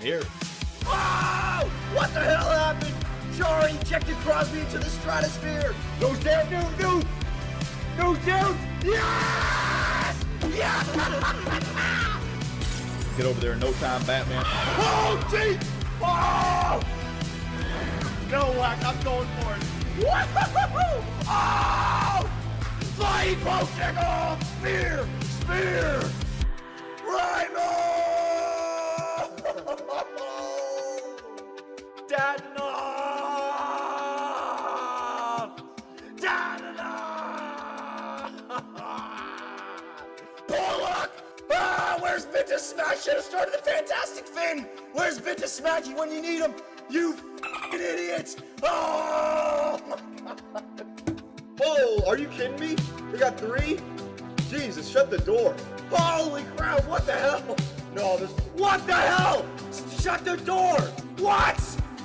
here. Oh! What the hell happened? Jari ejected Crosby into the stratosphere. Goes down, Nose down. Yes! Yes! Get over there in no time, Batman. Oh, gee! Oh! No, Wack, I'm going for it. Woo-hoo-hoo-hoo! Oh! Flying poke off! Spear! Rhino! Pollock! Ah, where's Vinta Smack? Should have started the Fantastic Finn! Where's Vinta Smacky when you need him? You f***ing idiots! Oh! Oh, are you kidding me? We got 3? Jesus, shut the door. Holy crap, what the hell? No, this... What the hell? Shut the door! What?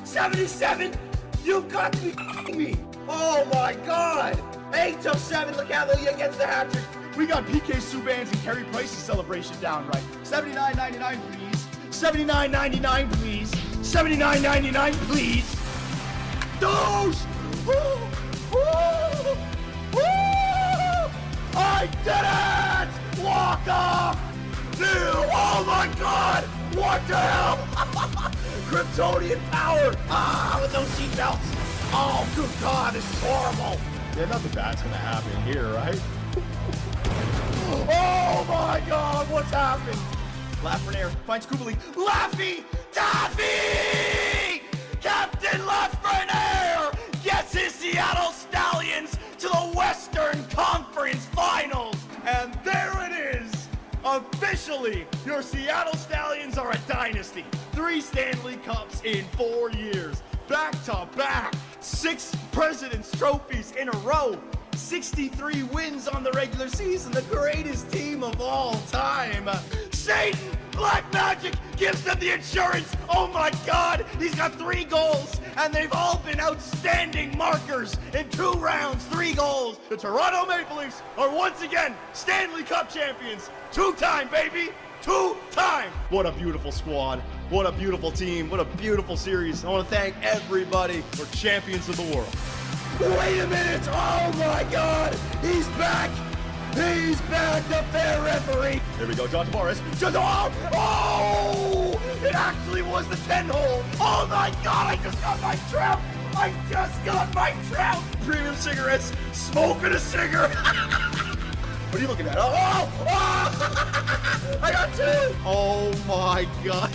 77? You've got to be f***ing me! Oh my god! 8-7, LeCavalier gets the hat trick. We got PK Subban's and Carey Price's celebration down right. $79.99, please. $79.99, please. $79.99, please. Those! Woo! Woo! Woo! I did it! Walk off! Dude, oh my god! What the hell? Kryptonian power! Ah, with those seatbelts! Oh, good god, this is horrible! Yeah, nothing bad's gonna happen here, right? Oh my god, what's happened? Lafreniere finds Kubalik. Laffy Taffy! Captain Lafreniere gets his Seattle Stallions to the Western Conference Finals! And there it is! Officially, your Seattle Stallions are a dynasty. 3 Stanley Cups in 4 years. Back to back. 6 President's Trophies in a row. 63 wins on the regular season. The greatest team of all time. Satan! Black Magic gives them the insurance! Oh my god! He's got 3 goals! And they've all been outstanding markers in 2 rounds, 3 goals! The Toronto Maple Leafs are once again Stanley Cup champions. 2-time, baby! 2-time! What a beautiful squad. What a beautiful team. What a beautiful series. I want to thank everybody for champions of the world. Wait a minute! Oh my god! He's back! He's back! The fair referee! Here we go, John Tavares. Oh! It actually was the 10-hole! Oh my god! I just got my trout! I just got my trout! Premium cigarettes. Smoking a cigarette. What are you looking at? Oh! Oh! I got 2! Oh my god.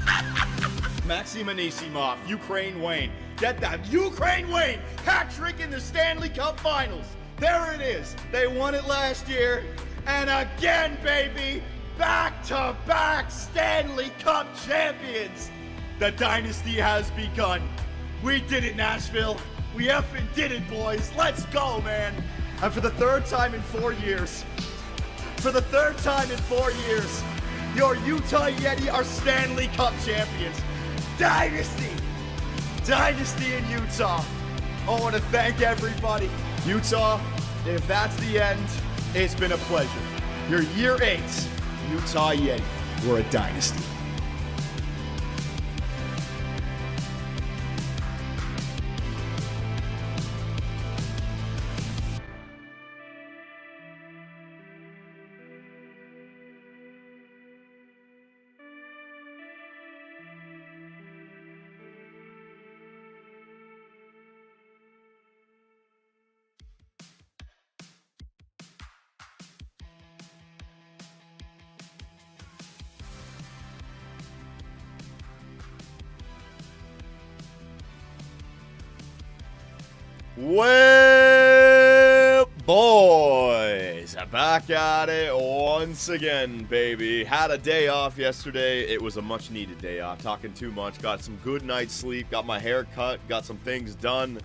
Maxim Anisimov, Ukraine Wayne. Get that. Ukraine Wayne. Hat trick in the Stanley Cup Finals. There it is. They won it last year. And again, baby. Back-to-back Stanley Cup champions. The dynasty has begun. We did it, Nashville. We effing did it, boys. Let's go, man. And for the 3rd time in 4 years, your Utah Yeti are Stanley Cup champions. Dynasty in Utah. I want to thank everybody. Utah, if that's the end, it's been a pleasure. Your year 8, Utah Yeti. We're a dynasty. Well, boys, back at it once again, baby. Had a day off yesterday. It was a much needed day off. Talking too much. Got some good night's sleep. Got my hair cut. Got some things done.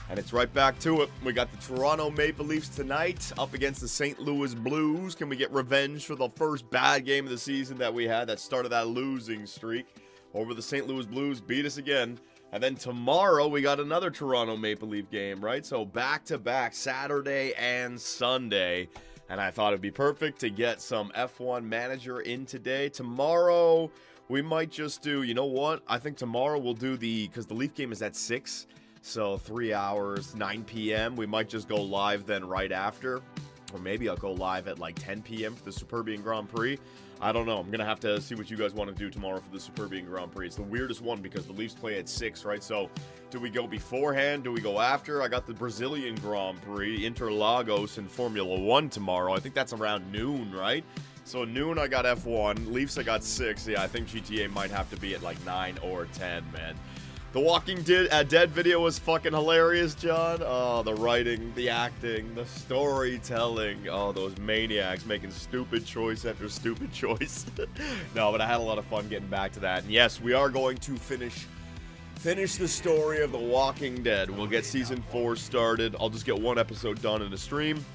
And it's right back to it. We got the Toronto Maple Leafs tonight up against the St. Louis Blues. Can we get revenge for the first bad game of the season that we had that started that losing streak? Over the St. Louis Blues beat us again. And then tomorrow, we got another Toronto Maple Leaf game, right? So back-to-back, Saturday and Sunday. And I thought it'd be perfect to get some F1 Manager in today. Tomorrow, we might just do, you know what? I think tomorrow we'll do because the Leaf game is at 6, so 3 hours, 9 p.m. We might just go live then right after. Or maybe I'll go live at like 10 p.m. for the Superbian Grand Prix. I don't know. I'm going to have to see what you guys want to do tomorrow for the Superbian Grand Prix. It's the weirdest one because the Leafs play at 6, right? So, do we go beforehand? Do we go after? I got the Brazilian Grand Prix, Interlagos, and Formula 1 tomorrow. I think that's around noon, right? So, noon I got F1. Leafs I got 6. Yeah, I think GTA might have to be at like 9 or 10, man. The Walking Dead video was fucking hilarious, John. Oh, the writing, the acting, the storytelling. Oh, those maniacs making stupid choice after stupid choice. No, but I had a lot of fun getting back to that. And yes, we are going to finish the story of The Walking Dead. We'll get season 4 started. I'll just get 1 episode done in a stream.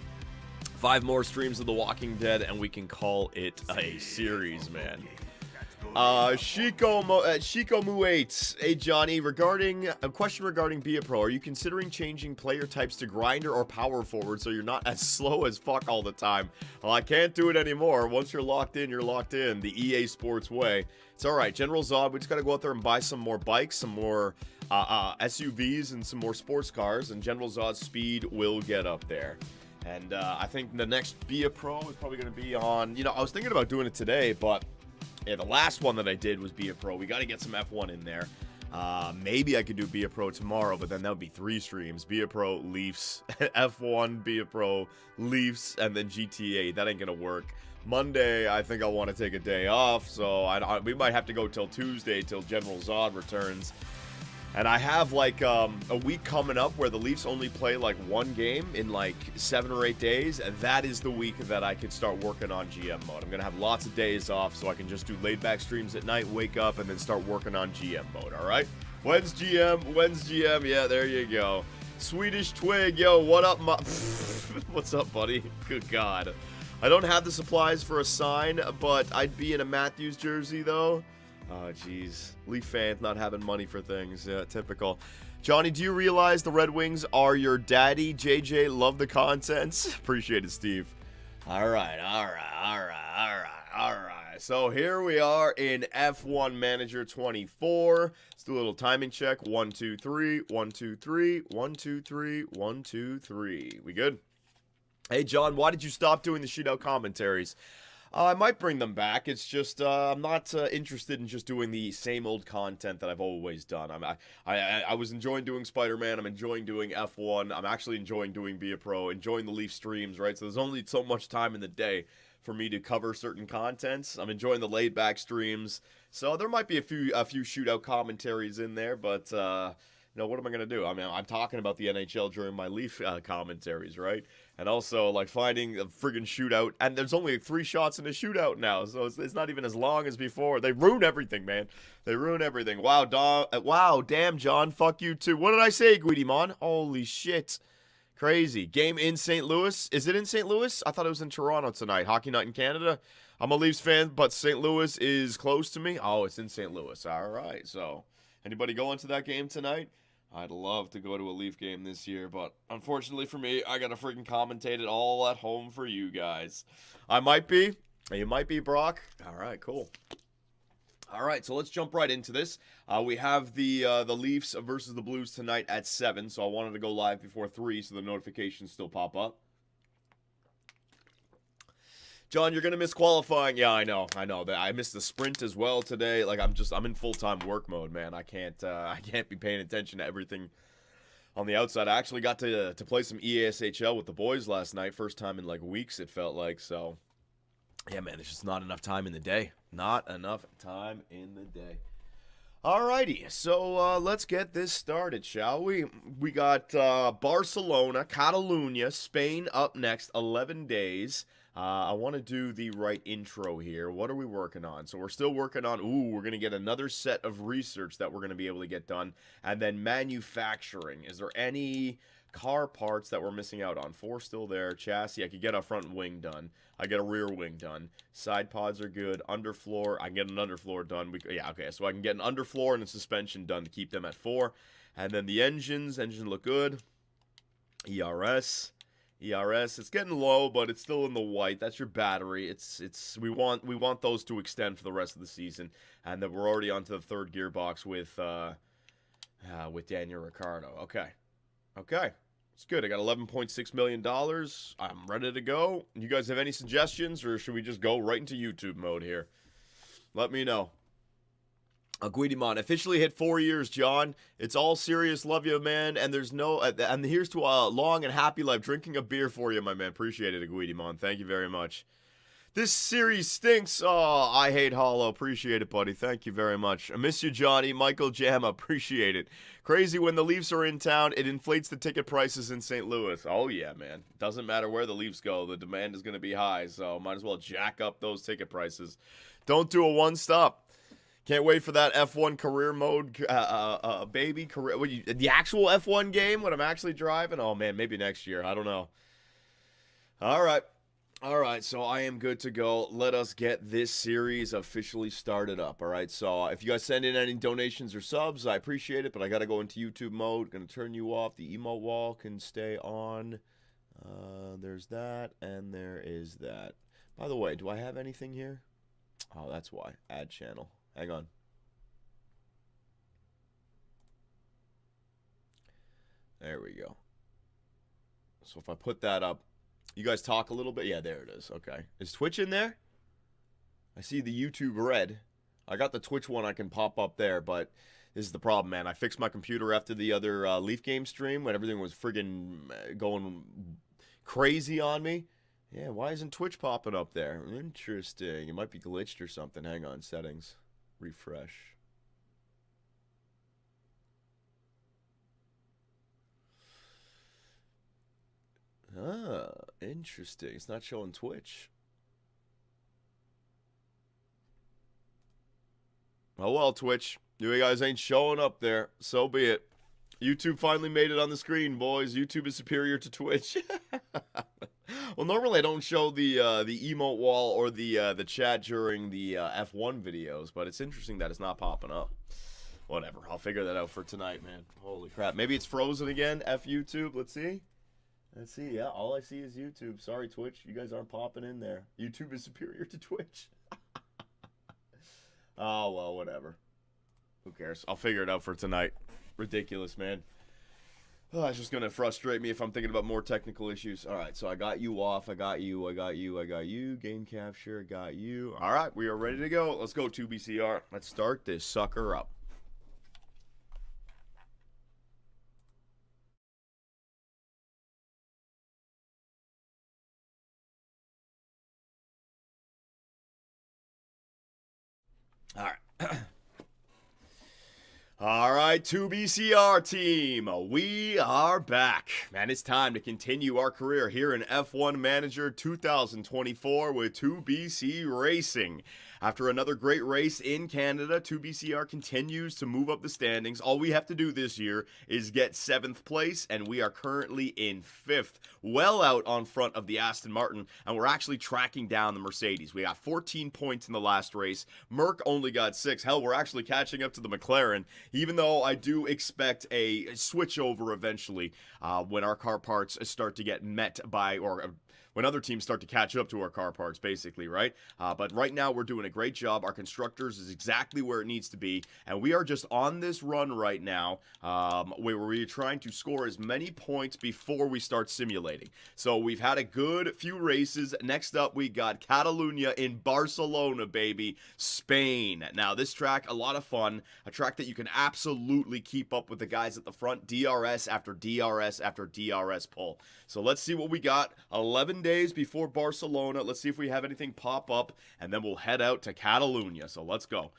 5 more streams of The Walking Dead, and we can call it a series, man. Shiko Mu 8. Hey Johnny, a question regarding Be a Pro. Are you considering changing player types to grinder or power forward so you're not as slow as fuck all the time? Well, I can't do it anymore. Once you're locked in, you're locked in. The EA Sports way. It's alright. General Zod, we just gotta go out there and buy some more bikes, some more SUVs, and some more sports cars, and General Zod's speed will get up there. And I think the next Be a Pro is probably gonna be on, I was thinking about doing it today, but yeah, the last one that I did was Be a Pro. We got to get some F1 in there. Maybe I could do Be a Pro tomorrow, but then that would be 3 streams. Be a Pro, Leafs, F1, Be a Pro, Leafs, and then GTA. That ain't going to work. Monday, I think I want to take a day off, so we might have to go till Tuesday, till General Zod returns. And I have like a week coming up where the Leafs only play like 1 game in like 7 or 8 days. And that is the week that I could start working on GM mode. I'm going to have lots of days off so I can just do laid back streams at night, wake up, and then start working on GM mode, all right? When's GM? Yeah, there you go. Swedish Twig, yo, what up, what's up, buddy? Good God. I don't have the supplies for a sign, but I'd be in a Matthews jersey, though. Oh, jeez. Leaf fans not having money for things. Yeah, typical. Johnny, do you realize the Red Wings are your daddy? JJ, love the contents. Appreciate it, Steve. All right. So here we are in F1 Manager 24. Let's do a little timing check. 1, 2, 3. 1, 2, 3. 1, 2, 3. 1, 2, 3. We good? Hey, John, why did you stop doing the shootout commentaries? I might bring them back. It's just I'm not interested in just doing the same old content that I've always done. I was enjoying doing Spider-Man. I'm enjoying doing F1. I'm actually enjoying doing Be a Pro, enjoying the Leaf streams, right? So there's only so much time in the day for me to cover certain contents. I'm enjoying the laid-back streams. So there might be a few shootout commentaries in there, but what am I going to do? I mean, I'm talking about the NHL during my Leaf commentaries, right? And also, like, finding a friggin' shootout. And there's only 3 shots in a shootout now, so it's not even as long as before. They ruin everything, man. They ruin everything. Wow, damn, John. Fuck you, too. What did I say, Guidimon? Holy shit. Crazy. Game in St. Louis. Is it in St. Louis? I thought it was in Toronto tonight. Hockey night in Canada. I'm a Leafs fan, but St. Louis is close to me. Oh, it's in St. Louis. All right, so anybody going to that game tonight? I'd love to go to a Leaf game this year, but unfortunately for me, I gotta freaking commentate it all at home for you guys. I might be. You might be, Brock. All right, cool. All right, so let's jump right into this. We have the Leafs versus the Blues tonight at 7, so I wanted to go live before 3 so the notifications still pop up. John, you're gonna miss qualifying. Yeah, I know. I missed the sprint as well today. Like I'm in full-time work mode, man. I can't be paying attention to everything on the outside. I actually got to play some EASHL with the boys last night. First time in like weeks, it felt like. So, yeah, man, there's just not enough time in the day. Not enough time in the day. Alrighty, so let's get this started, shall we? We got Barcelona, Catalunya, Spain up next, 11 days. I want to do the right intro here. What are we working on? So we're still working on, we're going to get another set of research that we're going to be able to get done. And then manufacturing. Is there any car parts that we're missing out on? 4 still there. Chassis, I could get a front wing done. I get a rear wing done. Side pods are good. Underfloor, I can get an underfloor done. So I can get an underfloor and a suspension done to keep them at 4. And then the engine look good. ERS. ERS, it's getting low, but it's still in the white. That's your battery. We want those to extend for the rest of the season, and then we're already onto the third gearbox with Daniel Ricciardo. Okay, it's good. I got $11.6 million. I'm ready to go. You guys have any suggestions, or should we just go right into YouTube mode here? Let me know. Guidimon officially hit 4 years, John. It's all serious. Love you, man. And there's no, and here's to a long and happy life. Drinking a beer for you, my man. Appreciate it, Guidimon. Thank you very much. This series stinks. Oh, I hate Hollow. Appreciate it, buddy. Thank you very much. I miss you, Johnny. Michael Jamma. Appreciate it. Crazy when the Leafs are in town. It inflates the ticket prices in St. Louis. Oh, yeah, man. Doesn't matter where the Leafs go. The demand is going to be high, so might as well jack up those ticket prices. Don't do a one-stop. Can't wait for that F1 career mode, baby. The actual F1 game when I'm actually driving? Oh, man, maybe next year. I don't know. All right, so I am good to go. Let us get this series officially started up, all right? So if you guys send in any donations or subs, I appreciate it, but I got to go into YouTube mode. Going to turn you off. The emote wall can stay on. There's that, and there is that. By the way, do I have anything here? Oh, that's why. Add channel. Hang on. There we go. So if I put that up, you guys talk a little bit? Yeah, there it is. Okay. Is Twitch in there? I see the YouTube red. I got the Twitch one I can pop up there, but this is the problem, man. I fixed my computer after the other Leaf game stream when everything was friggin' going crazy on me. Yeah, why isn't Twitch popping up there? Interesting. It might be glitched or something. Hang on. Settings. Refresh. Ah, interesting. It's not showing Twitch. Oh well, Twitch. You guys ain't showing up there. So be it. YouTube finally made it on the screen, boys. YouTube is superior to Twitch. Well, normally I don't show the emote wall or the chat during the F1 videos, but it's interesting that it's not popping up. Whatever, I'll figure that out for tonight, man. Holy crap. Maybe it's frozen again. F YouTube. Let's see. Yeah, all I see is YouTube. Sorry, Twitch. You guys aren't popping in there. YouTube is superior to Twitch. Oh, well, whatever. Who cares? I'll figure it out for tonight. Ridiculous, man. Oh, it's just going to frustrate me if I'm thinking about more technical issues. All right, so I got you off. I got you. Game capture, got you. All right, we are ready to go. Let's go, 2BCR. Let's start this sucker up. All right. All right, 2BCR team, we are back. Man, it's time to continue our career here in F1 Manager 2024 with 2BC Racing. After another great race in Canada, 2BCR continues to move up the standings. All we have to do this year is get 7th place, and we are currently in 5th, well out on front of the Aston Martin, and we're actually tracking down the Mercedes. We got 14 points in the last race. Merc only got 6. Hell, we're actually catching up to the McLaren, even though I do expect a switchover eventually when our car parts start to get met by, or when other teams start to catch up to our car parts, basically, right? But right now, we're doing a great job. Our constructors is exactly where it needs to be, and we are just on this run right now where we're trying to score as many points before we start simulating. So we've had a good few races. Next up, we got Catalunya in Barcelona, baby, Spain. Now, this track, a lot of fun, a track that you can absolutely keep up with the guys at the front, DRS after DRS after DRS pull. So let's see what we got. 11 days before Barcelona. Let's see if we have anything pop up, and then we'll head out to Catalunya. So let's go.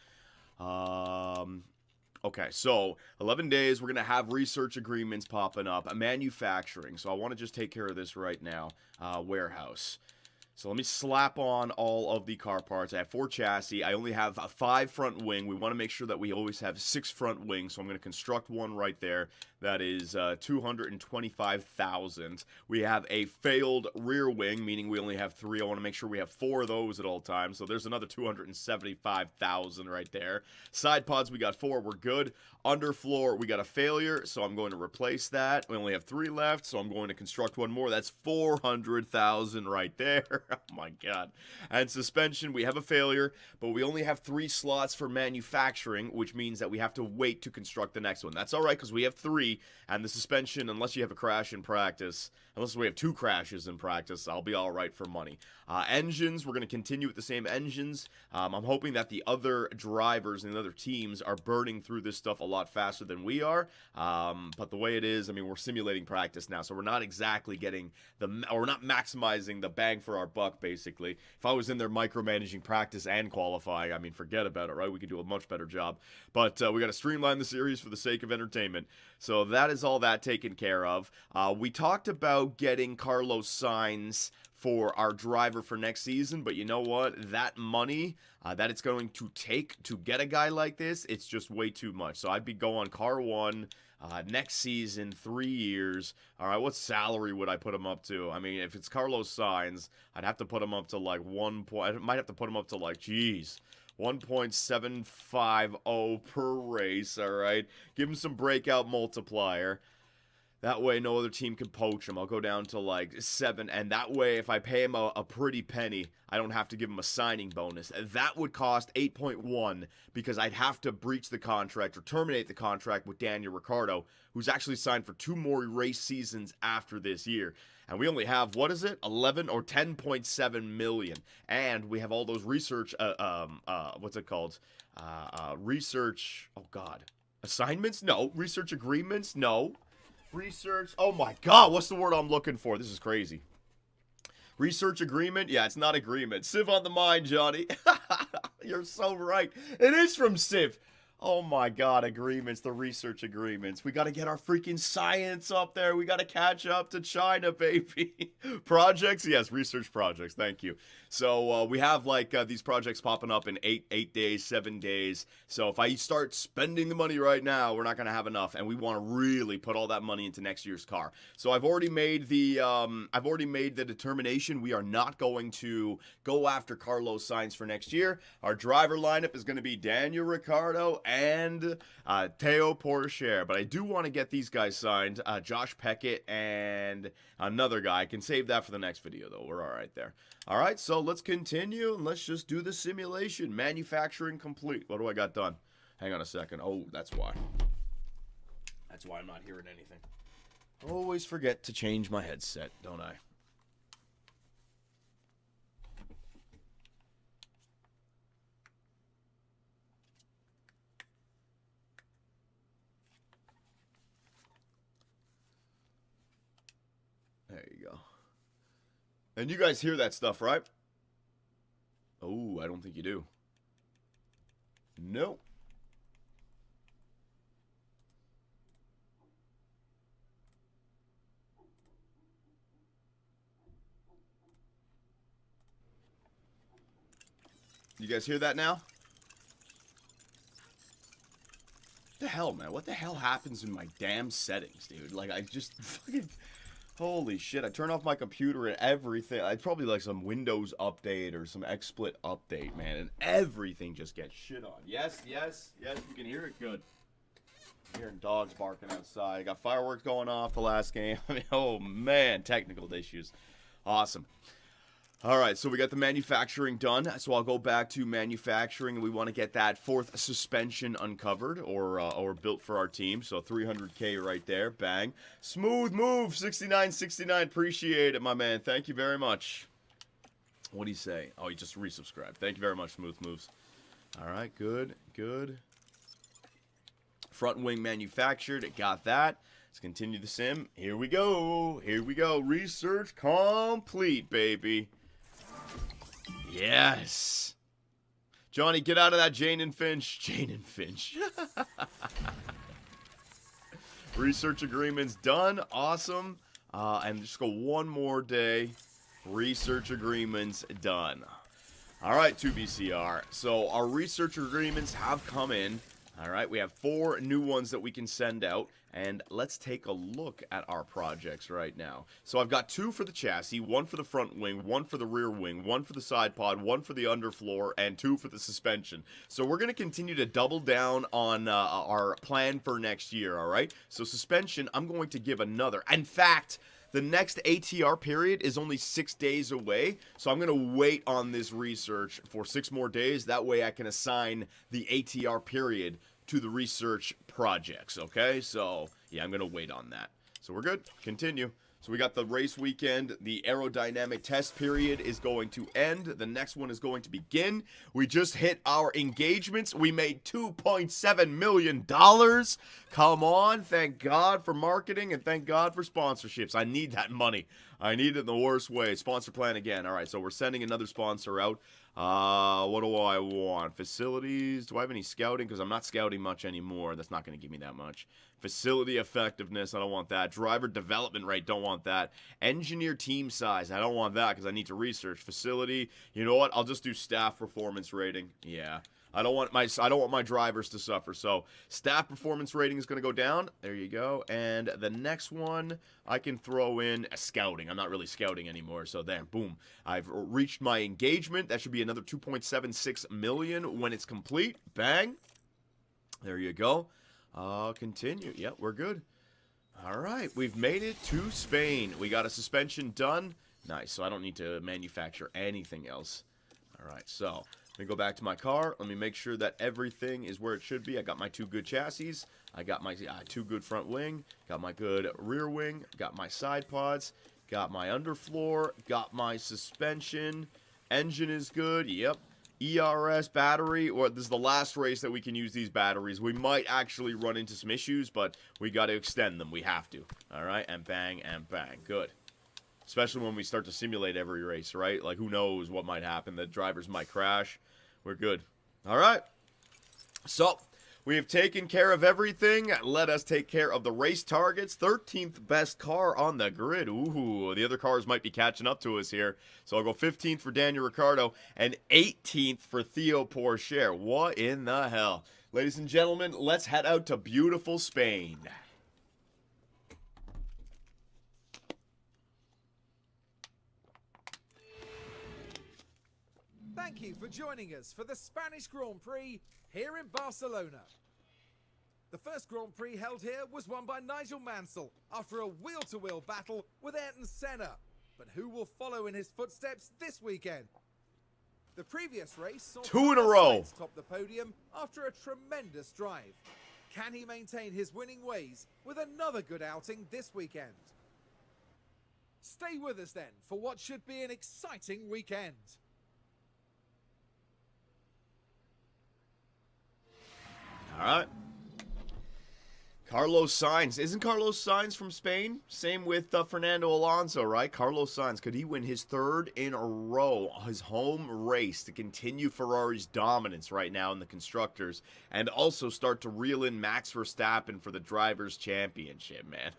Okay, so 11 days. We're going to have research agreements popping up. Manufacturing. So I want to just take care of this right now. Warehouse. So let me slap on all of the car parts. I have 4 chassis. I only have a 5 front wing. We want to make sure that we always have 6 front wings. So I'm going to construct one right there. That is 225,000. We have a failed rear wing, meaning we only have 3. I want to make sure we have 4 of those at all times. So there's another 275,000 right there. Side pods, we got 4. We're good. Underfloor, we got a failure. So I'm going to replace that. We only have 3 left. So I'm going to construct one more. That's 400,000 right there. Oh my god. And suspension, we have a failure, but we only have 3 slots for manufacturing, which means that we have to wait to construct the next one. That's alright, because we have 3, and the suspension, unless you have a crash in practice, unless we have 2 crashes in practice, I'll be alright for money. Engines, we're going to continue with the same engines. I'm hoping that the other drivers and the other teams are burning through this stuff a lot faster than we are, but the way it is, I mean, we're simulating practice now, so we're not exactly getting or we're not maximizing the bang for our buck, basically. If I was in there micromanaging practice and qualifying, I mean, forget about it, right? We could do a much better job, but we got to streamline the series for the sake of entertainment, so that is all that taken care of. We talked about getting Carlos Sainz for our driver for next season, but you know what? That money that it's going to take to get a guy like this, it's just way too much. So I'd be going car 1 next season, 3 years. All right, what salary would I put him up to? I mean, if it's Carlos Sainz, I'd have to put him up to like I might have to put him up to like, geez, 1.750 per race. All right, give him some breakout multiplier. That way, no other team can poach him. I'll go down to like 7, and that way, if I pay him a pretty penny, I don't have to give him a signing bonus. That would cost 8.1 because I'd have to breach the contract or terminate the contract with Daniel Ricciardo, who's actually signed for 2 more race seasons after this year. And we only have, what is it, 11 or 10.7 million. And we have all those research, what's it called? Research, oh God. Assignments? No. Research agreements? No. Research, oh my god, what's the word I'm looking for? This is crazy. Research agreement? Yeah, it's not agreement. Civ on the mind, Johnny. You're so right. It is from Civ. Oh my god, agreements, the research agreements. We gotta get our freaking science up there. We gotta catch up to China, baby. Projects? Yes, research projects. Thank you. So we have like these projects popping up in 8 days, 7 days. So if I start spending the money right now, we're not gonna have enough, and we want to really put all that money into next year's car. So I've already made the determination. We are not going to go after Carlos Sainz for next year. Our driver lineup is going to be Daniel Ricciardo and Theo Porcher. But I do want to get these guys signed, Josh Peckett and another guy. I can save that for the next video, though. We're all right there. All right, so let's continue, and let's just do the simulation. Manufacturing complete. What do I got done? Hang on a second. Oh, that's why. That's why I'm not hearing anything. Always forget to change my headset, don't I? There you go. And you guys hear that stuff, right? Oh, I don't think you do. Nope. You guys hear that now? What the hell, man? What the hell happens in my damn settings, dude? Like, I just fucking... Holy shit, I turn off my computer and everything. It's probably like some Windows update or some XSplit update, man. And everything just gets shit on. Yes, yes, yes, you can hear it good. I'm hearing dogs barking outside. Got fireworks going off the last game. I mean, oh man, technical issues. Awesome. All right, so we got the manufacturing done. So I'll go back to manufacturing, and we want to get that 4th suspension uncovered or built for our team. So 300K right there, bang. Smooth move, 6969. Appreciate it, my man. Thank you very much. What do you say? Oh, you just resubscribed. Thank you very much, Smooth Moves. All right, good, good. Front wing manufactured. Got that. Let's continue the sim. Here we go. Here we go. Research complete, baby. Yes. Johnny, get out of that Jane and Finch. Jane and Finch. Research agreements done. Awesome. And just go one more day. Research agreements done. All right, 2BCR. So our research agreements have come in. All right, we have 4 new ones that we can send out. And let's take a look at our projects right now. So I've got 2 for the chassis, 1 for the front wing, 1 for the rear wing, 1 for the side pod, 1 for the underfloor, and 2 for the suspension. So we're going to continue to double down on our plan for next year, all right? So suspension, I'm going to give another. In fact, the next ATR period is only 6 days away, so I'm going to wait on this research for 6 more days. That way I can assign the ATR period to the research projects, okay? So, yeah, I'm going to wait on that. So we're good. Continue. So we got the race weekend. The aerodynamic test period is going to end. The next one is going to begin. We just hit our engagements. We made $2.7 million. Come on. Thank God for marketing and thank God for sponsorships. I need that money. I need it in the worst way. Sponsor plan again. All right, so we're sending another sponsor out. What do I want? Facilities. Do I have any scouting? Because I'm not scouting much anymore. That's not going to give me that much. Facility effectiveness. I don't want that. Driver development rate. Don't want that. Engineer team size. I don't want that because I need to research. Facility. You know what? I'll just do staff performance rating. Yeah. I don't want my drivers to suffer. So staff performance rating is going to go down. There you go. And the next one I can throw in scouting. I'm not really scouting anymore. So there, boom. I've reached my engagement. That should be another 2.76 million when it's complete. Bang. There you go. Continue. Yep, we're good. All right, we've made it to Spain. We got a suspension done. Nice. So I don't need to manufacture anything else. All right, so let me go back to my car. Let me make sure that everything is where it should be. I got my 2 good chassis. I got my 2 good front wing. Got my good rear wing. Got my side pods. Got my underfloor. Got my suspension. Engine is good. Yep. ERS battery. Or this is the last race that we can use these batteries. We might actually run into some issues, but we got to extend them. We have to. All right. And bang and bang. Good. Especially when we start to simulate every race, right? Like, who knows what might happen. The drivers might crash. We're good. All right. So, we have taken care of everything. Let us take care of the race targets. 13th best car on the grid. Ooh, the other cars might be catching up to us here. So, I'll go 15th for Daniel Ricciardo and 18th for Theo Pourchaire. What in the hell? Ladies and gentlemen, let's head out to beautiful Spain. Thank you for joining us for the Spanish Grand Prix here in Barcelona. The first Grand Prix held here was won by Nigel Mansell after a wheel-to-wheel battle with Ayrton Senna. But who will follow in his footsteps this weekend? The previous race saw 2 in a row top the podium after a tremendous drive. Can he maintain his winning ways with another good outing this weekend? Stay with us then for what should be an exciting weekend. All right. Carlos Sainz. Isn't Carlos Sainz from Spain? Same with Fernando Alonso, right? Carlos Sainz. Could he win his 3rd in a row, his home race, to continue Ferrari's dominance right now in the Constructors, and also start to reel in Max Verstappen for the Drivers' Championship, man?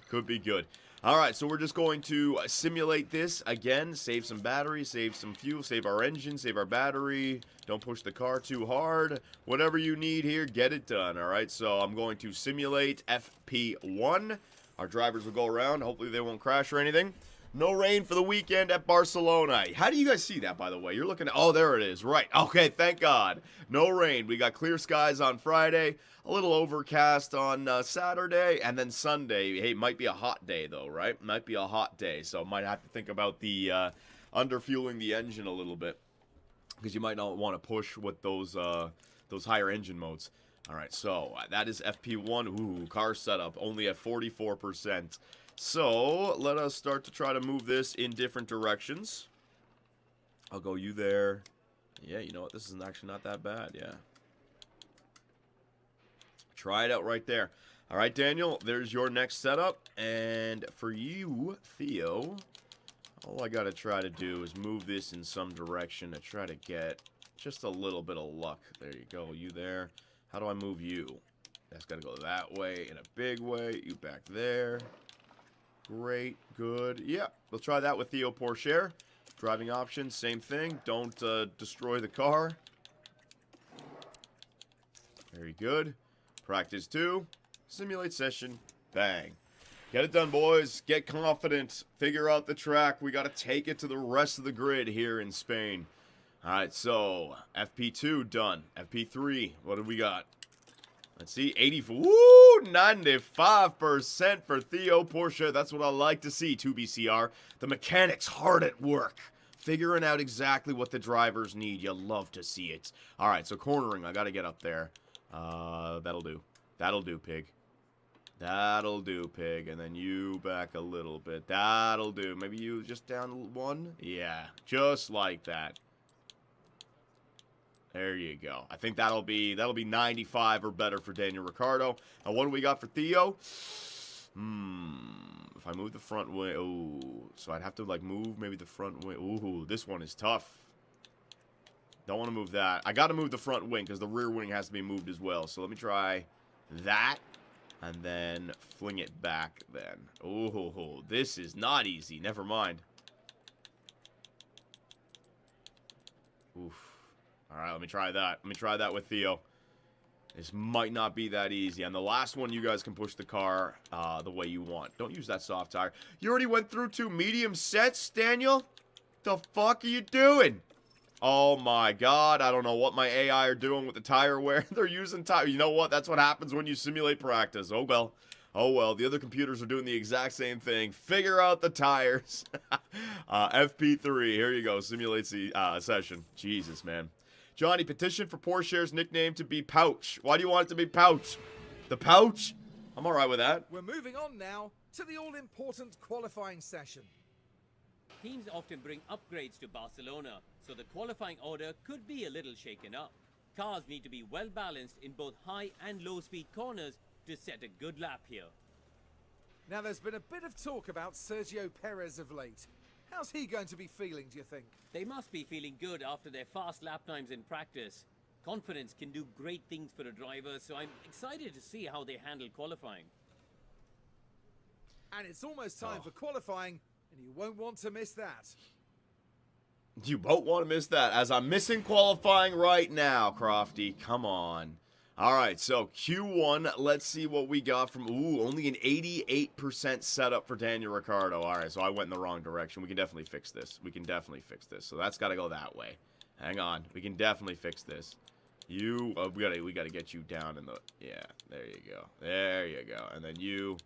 Could be good. All right, so we're just going to simulate this again, save some battery, save some fuel, save our engine, save our battery. Don't push the car too hard. Whatever you need here, get it done, all right? So I'm going to simulate FP1. Our drivers will go around. Hopefully they won't crash or anything. No rain for the weekend at Barcelona. How do you guys see that, by the way? You're looking at, oh, there it is. Right. Okay, thank God. No rain. We got clear skies on Friday, a little overcast on Saturday, and then Sunday. Hey, might be a hot day, though, right? Might be a hot day, so might have to think about the underfueling the engine a little bit, because you might not want to push with those higher engine modes. All right, so that is FP1. Ooh, car setup only at 44%. So, let us start to try to move this in different directions. I'll go you there. Yeah, you know what? This is actually not that bad, yeah. Try it out right there. All right, Daniel, there's your next setup. And for you, Theo, all I got to try to do is move this in some direction to try to get just a little bit of luck. There you go, you there. How do I move you? That's got to go that way in a big way. You back there. Great, good. Yeah, we'll try that with Theo Pourchaire. Driving options, same thing. Don't destroy the car. Very good. Practice 2. Simulate session. Bang. Get it done, boys. Get confident. Figure out the track. We got to take it to the rest of the grid here in Spain. All right, so FP2 done. FP3, what do we got? Let's see, 95% for Theo Pourchaire. That's what I like to see, 2BCR. The mechanics hard at work, figuring out exactly what the drivers need. You love to see it. All right, so cornering, I got to get up there. That'll do. That'll do, pig. That'll do, pig. And then you back a little bit. That'll do. Maybe you just down 1? Yeah, just like that. There you go. I think that'll be 95 or better for Daniel Ricciardo. And what do we got for Theo? If I move the front wing, ooh, so I'd have to like move maybe the front wing. Ooh, this one is tough. Don't want to move that. I got to move the front wing because the rear wing has to be moved as well. So let me try that and then fling it back then. Ooh, this is not easy. Never mind. Oof. All right, let me try that. Let me try that with Theo. This might not be that easy. And the last one, you guys can push the car the way you want. Don't use that soft tire. You already went through 2 medium sets, Daniel? The fuck are you doing? Oh my god, I don't know what my AI are doing with the tire wear. They're using tire. You know what? That's what happens when you simulate practice. Oh well. Oh well, the other computers are doing the exact same thing. Figure out the tires. FP3, here you go. Simulate session. Jesus, man. Johnny, petition for Pourchaire's nickname to be Pouch. Why do you want it to be Pouch? The Pouch? I'm alright with that. We're moving on now to the all-important qualifying session. Teams often bring upgrades to Barcelona, so the qualifying order could be a little shaken up. Cars need to be well balanced in both high and low speed corners to set a good lap here. Now there's been a bit of talk about Sergio Perez of late. How's he going to be feeling, do you think? They must be feeling good after their fast lap times in practice. Confidence can do great things for a driver, so I'm excited to see how they handle qualifying. And it's almost time for qualifying, and you won't want to miss that. You won't want to miss that, as I'm missing qualifying right now, Crofty. Come on. All right, so Q1, let's see what we got from, ooh, only an 88% setup for Daniel Ricciardo. All right, so I went in the wrong direction. We can definitely fix this. We can definitely fix this. So that's got to go that way. Hang on. We can definitely fix this. You, we got to get you down in the, yeah, there you go. There you go. And then you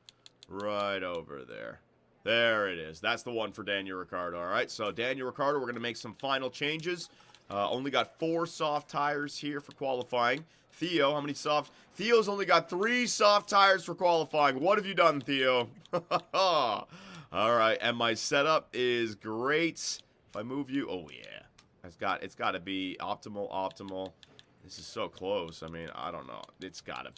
right over there. There it is. That's the one for Daniel Ricciardo. All right, so Daniel Ricciardo, we're going to make some final changes. Only got 4 soft tires here for qualifying. Theo, how many soft? Theo's only got 3 soft tires for qualifying. What have you done, Theo? All right, and my setup is great. If I move you, oh yeah, it's got to be optimal. This is so close. I mean, I don't know. It's got to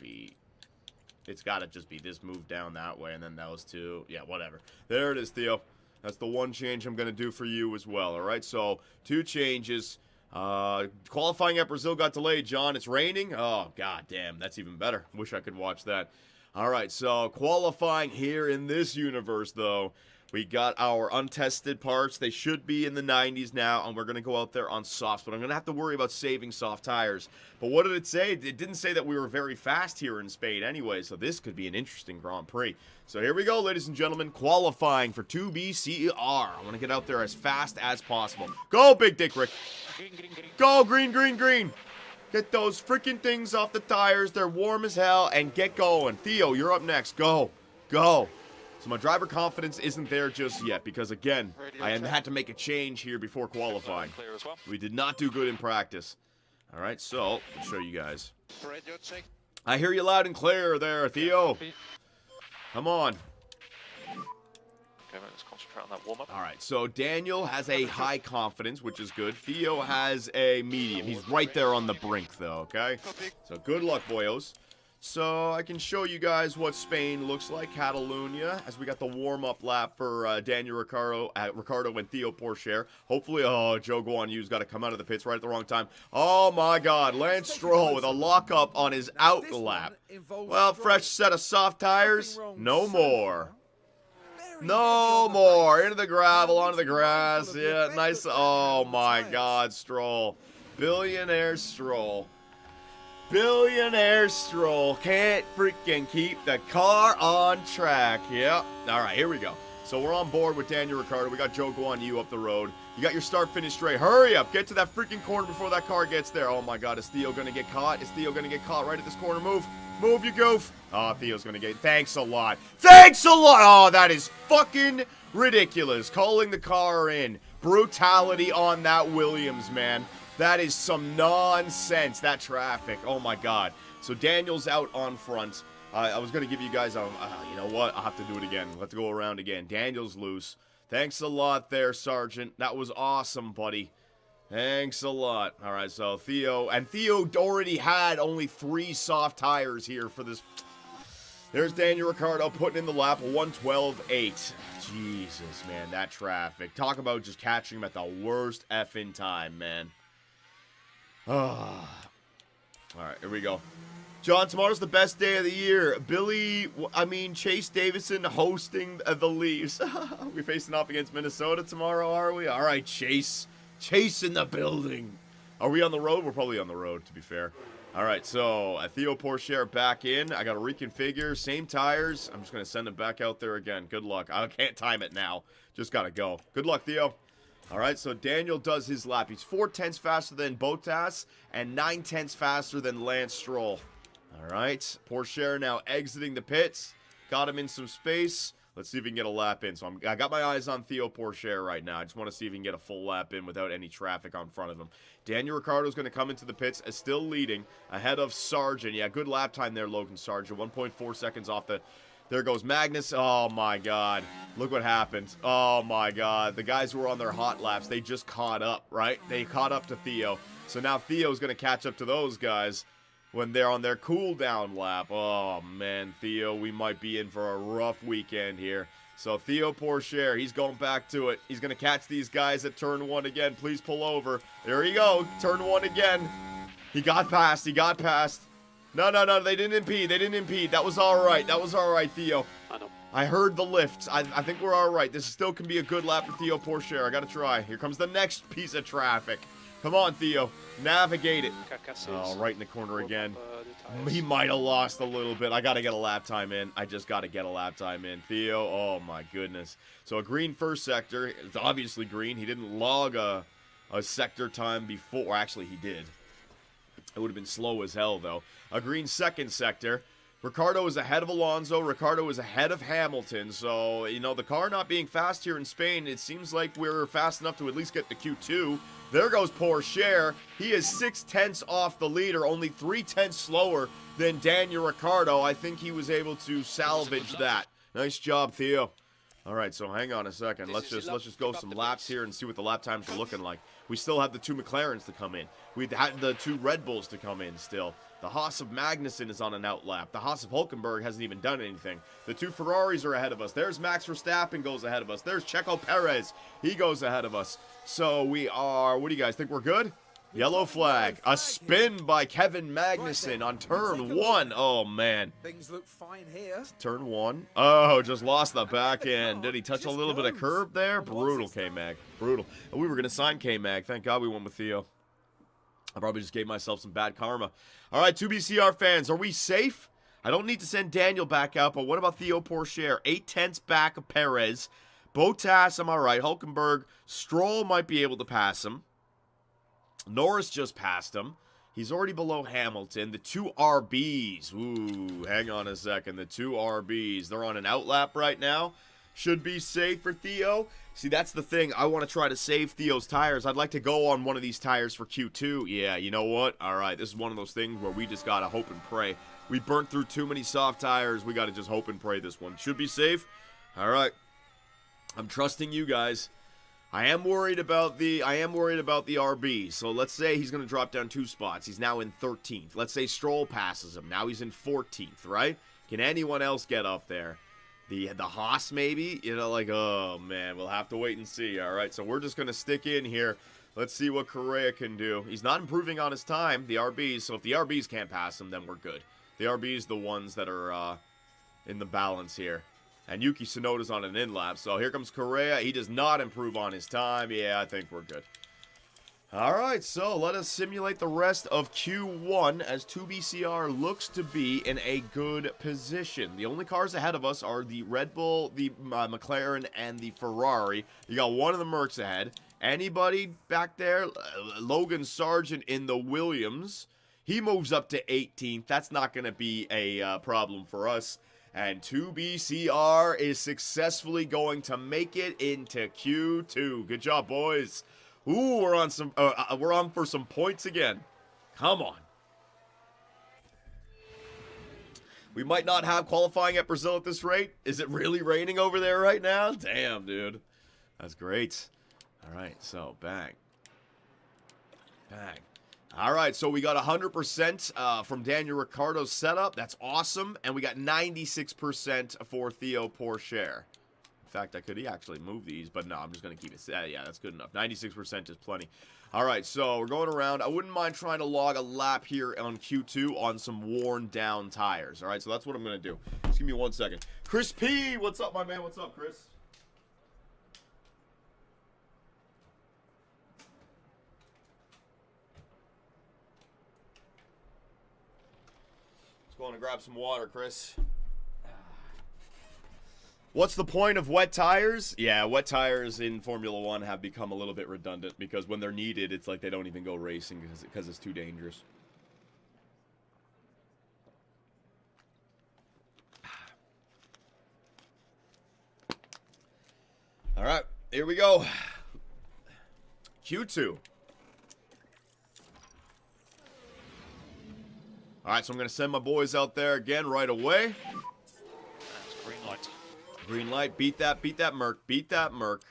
just be this move down that way, and then those 2. Yeah, whatever. There it is, Theo. That's the one change I'm going to do for you as well. All right, so 2 changes. Qualifying at Brazil got delayed, John. It's raining. Oh, god damn. That's even better. Wish I could watch that. All right, so qualifying here in this universe, though. We got our untested parts. They should be in the 90s now, and we're going to go out there on softs. But I'm going to have to worry about saving soft tires. But what did it say? It didn't say that we were very fast here in Spain anyway, so this could be an interesting Grand Prix. So here we go, ladies and gentlemen, qualifying for 2BCR. I want to get out there as fast as possible. Go, Big Dick Rick. Go, green. Get those freaking things off the tires. They're warm as hell, and get going. Theo, you're up next. Go. So my driver confidence isn't there just yet because, again, I had to make a change here before qualifying. We did not do good in practice. All right, so I'll show you guys. I hear you loud and clear there, Theo. Come on. Okay, let's concentrate on that warm-up. All right, so Daniel has a high confidence, which is good. Theo has a medium. He's right there on the brink, though, okay? So good luck, boyos. So I can show you guys what Spain looks like, Catalunya, as we got the warm-up lap for Daniel Ricciardo and Theo Pourchaire. Hopefully, oh, Joe Guan Yu's got to come out of the pits right at the wrong time. Oh my God, Lance Stroll with a lockup on his out lap. Well, fresh set of soft tires, no more. No more. Into the gravel, onto the grass. Yeah, nice. Oh, my God, Stroll. Billionaire Stroll. Billionaire Stroll can't freaking keep the car on track. Yep. All right, here we go. So we're on board with Daniel Ricciardo. We got Joe Guan Yu up the road. You got your start-finish straight. Hurry up. Get to that freaking corner before that car gets there. Oh, my God. Is Theo going to get caught? Is Theo going to get caught right at this corner? Move. Move, you goof. Oh, Theo's going to get... Thanks a lot. Thanks a lot. Oh, that is fucking ridiculous. Calling the car in. Brutality on that Williams, man. That is some nonsense, that traffic. Oh, my God. So Daniel's out on front. I was going to give you guys a... you know what? I'll have to do it again. Let's go around again. Daniel's loose. Thanks a lot there, Sergeant. That was awesome, buddy. Thanks a lot. All right, so Theo... And Theo already had only 3 soft tires here for this... There's Daniel Ricciardo putting in the lap. 1:12.8. Jesus, man, that traffic. Talk about just catching him at the worst effing time, man. All right, here we go. John, tomorrow's the best day of the year. Chase Davidson hosting the Leafs. We facing off against Minnesota tomorrow, are we? All right, Chase. Chase in the building. Are we on the road? We're probably on the road, to be fair. All right, so Theo Pourchaire back in. I got to reconfigure. Same tires. I'm just going to send him back out there again. Good luck. I can't time it now. Just got to go. Good luck, Theo. All right, so Daniel does his lap. He's 4/10 faster than Bottas and 9/10 faster than Lance Stroll. All right, Pourchaire now exiting the pits. Got him in some space. Let's see if he can get a lap in. So I got my eyes on Theo Pourchaire right now. I just want to see if he can get a full lap in without any traffic on front of him. Daniel Ricciardo's going to come into the pits as still leading ahead of Sargent. Yeah, good lap time there, Logan Sargent. 1.4 seconds off the... There goes Magnus. Oh, my God. Look what happened. Oh, my God. The guys who were on their hot laps, they just caught up, right? They caught up to Theo. So now Theo's going to catch up to those guys when they're on their cool-down lap. Oh, man, Theo, we might be in for a rough weekend here. So Theo Pourchaire, he's going back to it. He's going to catch these guys at turn 1 again. Please pull over. There you go. Turn 1 again. He got past. He got past. No, they didn't impede. They didn't impede. That was all right. That was all right, Theo. I know. I heard the lifts. I think we're all right. This still can be a good lap for Theo Pourchaire. I got to try. Here comes the next piece of traffic. Come on, Theo. Navigate it. Oh, right in the corner again. He might have lost a little bit. I got to get a lap time in. I just got to get a lap time in. Theo, oh, my goodness. So a green first sector. It's obviously green. He didn't log a sector time before. Actually, he did. It would have been slow as hell, though. A green second sector. Ricciardo is ahead of Alonso. Ricciardo is ahead of Hamilton. So, you know, the car not being fast here in Spain, it seems like we're fast enough to at least get the Q2. There goes Pourchaire. He is 6/10 off the leader, only 3/10 slower than Daniel Ricciardo. I think he was able to salvage that. Nice job, Theo. All right, so hang on a second. Let's just go some laps here and see what the lap times are looking like. We still have the 2 McLarens to come in. We had the 2 Red Bulls to come in still. The Haas of Magnussen is on an out lap. The Haas of Hulkenberg hasn't even done anything. The 2 Ferraris are ahead of us. There's Max Verstappen goes ahead of us. There's Checo Perez. He goes ahead of us. So we are, what do you guys think? We're good? Yellow flag. A spin by Kevin Magnussen on turn 1. Oh, man. Things look fine here. Turn 1. Oh, just lost the back end. Did he touch a little bit of curb there? Brutal, K-Mag. Brutal. We were going to sign K-Mag. Thank God we went with Theo. I probably just gave myself some bad karma. All right, 2BCR fans, are we safe? I don't need to send Daniel back out, but what about Theo Pourchaire? 8/10 back of Perez. Bottas, I'm all right. Hulkenberg, Stroll might be able to pass him. Norris just passed him. He's already below Hamilton. The 2 RBs. Ooh, hang on a second. The 2 RBs. They're on an outlap right now. Should be safe for Theo. See, that's the thing. I want to try to save Theo's tires. I'd like to go on one of these tires for Q2. Yeah, you know what? All right, this is one of those things where we just got to hope and pray. We burnt through too many soft tires. We got to just hope and pray this one. Should be safe. All right. I'm trusting you guys. I am worried about the RB. So let's say he's going to drop down 2 spots. He's now in 13th. Let's say Stroll passes him. Now he's in 14th, right? Can anyone else get up there? The Haas maybe? You know, like, oh, man, we'll have to wait and see. All right, so we're just going to stick in here. Let's see what Correa can do. He's not improving on his time, the RBs. So if the RBs can't pass him, then we're good. The RBs, the ones that are in the balance here. And Yuki Tsunoda's on an in-lap. So here comes Correa. He does not improve on his time. Yeah, I think we're good. All right, so let us simulate the rest of Q1 as 2BCR looks to be in a good position. The only cars ahead of us are the Red Bull, the McLaren, and the Ferrari. You got one of the Mercs ahead. Anybody back there? Logan Sargent in the Williams. He moves up to 18th. That's not going to be a problem for us. And 2BCR is successfully going to make it into Q2. Good job, boys. Ooh, we're on for some points again. Come on. We might not have qualifying at Brazil at this rate. Is it really raining over there right now? Damn, dude. That's great. All right, so bang. Bang. All right, so we got 100% from Daniel Ricciardo's setup. That's awesome. And we got 96% for Theo Pourchaire. In fact, I could actually move these, but no, I'm just going to keep it. Yeah, that's good enough. 96% is plenty. All right, so we're going around. I wouldn't mind trying to log a lap here on Q2 on some worn down tires. All right, so that's what I'm going to do. Just give me 1 second. Chris P, what's up, my man? What's up, Chris? Let's go on and grab some water, Chris. What's the point of wet tires? Yeah, wet tires in Formula 1 have become a little bit redundant because when they're needed, it's like they don't even go racing because it's too dangerous. All right, here we go. Q2. All right, so I'm going to send my boys out there again right away. That's green light. Green light, beat that Merc, beat that Merc.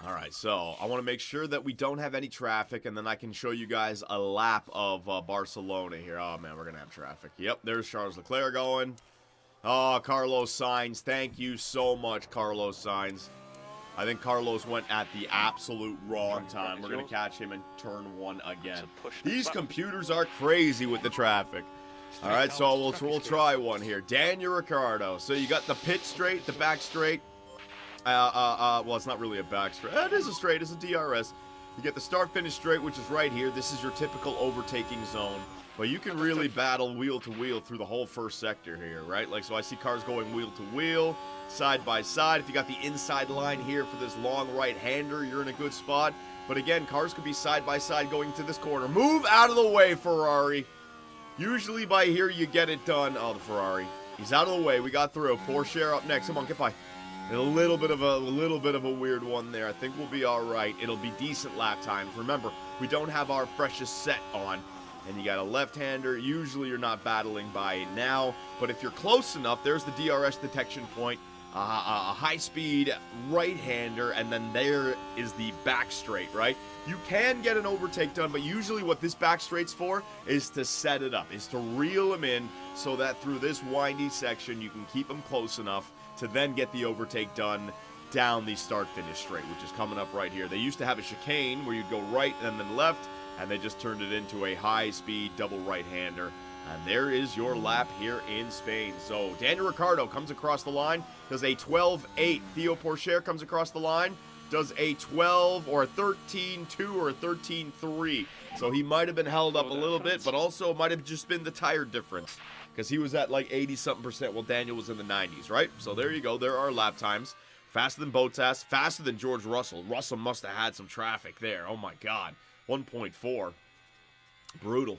All right, so I want to make sure that we don't have any traffic, and then I can show you guys a lap of Barcelona here. Oh, man, we're going to have traffic. Yep, there's Charles Leclerc going. Oh, Carlos Sainz, thank you so much, Carlos Sainz. I think Carlos went at the absolute wrong time. We're going to catch him in turn 1 again. These computers are crazy with the traffic. All right, so we'll try one here. Daniel Ricciardo. So you got the pit straight, the back straight. Well, it's not really a back straight. It is a straight. It's a DRS. You get the start-finish straight, which is right here. This is your typical overtaking zone. But you can really battle wheel to wheel through the whole first sector here, right? Like, so I see cars going wheel to wheel, side by side. If you got the inside line here for this long right-hander, you're in a good spot. But again, cars could be side by side going to this corner. Move out of the way, Ferrari. Usually by here you get it done. Oh, the Ferrari. He's out of the way. We got through. Pourchaire up next. Come on, get by. A little bit of a weird one there. I think we'll be all right. It'll be decent lap times. Remember, we don't have our freshest set on. And you got a left-hander. Usually you're not battling by it now. But if you're close enough, there's the DRS detection point. A high-speed right-hander, and then there is the back straight, right? You can get an overtake done, but usually what this back straight's for is to set it up, is to reel them in so that through this windy section you can keep them close enough to then get the overtake done down the start-finish straight, which is coming up right here. They used to have a chicane where you'd go right and then left, and they just turned it into a high-speed double right-hander. And there is your lap here in Spain. So Daniel Ricciardo comes across the line, does a 12.8. Theo Pourchaire comes across the line, does a 12 or a 13.2 or a 13.3. So he might have been held up a little bit, but also it might have just been the tire difference. Because he was at like 80-something%, while Daniel was in the 90s, right? So there you go. There are lap times. Faster than Bottas, faster than George Russell. Russell must have had some traffic there. Oh, my God. 1.4. Brutal.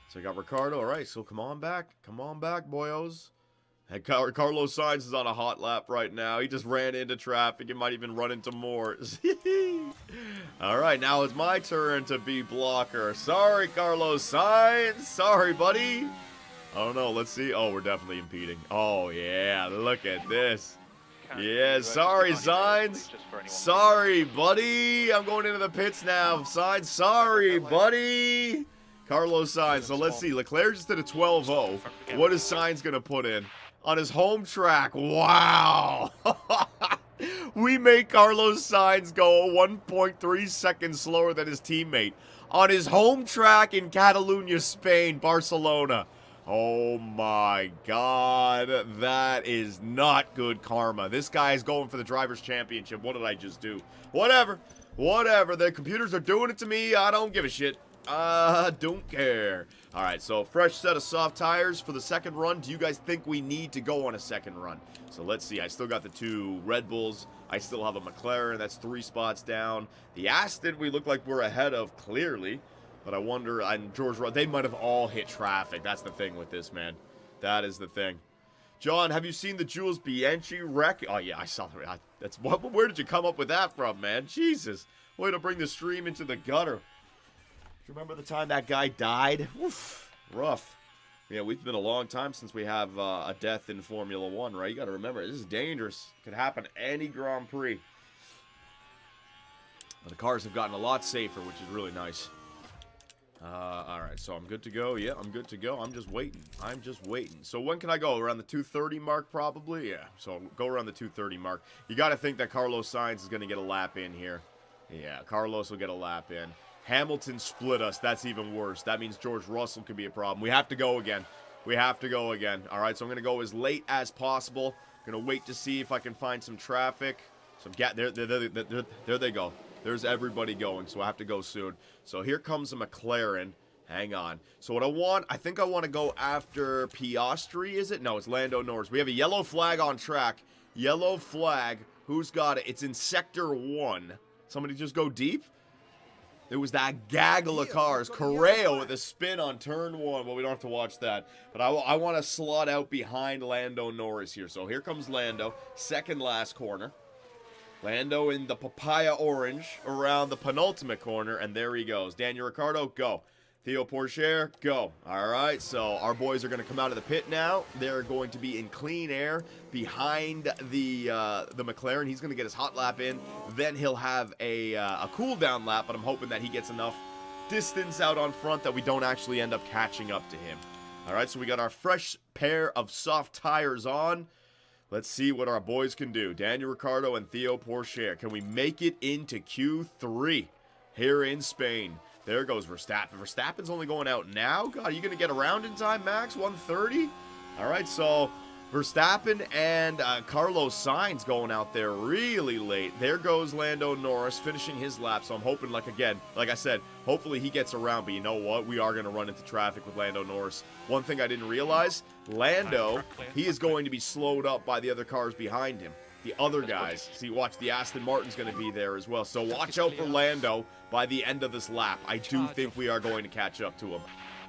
So you got Ricciardo. All right, so come on back. Come on back, boyos. And Carlos Sainz is on a hot lap right now. He just ran into traffic. He might even run into more. All right, now it's my turn to be blocker. Sorry, Carlos Sainz. Sorry, buddy. I don't know. Let's see. Oh, we're definitely impeding. Oh, yeah. Look at this. Yeah, sorry, Sainz. Sorry, buddy. I'm going into the pits now. Sainz, sorry, buddy. Carlos Sainz. So let's see. Leclerc just did a 12.0. What is Sainz going to put in? On his home track. Wow. We made Carlos Sainz go 1.3 seconds slower than his teammate. On his home track in Catalonia, Spain, Barcelona. Oh my god, that is not good karma. This guy is going for the Drivers' Championship. What did I just do? Whatever. Whatever. The computers are doing it to me. I don't give a shit. Don't care. Alright, so fresh set of soft tires for the second run. Do you guys think we need to go on a second run? So let's see. I still got the 2 Red Bulls. I still have a McLaren. That's 3 spots down. The Aston, we look like we're ahead of, clearly. But I wonder, and George, they might have all hit traffic. That's the thing with this, man. That is the thing. John, have you seen the Jules Bianchi wreck? Oh, yeah, I saw that. Where did you come up with that from, man? Jesus. Way to bring the stream into the gutter. Do you remember the time that guy died? Oof, rough. Yeah, we've been a long time since we have a death in Formula 1, right? You got to remember, this is dangerous. It could happen any Grand Prix. But the cars have gotten a lot safer, which is really nice. Alright, so I'm good to go. Yeah, I'm good to go. I'm just waiting. So when can I go? Around the 2:30 mark, probably? Yeah, so go around the 2:30 mark. You got to think that Carlos Sainz is going to get a lap in here. Yeah, Carlos will get a lap in. Hamilton split us. That's even worse. That means George Russell could be a problem. We have to go again. Alright, so I'm going to go as late as possible. Going to wait to see if I can find some traffic. There they go. There's everybody going, so I have to go soon. So here comes a McLaren. Hang on. So what I think I want to go after Piastri, is it? No, it's Lando Norris. We have a yellow flag on track. Yellow flag. Who's got it? It's in Sector 1. Somebody just go deep? It was that gaggle of cars. Correa with a spin on turn 1. Well, we don't have to watch that. But I want to slot out behind Lando Norris here. So here comes Lando. Second last corner. Lando in the papaya orange around the penultimate corner, and there he goes. Daniel Ricciardo, go. Theo Pourchaire, go. All right, so our boys are going to come out of the pit now. They're going to be in clean air behind the McLaren. He's going to get his hot lap in. Then he'll have a cool-down lap, but I'm hoping that he gets enough distance out on front that we don't actually end up catching up to him. All right, so we got our fresh pair of soft tires on. Let's see what our boys can do. Daniel Ricciardo and Theo Pourchaire. Can we make it into Q3 here in Spain? There goes Verstappen. Verstappen's only going out now? God, are you going to get around in time, Max? 1:30? All right, so Verstappen and Carlos Sainz going out there really late. There goes Lando Norris finishing his lap. So I'm hoping, like I said, hopefully he gets around. But you know what? We are going to run into traffic with Lando Norris. One thing I didn't realize, Lando, he is going to be slowed up by the other cars behind him. The other guys. See, watch, the Aston Martin's going to be there as well. So watch out for Lando by the end of this lap. I do think we are going to catch up to him.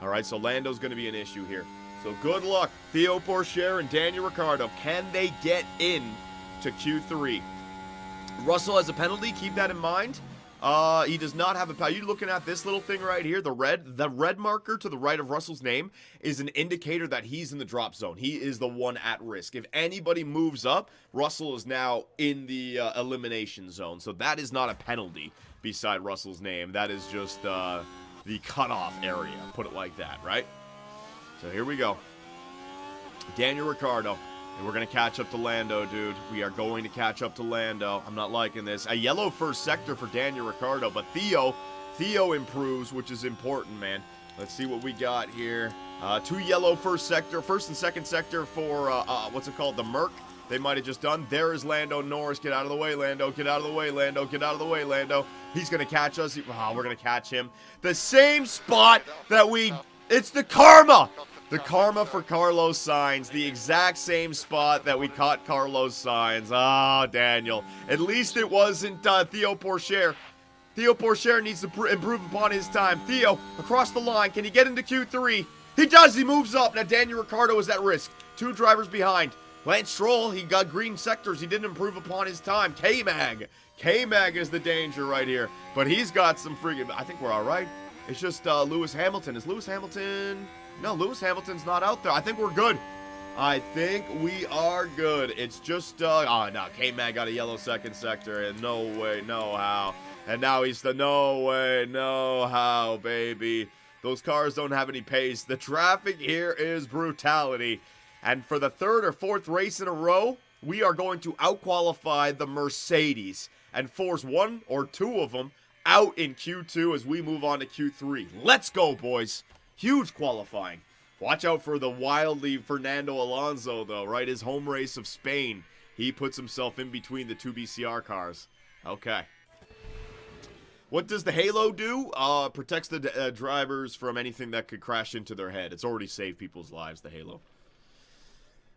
All right, so Lando's going to be an issue here. So good luck, Theo Pourchaire and Daniel Ricciardo. Can they get in to Q3? Russell has a penalty. Keep that in mind. He does not have a penalty. Are you looking at this little thing right here? The red marker to the right of Russell's name is an indicator that he's in the drop zone. He is the one at risk. If anybody moves up, Russell is now in the elimination zone. So that is not a penalty beside Russell's name. That is just the cutoff area. Put it like that, right? So here we go. Daniel Ricciardo. And we're going to catch up to Lando, dude. We are going to catch up to Lando. I'm not liking this. A yellow first sector for Daniel Ricciardo. But Theo improves, which is important, man. Let's see what we got here. 2 yellow first and second sector for, what's it called? The Merc. They might have just done. There is Lando Norris. Get out of the way, Lando. Get out of the way, Lando. Get out of the way, Lando. He's going to catch us. We're going to catch him. The same spot that we... It's the karma! The karma for Carlos Sainz. The exact same spot that we caught Carlos Sainz. Oh, Daniel. At least it wasn't Theo Pourchaire. Theo Pourchaire needs to improve upon his time. Theo, across the line. Can he get into Q3? He does. He moves up. Now, Daniel Ricciardo is at risk. 2 drivers behind. Lance Stroll, he got green sectors. He didn't improve upon his time. K-Mag. K-Mag is the danger right here. But he's got some freaking... I think we're all right. It's just Lewis Hamilton. Is Lewis Hamilton... No, Lewis Hamilton's not out there. I think we're good. I think we are good. It's just, oh, no. K-Mag got a yellow second sector, and no way, no how. And now he's the no way, no how, baby. Those cars don't have any pace. The traffic here is brutality. And for the 3rd or 4th race in a row, we are going to outqualify the Mercedes and force 1 or 2 of them out in Q2 as we move on to Q3. Let's go, boys. Huge qualifying. Watch out for the wildly Fernando Alonso, though, right? His home race of Spain. He puts himself in between the two BCR cars. Okay. What does the Halo do? Protects the drivers from anything that could crash into their head. It's already saved people's lives, the Halo.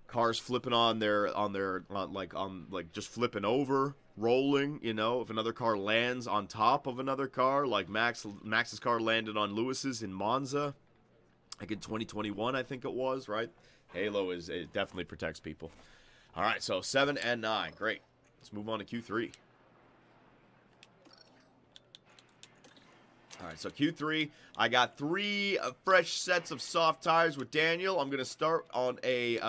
Cars flipping like just flipping over, rolling, you know, if another car lands on top of another car, like Max's car landed on Lewis's in Monza, like in 2021, I think it was, right? Halo it definitely protects people. All right, so 7 and 9, great. Let's move on to Q3. All right, so Q3, I got 3 fresh sets of soft tires with Daniel. I'm going to start on a,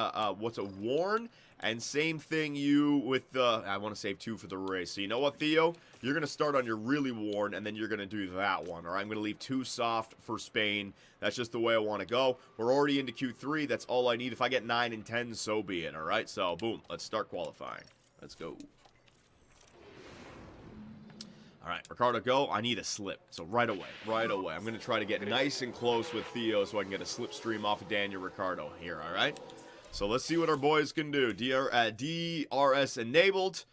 worn, and same thing you with I want to save 2 for the race. So you know what, Theo? You're going to start on your really worn, and then you're going to do that one, all right? I'm going to leave 2 soft for Spain. That's just the way I want to go. We're already into Q3. That's all I need. If I get 9 and 10, so be it, all right? So, boom, let's start qualifying. Let's go. All right, Ricardo, go. I need a slip. So right away. I'm going to try to get nice and close with Theo so I can get a slipstream off of Daniel Ricciardo here, all right? So let's see what our boys can do. DRS enabled.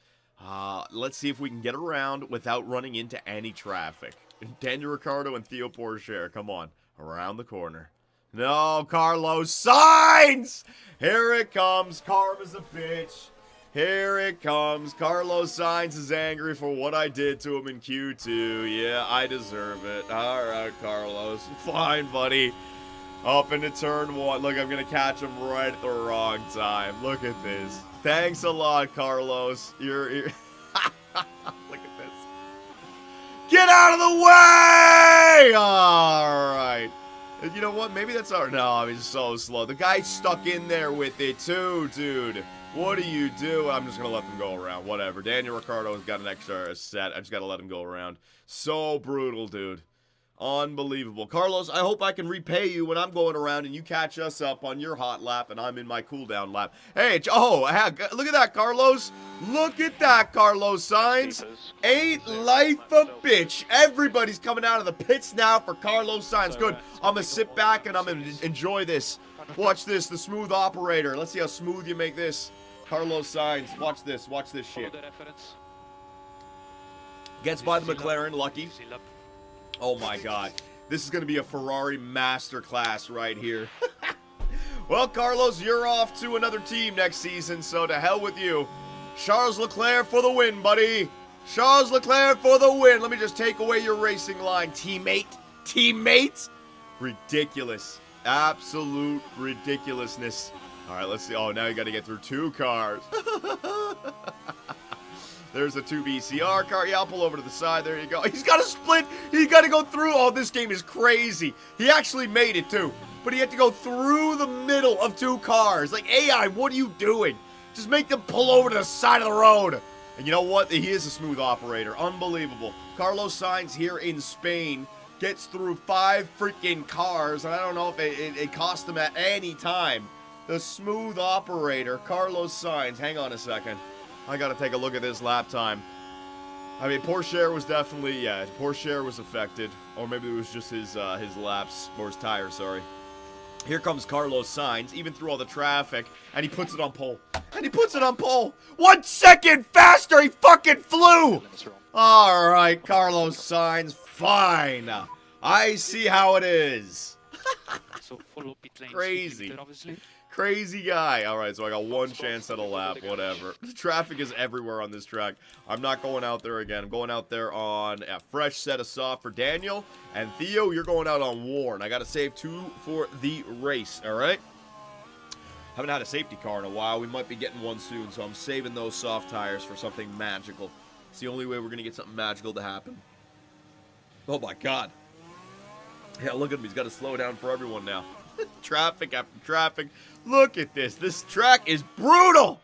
Let's see if we can get around without running into any traffic. Daniel Ricciardo and Theo Porcher, come on. Around the corner. No, Carlos Sainz! Here it comes. Karma's a bitch. Here it comes. Carlos Sainz is angry for what I did to him in Q2. Yeah, I deserve it. All right, Carlos. Fine, buddy. Up into turn 1. Look, I'm going to catch him right at the wrong time. Look at this. Thanks a lot, Carlos. You're Look at this. Get out of the way! All right. You know what? Maybe that's our... No, he's so slow. The guy's stuck in there with it, too, dude. What do you do? I'm just going to let them go around. Whatever. Daniel Ricciardo has got an extra set. I just got to let him go around. So brutal, dude. Unbelievable. Carlos, I hope I can repay you when I'm going around and you catch us up on your hot lap and I'm in my cooldown lap. Hey, look at that, Carlos. Look at that, Carlos Sainz. Ain't life a bitch. Everybody's coming out of the pits now for Carlos Sainz. Good. I'm going to sit back and I'm going to enjoy this. Watch this, the smooth operator. Let's see how smooth you make this. Carlos Sainz. Watch this shit. Gets by the McLaren, lucky. Oh my god. This is going to be a Ferrari masterclass right here. Well, Carlos, you're off to another team next season, so to hell with you. Charles Leclerc for the win, buddy. Charles Leclerc for the win. Let me just take away your racing line, teammate. Teammate? Ridiculous. Absolute ridiculousness. All right, let's see. Oh, now you got to get through 2 cars. There's a 2 BCR car. Yeah, I'll pull over to the side. There you go. He's got to split. He's got to go through. Oh, this game is crazy. He actually made it, too. But he had to go through the middle of 2 cars. Like, AI, what are you doing? Just make them pull over to the side of the road. And you know what? He is a smooth operator. Unbelievable. Carlos Sainz here in Spain gets through 5 freaking cars. And I don't know if it cost him at any time. The smooth operator, Carlos Sainz. Hang on a second. I gotta take a look at this lap time. I mean, Porcher was definitely, yeah, Porcher was affected. Or maybe it was just his laps, or his tires, sorry. Here comes Carlos Sainz, even through all the traffic, and he puts it on pole. And he puts it on pole! 1 second faster, he fucking flew! Alright, Carlos Sainz, fine. I see how it is. Crazy. Crazy guy. All right, so I got 1 chance at a lap, whatever. The traffic is everywhere on this track. I'm not going out there again. I'm going out there on a fresh set of soft for Daniel. And Theo, you're going out on worn. I got to save 2 for the race, all right? Haven't had a safety car in a while. We might be getting one soon, so I'm saving those soft tires for something magical. It's the only way we're going to get something magical to happen. Oh, my God. Yeah, look at him. He's got to slow down for everyone now. Traffic after traffic. Look at this. This track is brutal.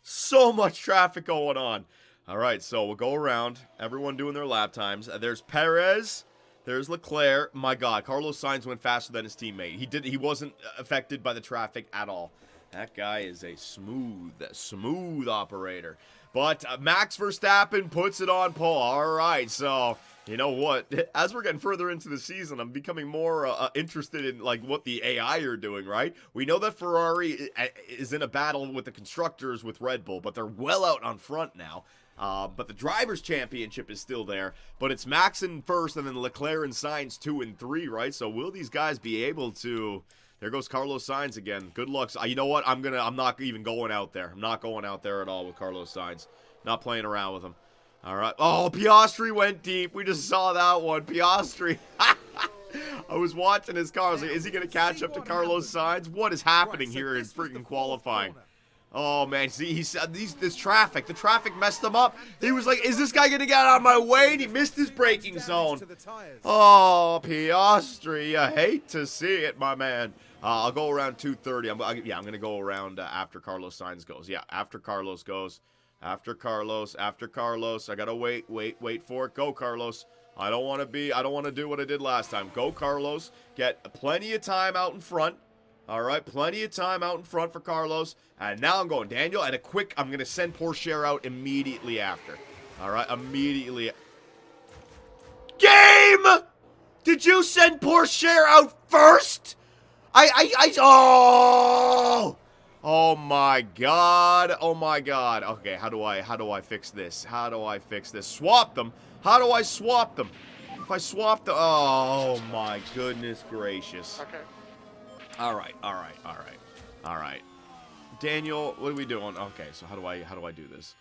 So much traffic going on. All right, so we'll go around. Everyone doing their lap times. There's Perez. There's Leclerc. My God, Carlos Sainz went faster than his teammate. He wasn't affected by the traffic at all. That guy is a smooth operator. But Max Verstappen puts it on pole. All right, so you know what? As we're getting further into the season, I'm becoming more interested in like what the AI are doing. Right? We know that Ferrari is in a battle with the constructors with Red Bull, but they're well out on front now. But the Drivers' Championship is still there. But it's Max in first, and then Leclerc and Sainz 2 and 3. Right? So will these guys be able to? There goes Carlos Sainz again. Good luck. You know what? I'm not even going out there. I'm not going out there at all with Carlos Sainz. Not playing around with him. All right. Oh, Piastri went deep. We just saw that one. Piastri. I was watching his car. I was like, is he going to catch up to Carlos Sainz? What is happening here in freaking qualifying? Oh, man. See, this traffic. The traffic messed him up. He was like, is this guy going to get out of my way? And he missed his braking zone. Oh, Piastri. I hate to see it, my man. I'll go around 2:30. I'm going to go around after Carlos Sainz goes. Yeah, after Carlos goes. After Carlos. I got to wait for it. Go, Carlos. I don't want to do what I did last time. Go, Carlos. Get plenty of time out in front. All right, plenty of time out in front for Carlos. And now I'm going Daniel. And I'm going to send Pourchaire out immediately after. All right, immediately. Game! Did you send Pourchaire out first? Oh my god. Oh my god. Okay, how do I fix this? Swap them. How do I swap them? If I swap them, oh my goodness gracious. Okay. All right. Daniel, what are we doing? Okay, so how do I do this?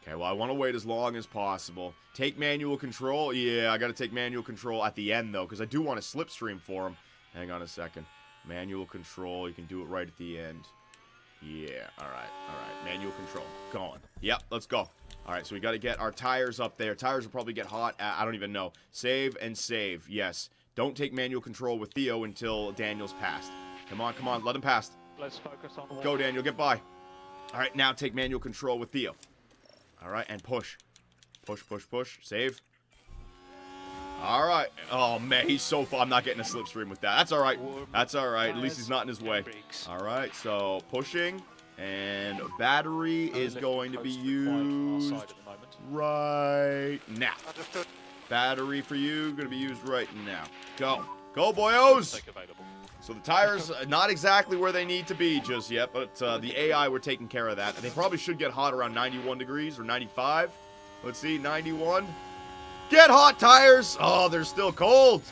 Okay, well, I want to wait as long as possible. Take manual control. Yeah, I got to take manual control at the end, though, because I do want to slipstream for him. Hang on a second. Manual control. You can do it right at the end. Yeah, all right. Manual control. Going. Yep, let's go. All right, so we got to get our tires up there. Tires will probably get hot. I don't even know. Save and save. Yes. Don't take manual control with Theo until Daniel's passed. Come on. Let him pass. Let's focus on the wall. Go, Daniel. Get by. All right, now take manual control with Theo. All right, and push. Push. Save. All right. Oh, man, he's so far. I'm not getting a slipstream with that. That's all right. At least he's not in his way. All right, so pushing. And battery is going to be used right now. Battery for you going to be used right now. Go, boyos! So the tires not exactly where they need to be just yet, but the AI, we're taking care of that. They probably should get hot around 91 degrees or 95. Let's see, 91. Get hot, tires! Oh, they're still cold.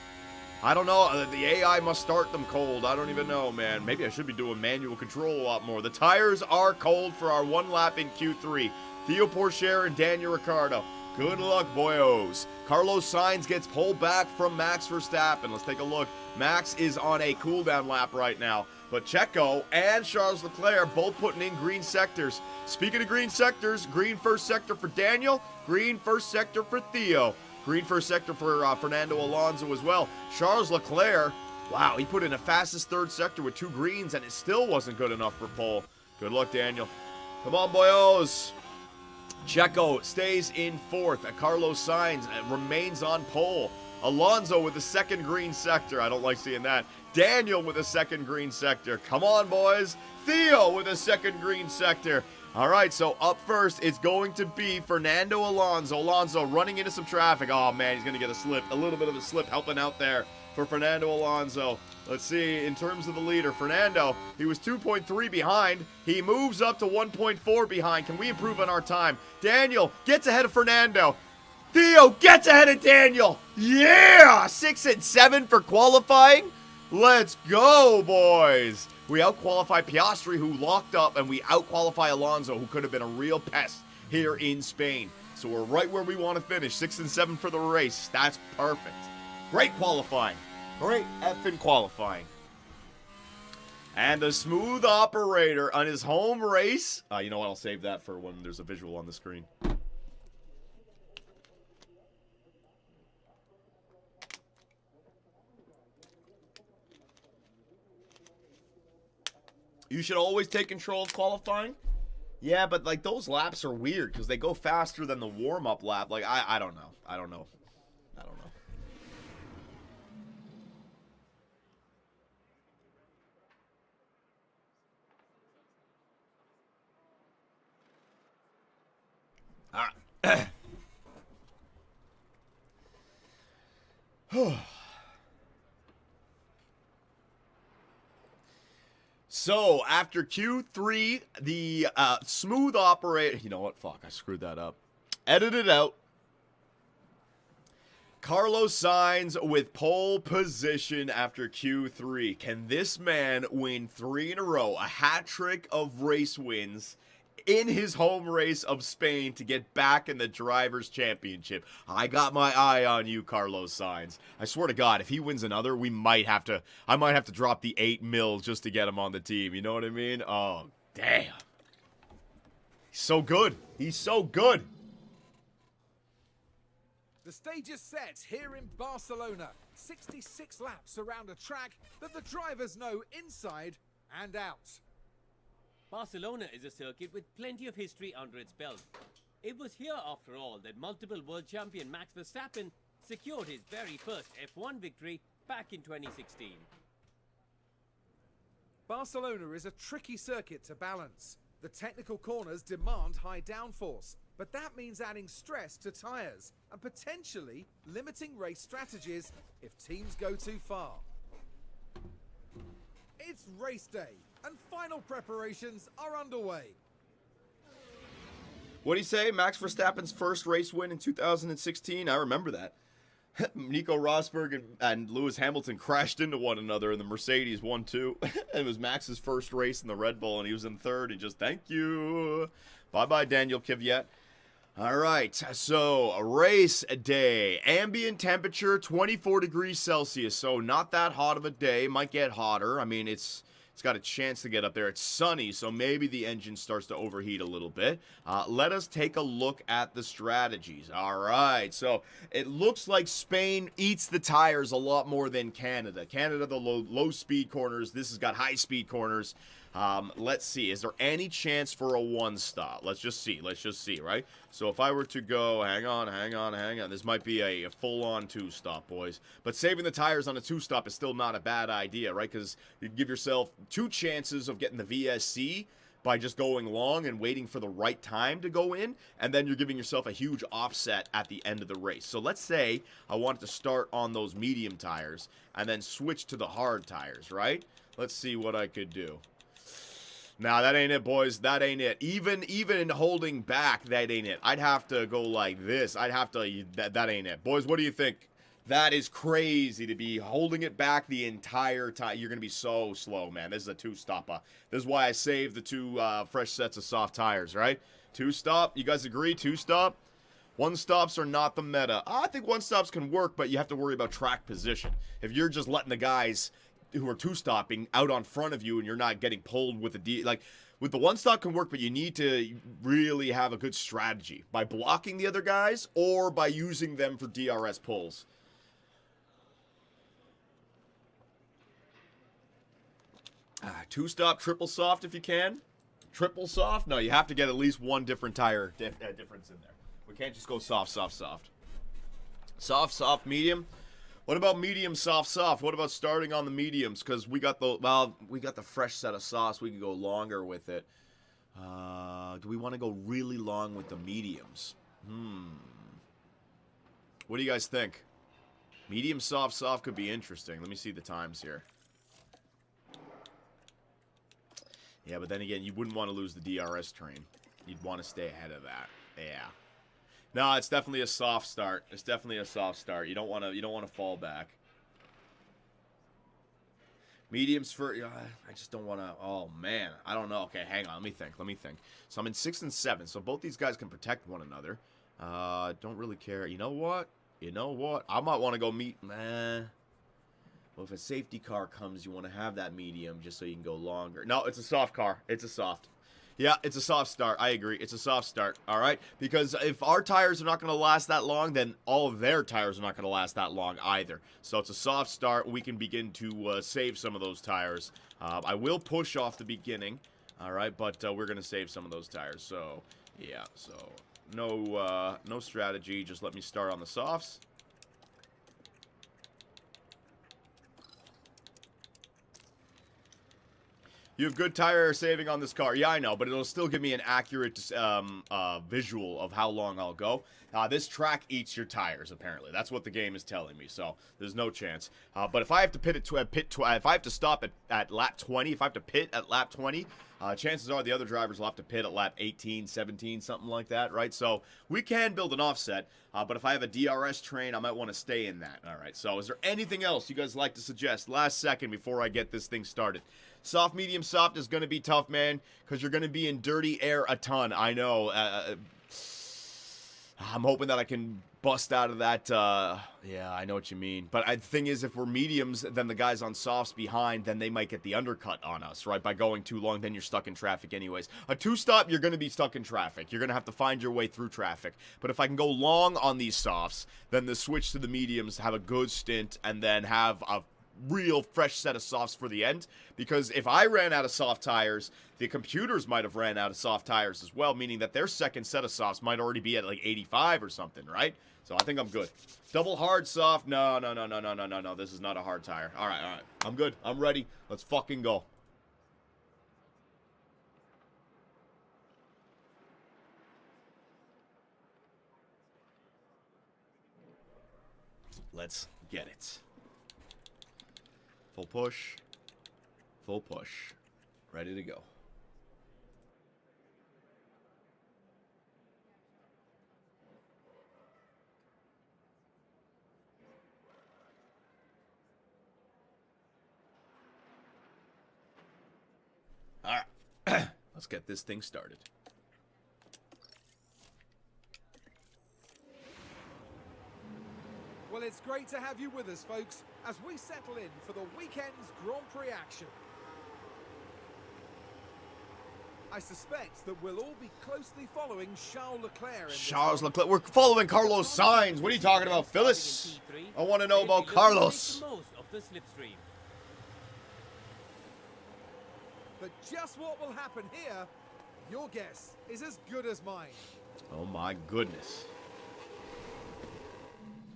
I don't know. The AI must start them cold. I don't even know, man. Maybe I should be doing manual control a lot more. The tires are cold for our one lap in Q3. Theo Pourchaire and Daniel Ricciardo. Good luck, boyos. Carlos Sainz gets pulled back from Max Verstappen. Let's take a look. Max is on a cooldown lap right now. But Checo and Charles Leclerc both putting in green sectors. Speaking of green sectors, green first sector for Daniel, green first sector for Theo. Green first sector for Fernando Alonso as well. Charles Leclerc, wow, he put in a fastest third sector with 2 greens, and it still wasn't good enough for pole. Good luck, Daniel. Come on, boyos. Checo stays in 4th. Carlos Sainz remains on pole. Alonso with the second green sector. I don't like seeing that. Daniel with a second green sector. Come on, boys. Theo with a second green sector. All right, so up first, it's going to be Fernando Alonso. Alonso running into some traffic. Oh, man, he's going to get a slip. A little bit of a slip helping out there for Fernando Alonso. Let's see, in terms of the leader, Fernando, he was 2.3 behind. He moves up to 1.4 behind. Can we improve on our time? Daniel gets ahead of Fernando. Theo gets ahead of Daniel. Yeah! 6 and 7 for qualifying. Let's go, boys. We out-qualify Piastri, who locked up, and we out-qualify Alonso, who could have been a real pest here in Spain. So we're right where we want to finish. 6 and 7 for the race. That's perfect. Great qualifying. Great effing qualifying. And the smooth operator on his home race. You know what? I'll save that for when there's a visual on the screen. You should always take control of qualifying. Yeah, but like those laps are weird because they go faster than the warm-up lap. Like I don't know. I don't know. All right. So, after Q3, the smooth operator... You know what? Fuck, I screwed that up. Edit it out. Carlos Sainz with pole position after Q3. Can this man win 3 in a row? A hat trick of race wins in his home race of Spain to get back in the Drivers' Championship. I got my eye on you, Carlos Sainz. I swear to God, if he wins another, I might have to drop the 8 mil just to get him on the team. You know what I mean? Oh, damn. He's so good. He's so good. The stage is set here in Barcelona. 66 laps around a track that the drivers know inside and out. Barcelona is a circuit with plenty of history under its belt. It was here, after all, that multiple world champion Max Verstappen secured his very first F1 victory back in 2016. Barcelona is a tricky circuit to balance. The technical corners demand high downforce, but that means adding stress to tyres and potentially limiting race strategies if teams go too far. It's race day, and final preparations are underway. What did he say? Max Verstappen's first race win in 2016? I remember that. Nico Rosberg and Lewis Hamilton crashed into one another in the Mercedes 1-2. It was Max's first race in the Red Bull, and he was in third. He just, thank you. Bye-bye, Daniel Kvyat. All right, so a race day. Ambient temperature, 24 degrees Celsius, so not that hot of a day. Might get hotter. I mean, it's got a chance to get up there. It's sunny, so maybe the engine starts to overheat a little bit. Let us take a look at the strategies. All right, so it looks like Spain eats the tires a lot more than Canada. Canada, the low-speed corners. This has got high-speed corners. Let's see. Is there any chance for a one-stop? Let's just see, right? So if I were to go, hang on. This might be a full-on two-stop, boys. But saving the tires on a two-stop is still not a bad idea, right? Because you give yourself 2 chances of getting the VSC by just going long and waiting for the right time to go in, and then you're giving yourself a huge offset at the end of the race. So let's say I wanted to start on those medium tires and then switch to the hard tires, right? Let's see what I could do. Nah, that ain't it, boys. That ain't it. Even holding back, that ain't it. I'd have to go like this. That ain't it. Boys, what do you think? That is crazy to be holding it back the entire time. You're going to be so slow, man. This is a two-stopper. This is why I saved the 2 fresh sets of soft tires, right? Two-stop. You guys agree? Two-stop? One-stops are not the meta. I think one-stops can work, but you have to worry about track position. If you're just letting the guys who are two-stopping out on front of you and you're not getting pulled with with the one-stop can work, but you need to really have a good strategy by blocking the other guys or by using them for DRS pulls. Two-stop, triple soft if you can. Triple soft? No, you have to get at least 1 different tire difference in there. We can't just go soft, soft, soft. Soft, soft, medium. What about medium, soft, soft? What about starting on the mediums? Because we got the fresh set of softs. We can go longer with it. Do we want to go really long with the mediums? What do you guys think? Medium, soft, soft could be interesting. Let me see the times here. Yeah, but then again, you wouldn't want to lose the DRS train. You'd want to stay ahead of that. Yeah. No, it's definitely a soft start. It's definitely a soft start. You don't want to fall back. Mediums for I just don't want to. Oh man, I don't know. Okay, hang on. Let me think. So I'm in 6 and 7. So both these guys can protect one another. Don't really care. You know what? I might want to go man. Well, if a safety car comes, you want to have that medium just so you can go longer. No, it's a soft car. It's a soft. Yeah, it's a soft start. I agree. It's a soft start, all right? Because if our tires are not going to last that long, then all of their tires are not going to last that long either. So it's a soft start. We can begin to save some of those tires. I will push off the beginning, all right? But we're going to save some of those tires. So, yeah. So, no strategy. Just let me start on the softs. You have good tire saving on this car. Yeah, I know, but it'll still give me an accurate visual of how long I'll go. This track eats your tires, apparently. That's what the game is telling me, so there's no chance. But if I have to if I have to stop at lap 20, if I have to pit at lap 20, chances are the other drivers will have to pit at lap 18, 17, something like that, right? So we can build an offset, but if I have a DRS train, I might want to stay in that. All right, so is there anything else you guys like to suggest? Last second before I get this thing started. Soft, medium, soft is going to be tough, man, because you're going to be in dirty air a ton. I know. I'm hoping that I can bust out of that. Yeah, I know what you mean. But the thing is, if we're mediums, then the guys on softs behind, then they might get the undercut on us, right? By going too long, then you're stuck in traffic anyways. A two-stop, you're going to be stuck in traffic. You're going to have to find your way through traffic. But if I can go long on these softs, then the switch to the mediums, have a good stint, and then have a real fresh set of softs for the end, because if I ran out of soft tires, the computers might have ran out of soft tires as well, meaning that their second set of softs might already be at like 85 or something, right? So I think I'm good. Double hard soft, no, this is not a hard tire. All right, I'm good, I'm ready, let's fucking go. Let's get it. Full push. Full push. Ready to go. All right. Let's get this thing started. Well, it's great to have you with us, folks, as we settle in for the weekend's Grand Prix action. I suspect that we'll all be closely following Charles Leclerc. Charles Leclerc. We're following Carlos Sainz. What are you talking about, Phyllis? I want to know about Carlos. But just what will happen here, your guess is as good as mine. Oh my goodness.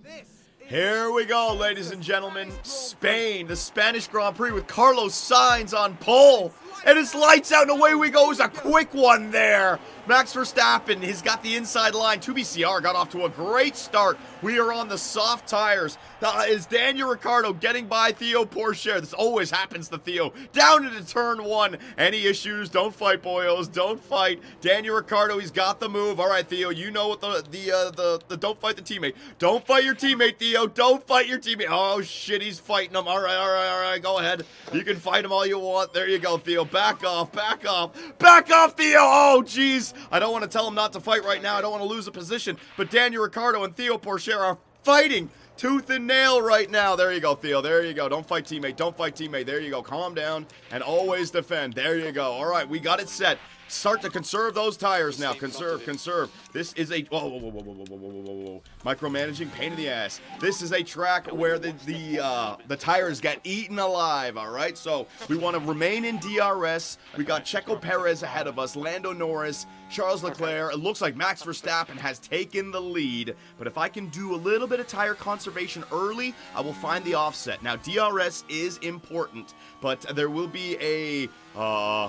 This Here we go, ladies and gentlemen. Spain, the Spanish Grand Prix with Carlos Sainz on pole. And it's lights out and away we go. It's a quick one there. Max Verstappen, he's got the inside line. 2BCR got off to a great start. We are on the soft tires. Is Daniel Ricciardo getting by Theo Pourchaire? This always happens to Theo. Down into turn one. Any issues? Don't fight, boyos. Don't fight. Daniel Ricciardo, he's got the move. All right, Theo, you know what the don't fight the teammate. Don't fight your teammate, Theo. Don't fight your teammate. Oh, shit, he's fighting him. All right. Go ahead. You can fight him all you want. There you go, Theo. Back off, Theo. Oh, jeez. I don't want to tell him not to fight right now. I don't want to lose a position. But Daniel Ricciardo and Theo Pourchaire are fighting tooth and nail right now. There you go, Theo. There you go. Don't fight teammate. Don't fight teammate. There you go. Calm down and always defend. There you go. All right, we got it set. Start to conserve those tires now. Conserve. This is a whoa. Micromanaging, pain in the ass. This is a track where the tires get eaten alive. All right, so we want to remain in DRS. We got Checo Perez ahead of us, Lando Norris, Charles Leclerc. It looks like Max Verstappen has taken the lead. But if I can do a little bit of tire conservation early, I will find the offset. Now DRS is important, but there will be a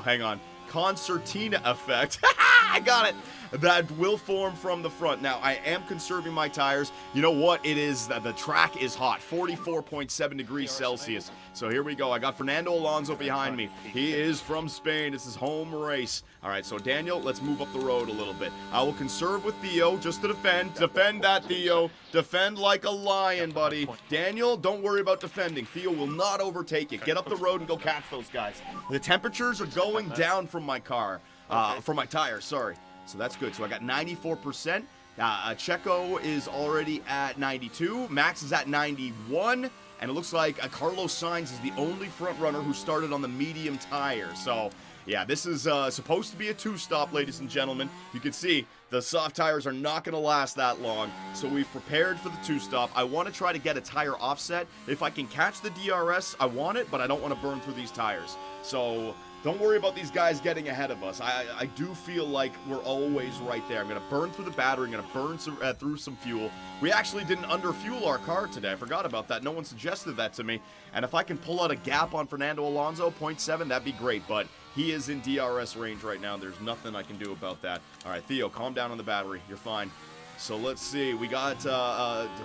hang on. Concertina effect. I got it. That will form from the front. Now, I am conserving my tires. You know what? It is the track is hot. 44.7 degrees Celsius. So here we go. I got Fernando Alonso behind me. He is from Spain. This is home race. All right, so Daniel, let's move up the road a little bit. I will conserve with Theo just to defend. Defend that, Theo. Defend like a lion, buddy. Daniel, don't worry about defending. Theo will not overtake it. Get up the road and go catch those guys. The temperatures are going down from my car. From my tires, sorry. So that's good. So I got 94%. Checo is already at 92. Max is at 91. And it looks like Carlos Sainz is the only front runner who started on the medium tire. So, yeah, this is supposed to be a two-stop, ladies and gentlemen. You can see the soft tires are not going to last that long. So we've prepared for the two-stop. I want to try to get a tire offset. If I can catch the DRS, I want it, but I don't want to burn through these tires. So don't worry about these guys getting ahead of us. I do feel like we're always right there. I'm going to burn through the battery. I'm going to burn through some fuel. We actually didn't underfuel our car today. I forgot about that. No one suggested that to me. And if I can pull out a gap on Fernando Alonso, 0.7, that'd be great. But He is in DRS range right now. There's nothing I can do about that. All right, Theo, calm down on the battery. You're fine. So let's see. We got,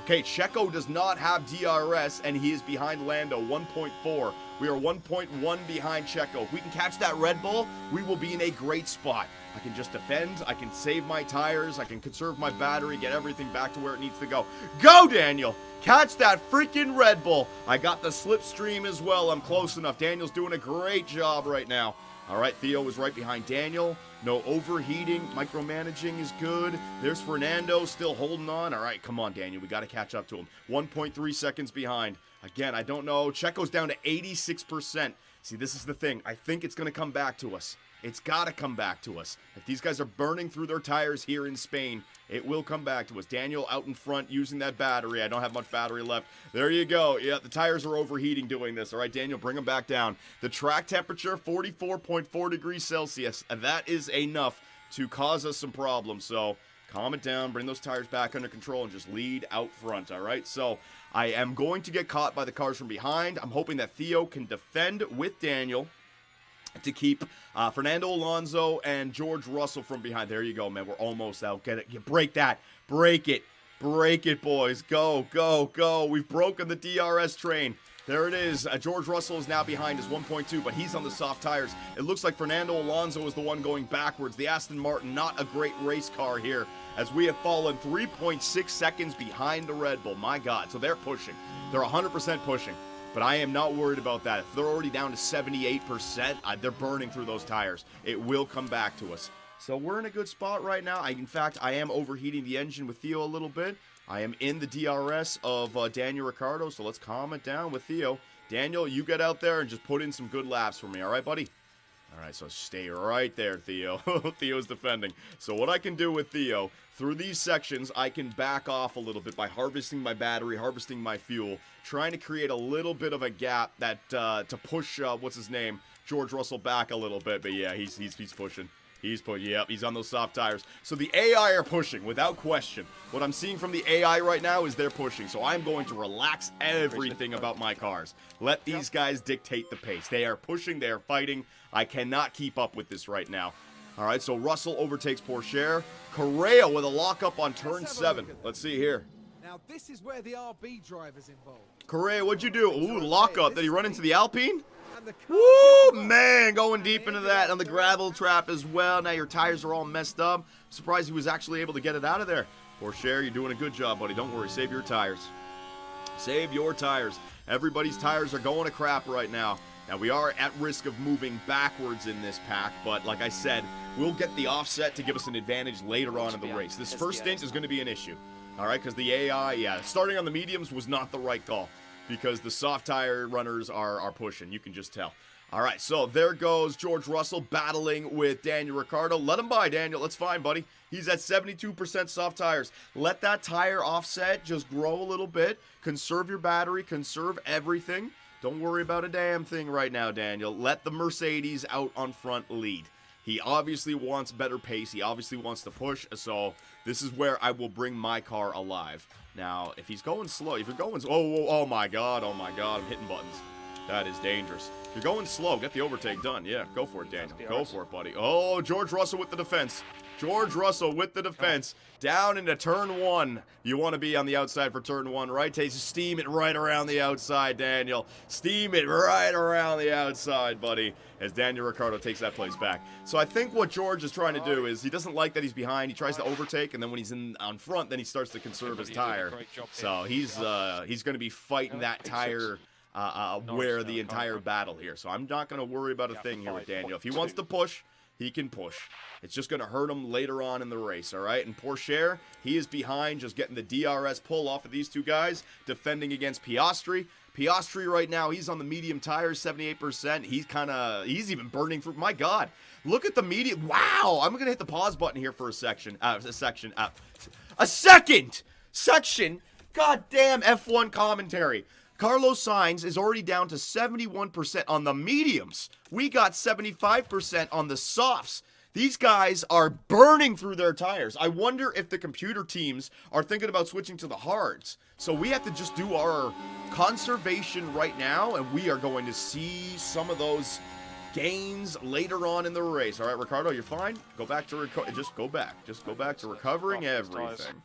okay, Checo does not have DRS, and he is behind Lando, 1.4. We are 1.1 behind Checo. If we can catch that Red Bull, we will be in a great spot. I can just defend, I can save my tires, I can conserve my battery, get everything back to where it needs to go. Go, Daniel! Catch that freaking Red Bull! I got the slipstream as well. I'm close enough. Daniel's doing a great job right now. All right, Theo is right behind Daniel. No overheating. Micromanaging is good. There's Fernando still holding on. All right, come on, Daniel. We got to catch up to him. 1.3 seconds behind. Again, I don't know. Checo's down to 86%. See, this is the thing. I think it's going to come back to us. It's got to come back to us. If these guys are burning through their tires here in Spain, it will come back to us. Daniel out in front using that battery. I don't have much battery left. There you go. Yeah, the tires are overheating doing this. All right, Daniel, bring them back down. The track temperature, 44.4 degrees Celsius. That is enough to cause us some problems. So calm it down, bring those tires back under control, and just lead out front, all right? So I am going to get caught by the cars from behind. I'm hoping that Theo can defend with Daniel to keep Fernando Alonso and George Russell from behind. There you go, man. We're almost out. Get it. You break that. Break it. Break it, boys. Go, go, go. We've broken the DRS train. There it is. George Russell is now behind us, 1.2, but he's on the soft tires. It looks like Fernando Alonso is the one going backwards. The Aston Martin, not a great race car here, as we have fallen 3.6 seconds behind the Red Bull. My God. So they're pushing. They're 100% pushing. But I am not worried about that. If they're already down to 78%, they're burning through those tires. It will come back to us. So we're in a good spot right now. In fact, I am overheating the engine with Theo a little bit. I am in the DRS of Daniel Ricciardo, so let's calm it down with Theo. Daniel, you get out there and just put in some good laps for me, all right, buddy? All right, so stay right there, Theo. Theo's defending. So what I can do with Theo, through these sections, I can back off a little bit by harvesting my battery, harvesting my fuel, trying to create a little bit of a gap that to push, what's his name, George Russell back a little bit. But yeah, he's pushing. Yep, he's on those soft tires. So the AI are pushing, without question. What I'm seeing from the AI right now is they're pushing. So I'm going to relax everything about my cars. Let these guys dictate the pace. They are pushing, they are fighting. I cannot keep up with this right now. All right, so Russell overtakes Pourchaire. Correa with a lockup on turn 7. Let's see here. Now this is where the RB driver's involved. Correa, what'd you do? Ooh, lockup. Did he run into the Alpine? And the car Woo, man, going deep into that on the gravel trap as well. Now your tires are all messed up. I'm surprised he was actually able to get it out of there. Pourchaire, you're doing a good job, buddy. Don't worry, save your tires. Save your tires. Everybody's tires are going to crap right now. Now, we are at risk of moving backwards in this pack, but like I said, we'll get the offset to give us an advantage later on in the race. This first stint is going to be an issue, all right, because the AI, yeah, starting on the mediums was not the right call because the soft tire runners are pushing. You can just tell. All right, so there goes George Russell battling with Daniel Ricciardo. Let him by, Daniel. That's fine, buddy. He's at 72% soft tires. Let that tire offset just grow a little bit. Conserve your battery. Conserve everything. Don't worry about a damn thing right now, Daniel. Let the Mercedes out on front lead. He obviously wants better pace. He obviously wants to push. So this is where I will bring my car alive. Now, if he's going slow, if you're going... Oh my God, I'm hitting buttons. That is dangerous. If you're going slow, get the overtake done. Yeah, go for it, Daniel. Go for it, buddy. Oh, George Russell with the defense. George Russell with the defense. Down into turn 1. You want to be on the outside for turn 1, right? Steam it right around the outside, Daniel. Steam it right around the outside, buddy, as Daniel Ricciardo takes that place back. So I think what George is trying to do is he doesn't like that he's behind. He tries to overtake, and then when he's on front, then he starts to conserve his tire. So he's going to be fighting that tire where the entire battle here. So I'm not going to worry about a thing here with Daniel. If he wants to push, he can push. It's just going to hurt him later on in the race, all right? And Pourchaire, he is behind, just getting the DRS pull off of these two guys, defending against Piastri. Piastri right now, he's on the medium tires, 78%. He's even burning through. My God, look at the medium. Wow, I'm going to hit the pause button here for a second. Goddamn F1 commentary. Carlos Sainz is already down to 71% on the mediums. We got 75% on the softs. These guys are burning through their tires. I wonder if the computer teams are thinking about switching to the hards. So we have to just do our conservation right now, and we are going to see some of those gains later on in the race. All right, Ricardo, you're fine. Go back to just go back. Just go back to recovering everything.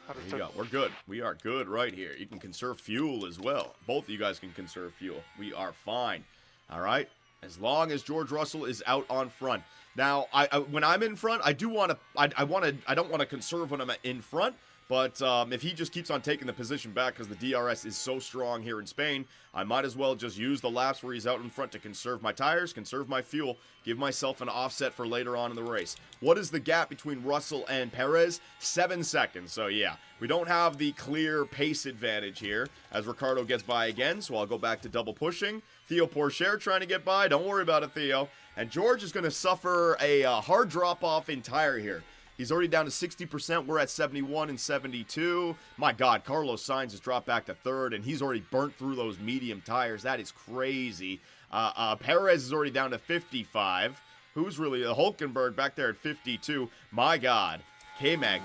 There you go. We're good. We are good right here. You can conserve fuel as well. Both of you guys can conserve fuel. We are fine. All right. As long as George Russell is out on front. Now, when I'm in front, I don't want to conserve when I'm in front. But if he just keeps on taking the position back because the DRS is so strong here in Spain, I might as well just use the laps where he's out in front to conserve my tires, conserve my fuel, give myself an offset for later on in the race. What is the gap between Russell and Perez? 7 seconds. So yeah, we don't have the clear pace advantage here as Ricardo gets by again. So I'll go back to double pushing. Theo Pourchaire trying to get by. Don't worry about it, Theo. And George is going to suffer a hard drop-off in tire here. He's already down to 60%. We're at 71 and 72. My God, Carlos Sainz has dropped back to third, and he's already burnt through those medium tires. That is crazy. Perez is already down to 55. Who's really Hulkenberg back there at 52? My God. K-Mag,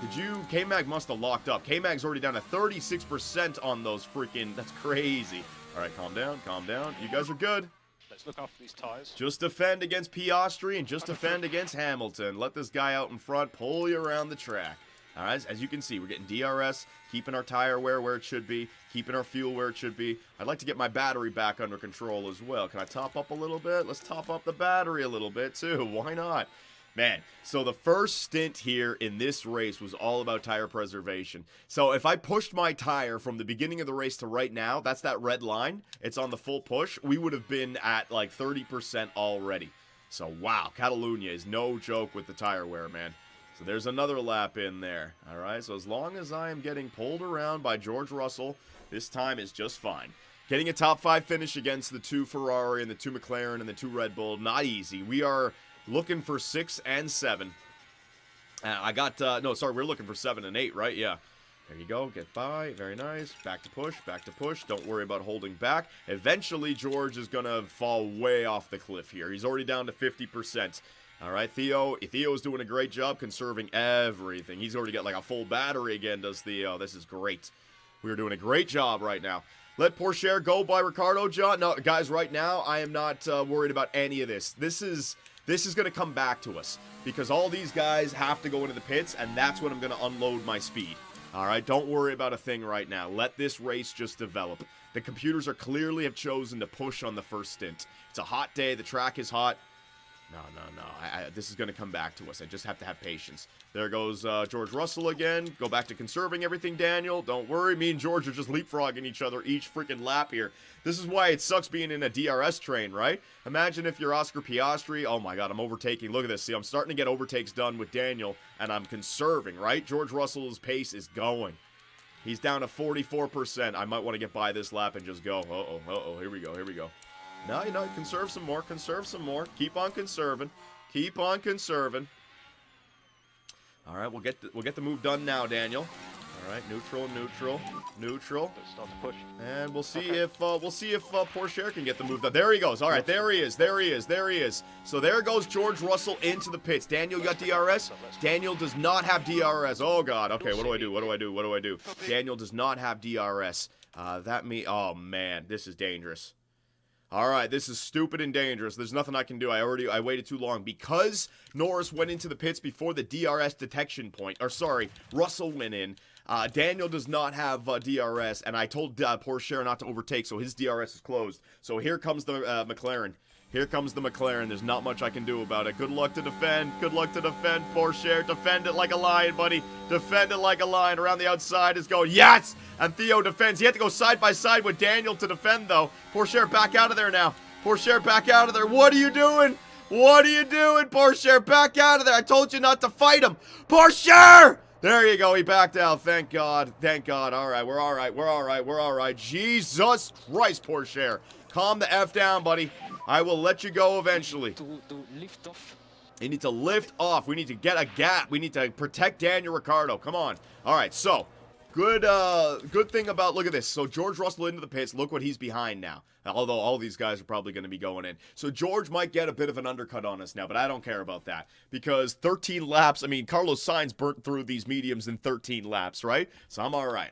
K-Mag must have locked up. K-Mag's already down to 36% on those freaking, that's crazy. All right, calm down, calm down. You guys are good. Let's look after these tires. Just defend against Piastri and just defend against Hamilton. Let this guy out in front pull you around the track. All right, as you can see, we're getting DRS, keeping our tire wear where it should be, keeping our fuel where it should be. I'd like to get my battery back under control as well. Can I top up a little bit? Let's top up the battery a little bit too. Why not? Man, so the first stint here in this race was all about tire preservation. So if I pushed my tire from the beginning of the race to right now, that's that red line. It's on the full push. We would have been at like 30% already. So wow, Catalunya is no joke with the tire wear, man. So there's another lap in there. All right, so as long as I am getting pulled around by George Russell, this time is just fine. Getting a top 5 finish against the 2 Ferrari and the 2 McLaren and the 2 Red Bull, not easy. We are looking for 6 and 7. We're looking for 7 and 8, right? Yeah. There you go. Get by. Very nice. Back to push. Back to push. Don't worry about holding back. Eventually, George is going to fall way off the cliff here. He's already down to 50%. All right, Theo is doing a great job conserving everything. He's already got like a full battery again, does Theo. This is great. We're doing a great job right now. Let Pourchaire go by Ricardo, John. No, guys, right now, I am not worried about any of this. This is going to come back to us because all these guys have to go into the pits, and that's when I'm going to unload my speed. All right, don't worry about a thing right now. Let this race just develop. The computers are clearly have chosen to push on the first stint. It's a hot day. The track is hot. No. This is going to come back to us. I just have to have patience. There goes George Russell again. Go back to conserving everything, Daniel. Don't worry. Me and George are just leapfrogging each other each freaking lap here. This is why it sucks being in a DRS train, right? Imagine if you're Oscar Piastri. Oh, my God, I'm overtaking. Look at this. See, I'm starting to get overtakes done with Daniel, and I'm conserving, right? George Russell's pace is going. He's down to 44%. I might want to get by this lap and just go. Uh-oh. Here we go. No, conserve some more. Keep on conserving. All right, we'll get the move done now, Daniel. All right, neutral. Let's start to push. And we'll see if Pourchaire can get the move done. There he goes. All right, there he is. So there goes George Russell into the pits. Daniel, you got DRS? Daniel does not have DRS. Oh God. Okay, what do I do? Daniel does not have DRS. Oh man, this is dangerous. All right, this is stupid and dangerous. There's nothing I can do. I waited too long. Because Norris went into the pits before the DRS detection point. Russell went in. Daniel does not have DRS, and I told Pourchaire not to overtake, so his DRS is closed. So here comes the McLaren. There's not much I can do about it. Good luck to defend. Pourchaire, defend it like a lion, buddy. Defend it like a lion. Around the outside is going. Yes! And Theo defends. He had to go side by side with Daniel to defend, though. Pourchaire back out of there now. What are you doing? Pourchaire, back out of there. I told you not to fight him. Pourchaire! There you go. He backed out. Thank God. All right. We're all right. Jesus Christ, Pourchaire. Calm the F down, buddy. I will let you go eventually. To lift off. You need to lift off. We need to get a gap. We need to protect Daniel Ricciardo. Come on. All right, so good thing about, look at this. So George Russell into the pits. Look what he's behind now. Although all these guys are probably going to be going in. So George might get a bit of an undercut on us now, but I don't care about that. Because 13 laps, Carlos Sainz burnt through these mediums in 13 laps, right? So I'm all right.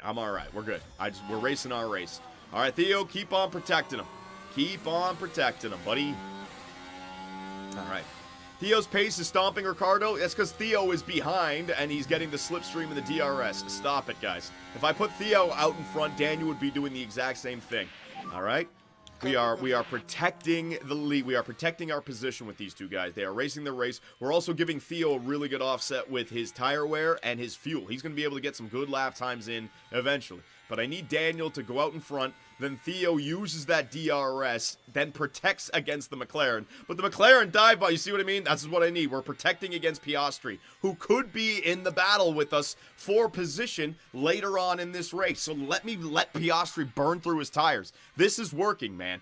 We're good. We're racing our race. All right, Theo, keep on protecting him. Buddy. All right. Theo's pace is stomping Ricardo. That's because Theo is behind, and he's getting the slipstream and the DRS. Stop it, guys. If I put Theo out in front, Daniel would be doing the exact same thing. All right? We are protecting the lead. We are protecting our position with these two guys. They are racing the race. We're also giving Theo a really good offset with his tire wear and his fuel. He's going to be able to get some good lap times in eventually. But I need Daniel to go out in front. Then Theo uses that DRS, then protects against the McLaren. But the McLaren dive by, you see what I mean? That's what I need. We're protecting against Piastri, who could be in the battle with us for position later on in this race. So let Piastri burn through his tires. This is working, man.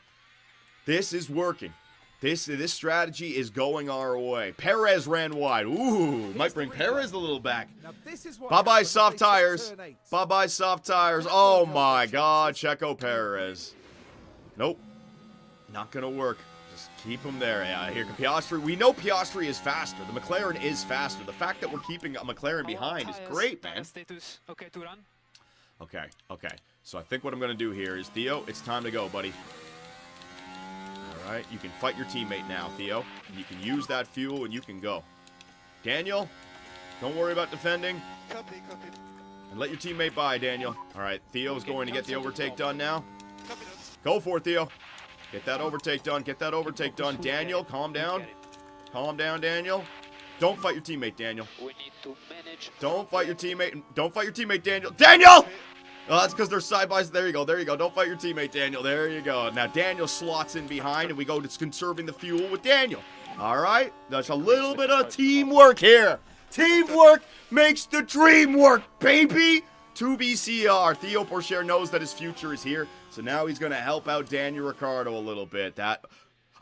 This is working. This strategy is going our way. Perez ran wide. Ooh, might bring Perez a little back. Bye-bye soft tires. Bye-bye soft tires. Oh my God, Checo Perez. Nope, not gonna work. Just keep him there. Yeah, here Piastri. We know Piastri is faster. The McLaren is faster. The fact that we're keeping a McLaren behind is great, man. Okay. So I think what I'm gonna do here is, Theo, it's time to go, buddy. Alright, you can fight your teammate now, Theo. You can use that fuel and you can go. Daniel, don't worry about defending. Copy. And let your teammate by, Daniel. Alright, Theo's going to get the overtake done now. Go for it, Theo. Get that overtake done. Get that overtake done. Daniel, calm down. Calm down, Daniel. Don't fight your teammate, Daniel. Don't fight your teammate. Don't fight your teammate, Daniel. Daniel! Oh, that's because they're side by side. There you go. There you go. Don't fight your teammate, Daniel. There you go. Now, Daniel slots in behind, and we go to conserving the fuel with Daniel. All right? That's a little bit of teamwork here. Teamwork makes the dream work, baby. 2BCR. Theo Pourchaire knows that his future is here, so now he's going to help out Daniel Ricciardo a little bit.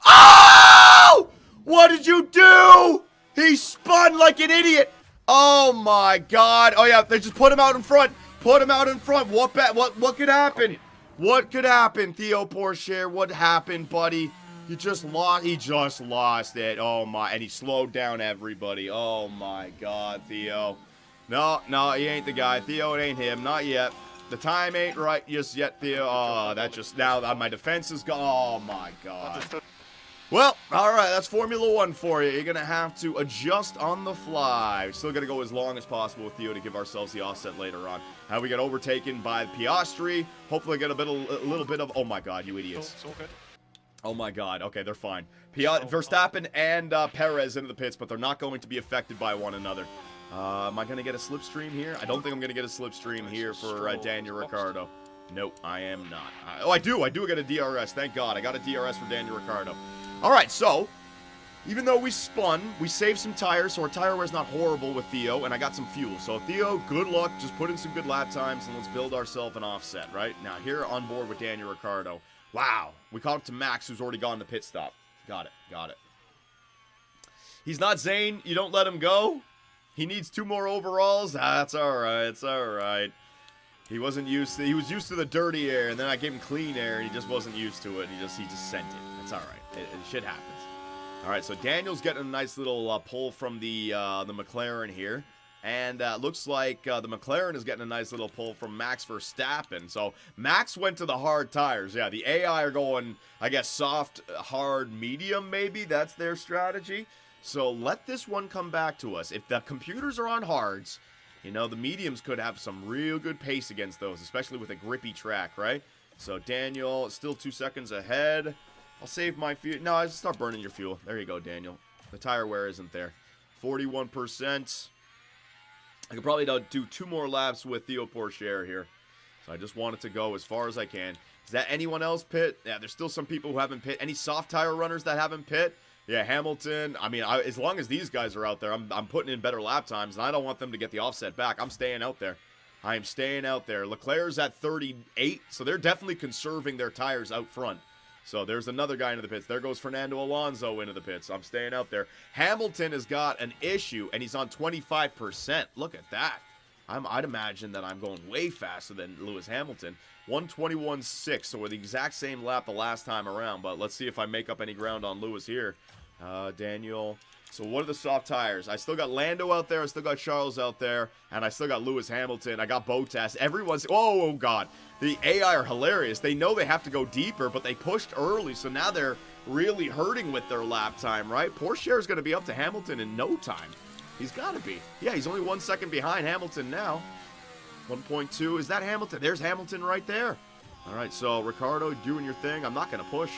Oh! What did you do? He spun like an idiot. Oh, my God. Oh, yeah. They just put him out in front. Put him out in front. What could happen? What could happen, Theo Pourchaire? What happened, buddy? He just lost it. Oh my, and he slowed down everybody. Oh my God, Theo. No, he ain't the guy. Theo, it ain't him. Not yet. The time ain't right just yet, Theo. Oh, that just now my defense is gone. Oh my God. Well, all right, that's Formula 1 for you. You're going to have to adjust on the fly. We're still going to go as long as possible with Theo to give ourselves the offset later on. How we get overtaken by Piastri. Hopefully get a little bit of... Oh, my God, you idiots. It's all good. Oh, my God. Okay, they're fine. Verstappen and Perez into the pits, but they're not going to be affected by one another. Am I going to get a slipstream here? I don't think I'm going to get a slipstream here for Daniel Ricciardo. Nope, I am not. I do get a DRS. Thank God. I got a DRS for Daniel Ricciardo. All right, so even though we spun, we saved some tires, so our tire wear is not horrible with Theo, and I got some fuel. So Theo, good luck. Just put in some good lap times, and let's build ourselves an offset, right? Now, here on board with Daniel Ricciardo. Wow, we caught up to Max, who's already gone to pit stop. Got it. He's not Zane. You don't let him go. He needs 2 more overalls. That's all right. It's all right. He was used to the dirty air, and then I gave him clean air, and he just wasn't used to it. He just sent it. It's all right. Shit happens. All right, so Daniel's getting a nice little pull from the McLaren here. And looks like the McLaren is getting a nice little pull from Max Verstappen. So Max went to the hard tires. Yeah, the AI are going, I guess, soft, hard, medium maybe. That's their strategy. So let this one come back to us. If the computers are on hards, you know, the mediums could have some real good pace against those, especially with a grippy track, right? So Daniel, still 2 seconds ahead. I'll save my fuel. No, I start burning your fuel. There you go, Daniel. The tire wear isn't there. 41%. I could probably do 2 more laps with Theo Pourchaire here. So I just wanted to go as far as I can. Is that anyone else pit? Yeah, there's still some people who haven't pit. Any soft tire runners that haven't pit? Yeah, Hamilton. I mean, as long as these guys are out there, I'm putting in better lap times, and I don't want them to get the offset back. I'm staying out there. I am staying out there. Leclerc's at 38, so they're definitely conserving their tires out front. So there's another guy into the pits. There goes Fernando Alonso into the pits. I'm staying out there. Hamilton has got an issue, and he's on 25%. Look at that. I'd imagine that I'm going way faster than Lewis Hamilton. 121.6, so we're the exact same lap the last time around. But let's see if I make up any ground on Lewis here. Daniel. So what are the soft tires? I still got Lando out there. I still got Charles out there. And I still got Lewis Hamilton. I got Bottas. Everyone's... Oh, God. The AI are hilarious. They know they have to go deeper, but they pushed early. So now they're really hurting with their lap time, right? Pourchaire is going to be up to Hamilton in no time. He's got to be. Yeah, he's only 1 second behind Hamilton now. 1.2. Is that Hamilton? There's Hamilton right there. All right, so Ricardo doing your thing. I'm not going to push.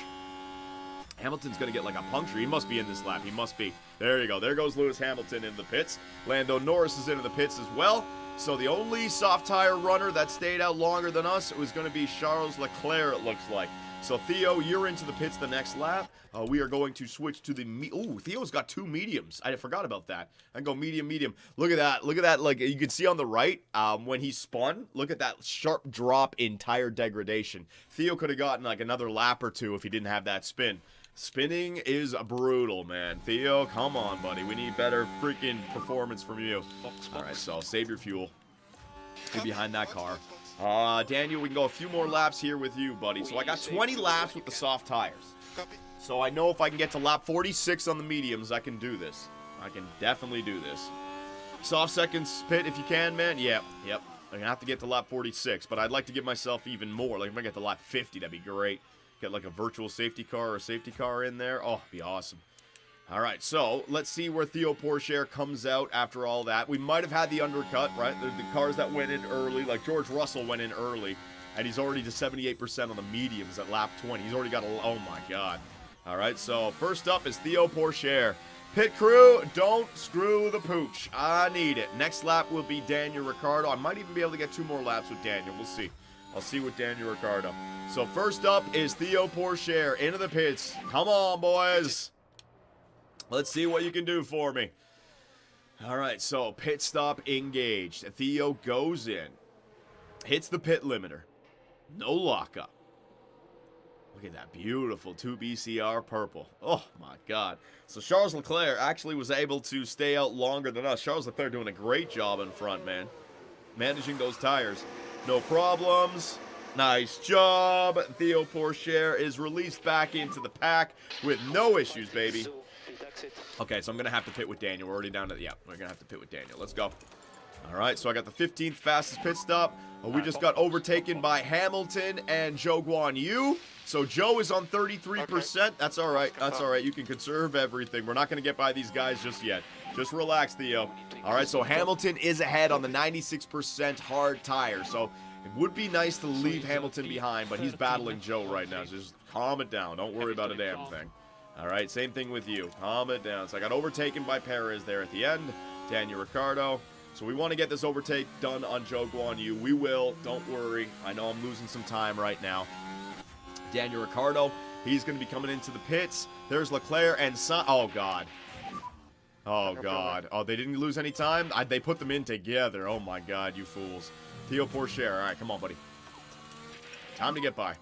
Hamilton's going to get like a puncture. He must be in this lap. He must be. There you go. There goes Lewis Hamilton into the pits. Lando Norris is into the pits as well. So the only soft tire runner that stayed out longer than us was going to be Charles Leclerc, it looks like. So Theo, you're into the pits the next lap. We are going to switch to the... Ooh, Theo's got 2 mediums. I forgot about that. I can go medium, medium. Look at that. Look at that. Like, you can see on the right, when he spun, look at that sharp drop in tire degradation. Theo could have gotten, like, another lap or 2 if he didn't have that spin. Spinning is brutal, man. Theo, come on, buddy. We need better freaking performance from you. All right, so save your fuel. Get behind that car. Daniel, we can go a few more laps here with you, buddy. So I got 20 laps with the soft tires. So I know if I can get to lap 46 on the mediums, I can do this. I can definitely do this. Soft seconds pit if you can, man. Yep. I'm going to have to get to lap 46, but I'd like to give myself even more. Like, if I get to lap 50, that'd be great. Get like a virtual safety car or a safety car in there. Oh, it'd be awesome. All right, so let's see where Theo Pourchaire comes out after all that. We might have had the undercut, right? The cars that went in early, like George Russell went in early, and he's already to 78% on the mediums at lap 20. He's already got a... Oh, my God. All right, so first up is Theo Pourchaire. Pit crew, don't screw the pooch. I need it. Next lap will be Daniel Ricciardo. I might even be able to get 2 more laps with Daniel. We'll see. I'll see with Daniel Ricciardo. So first up is Theo Pourchaire into the pits. Come on, boys. Let's see what you can do for me. All right, so pit stop engaged. Theo goes in. Hits the pit limiter. No lockup. Look at that beautiful 2BCR purple. Oh, my God. So Charles Leclerc actually was able to stay out longer than us. Charles Leclerc doing a great job in front, man. Managing those tires. No problems. Nice job. Theo Pourchaire is released back into the pack with no issues, baby. Okay, so I'm going to have to pit with Daniel. We're already down to the... Yeah, we're going to have to pit with Daniel. Let's go. All right, so I got the 15th fastest pit stop. We just got overtaken by Hamilton and Zhou Guan Yu. So Joe is on 33%. Okay. That's all right. That's all right. You can conserve everything. We're not going to get by these guys just yet. Just relax, Theo. All right, so Hamilton is ahead on the 96% hard tire. So it would be nice to leave Hamilton behind, but he's battling Joe right now. So just calm it down. Don't worry about a damn thing. All right, same thing with you. Calm it down. So I got overtaken by Perez there at the end. Daniel Ricciardo. So we want to get this overtake done on Zhou Guan Yu. We will. Don't worry. I know I'm losing some time right now. Daniel Ricciardo, he's going to be coming into the pits. There's Leclerc and oh, God. Oh, God. Oh, they didn't lose any time? They put them in together. Oh, my God, you fools. Theo Pourchaire. All right, come on, buddy. Time to get by.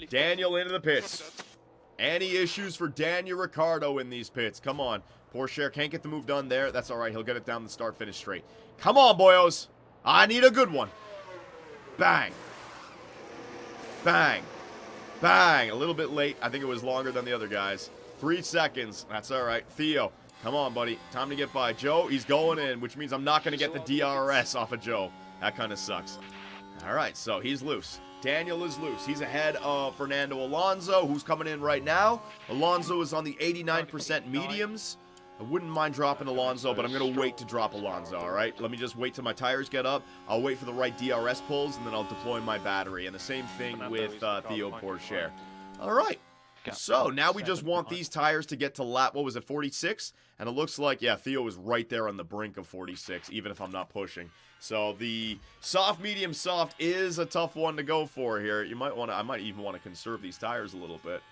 Daniel into the pits. Any issues for Daniel Ricciardo in these pits? Come on. Pourchaire can't get the move done there. That's all right. He'll get it down the start-finish straight. Come on, boyos. I need a good one. Bang. Bang. Bang. A little bit late. I think it was longer than the other guys. 3 seconds. That's all right. Theo, come on, buddy. Time to get by. Joe, he's going in, which means I'm not going to get the DRS off of Joe. That kind of sucks. All right, so he's loose. Daniel is loose. He's ahead of Fernando Alonso, who's coming in right now. Alonso is on the 89% mediums. I wouldn't mind dropping Alonso, but I'm going to wait to drop Alonso, all right? Let me just wait till my tires get up. I'll wait for the right DRS pulls, and then I'll deploy my battery. And the same thing with Theo Pourchaire. All right. So now we just want these tires to get to lap, what was it, 46? And it looks like, yeah, Theo is right there on the brink of 46, even if I'm not pushing. So the soft, medium, soft is a tough one to go for here. You might want to, I might even want to conserve these tires a little bit.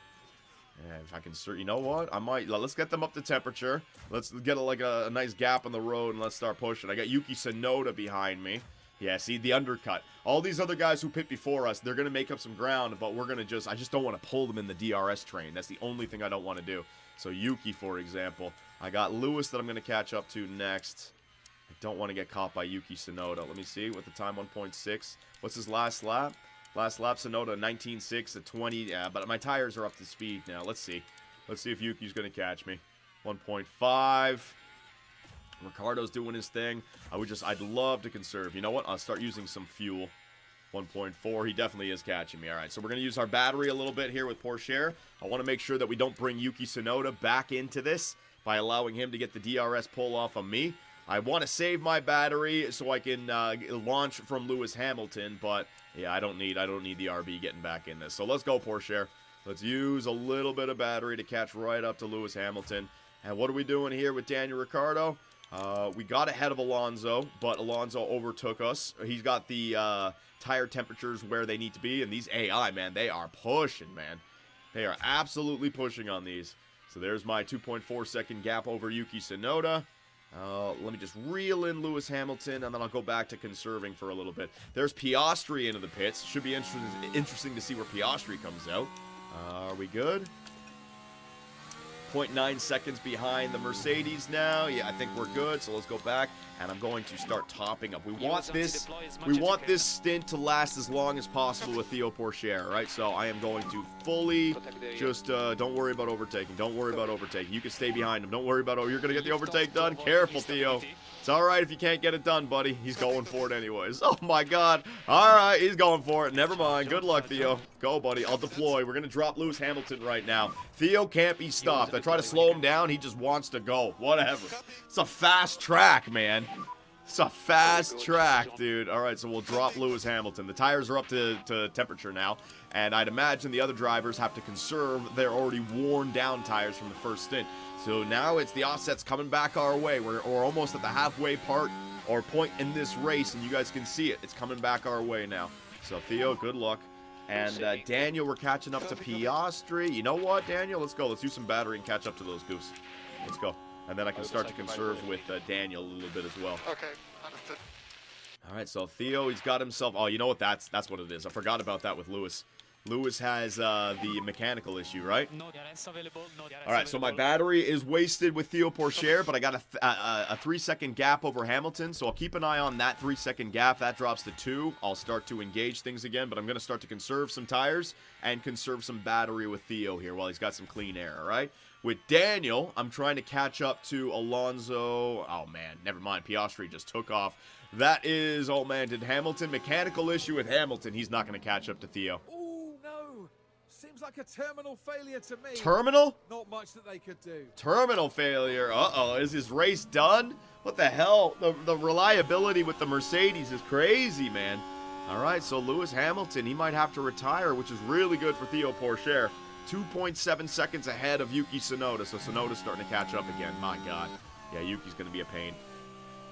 And if I can, you know what? I might, let's get them up to temperature. Let's get a nice gap on the road and let's start pushing. I got Yuki Tsunoda behind me. Yeah, see, the undercut. All these other guys who pit before us, they're going to make up some ground, but we're going to I just don't want to pull them in the DRS train. That's the only thing I don't want to do. So Yuki, for example. I got Lewis that I'm going to catch up to next. I don't want to get caught by Yuki Tsunoda. Let me see, with the time 1.6. What's his last lap? Last lap, Tsunoda, 19.6 at 20. Yeah, but my tires are up to speed now. Let's see. Let's see if Yuki's going to catch me. 1.5. Ricardo's doing his thing. I'd love to conserve. You know what? I'll start using some fuel. 1.4. He definitely is catching me. All right, so we're going to use our battery a little bit here with Pourchaire. I want to make sure that we don't bring Yuki Tsunoda back into this by allowing him to get the DRS pull off on me. I want to save my battery so I can launch from Lewis Hamilton, but yeah, I don't need the RB getting back in this. So let's go, Pourchaire. Let's use a little bit of battery to catch right up to Lewis Hamilton. And what are we doing here with Daniel Ricciardo? We got ahead of Alonso, but Alonso overtook us. He's got the tire temperatures where they need to be, and these AI, man, they are pushing, man. They are absolutely pushing on these. So there's my 2.4 second gap over Yuki Tsunoda. Let me just reel in Lewis Hamilton, and then I'll go back to conserving for a little bit. There's Piastri into the pits. Should be interesting to see where Piastri comes out. Are we good? 0.9 seconds behind the Mercedes now. Yeah, I think we're good. So let's go back, and I'm going to start topping up. We want this stint to last as long as possible with Theo Pourchaire, right? So I am going to fully just don't worry about overtaking. Don't worry about overtaking. You can stay behind him. Don't worry about you're gonna get the overtake done. Careful, Theo. It's all right if you can't get it done, buddy. He's going for it anyways. Oh my God. All right, he's going for it. Never mind. Good luck, Theo. Go, buddy. I'll deploy. We're gonna drop Lewis Hamilton right now. Theo can't be stopped. I try to slow him down. He just wants to go. Whatever. It's a fast track, man. It's a fast track, dude. All right, so we'll drop Lewis Hamilton. The tires are up to temperature now, and I'd imagine the other drivers have to conserve their already worn down tires from the first stint. So now it's the offsets coming back our way. We're almost at the halfway part or point in this race, and you guys can see it. It's coming back our way now. So Theo, good luck. And Daniel, we're catching up to Piastri. You know what, Daniel? Let's go. Let's use some battery and catch up to those goose. Let's go. And then I can start to conserve with Daniel a little bit as well. Okay, understood. All right, so Theo, he's got himself... Oh, you know what? That's what it is. I forgot about that with Lewis. Lewis has the mechanical issue, right? All right, so my battery is wasted with Theo Pourchaire, but I got a 3-second gap over Hamilton, so I'll keep an eye on that 3-second gap. That drops to 2. I'll start to engage things again, but I'm going to start to conserve some tires and conserve some battery with Theo here while he's got some clean air, all right? With Daniel, I'm trying to catch up to Alonso. Oh, man, never mind. Piastri just took off. That is, oh, man, did Hamilton, mechanical issue with Hamilton. He's not going to catch up to Theo. Oh, no. Seems like a terminal failure to me. Terminal? Not much that they could do. Terminal failure. Uh-oh, is his race done? What the hell? The reliability with the Mercedes is crazy, man. All right, so Lewis Hamilton, he might have to retire, which is really good for Theo Pourchaire. 2.7 seconds ahead of Yuki Tsunoda, so Tsunoda's starting to catch up again. My God. Yeah, Yuki's going to be a pain.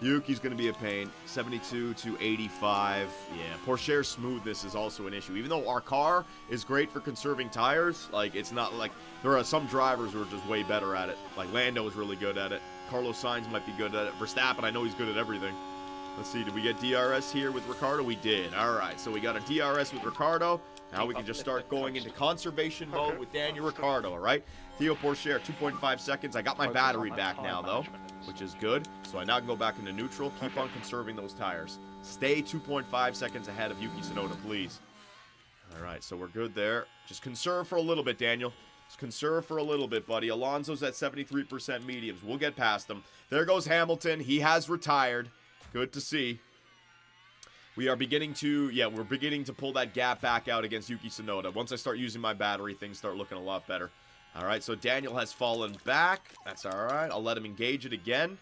Yuki's going to be a pain. 72 to 85. Yeah, Pourchaire's smoothness is also an issue. Even though our car is great for conserving tires, like, it's not like... There are some drivers who are just way better at it. Like, Lando is really good at it. Carlos Sainz might be good at it. Verstappen, I know he's good at everything. Let's see, did we get DRS here with Ricciardo? We did. All right, so we got a DRS with Ricciardo. Now we can just start going into conservation mode with Daniel Ricciardo, all right? Theo Pourchaire, 2.5 seconds. I got my battery back now, though, which is good. So I now can go back into neutral. Keep on conserving those tires. Stay 2.5 seconds ahead of Yuki Tsunoda, please. All right, so we're good there. Just conserve for a little bit, Daniel. Just conserve for a little bit, buddy. Alonso's at 73% mediums. We'll get past him. There goes Hamilton. He has retired. Good to see. We are beginning to, we're beginning to pull that gap back out against Yuki Tsunoda. Once I start using my battery, things start looking a lot better. All right, so Daniel has fallen back. That's all right. I'll let him engage it again.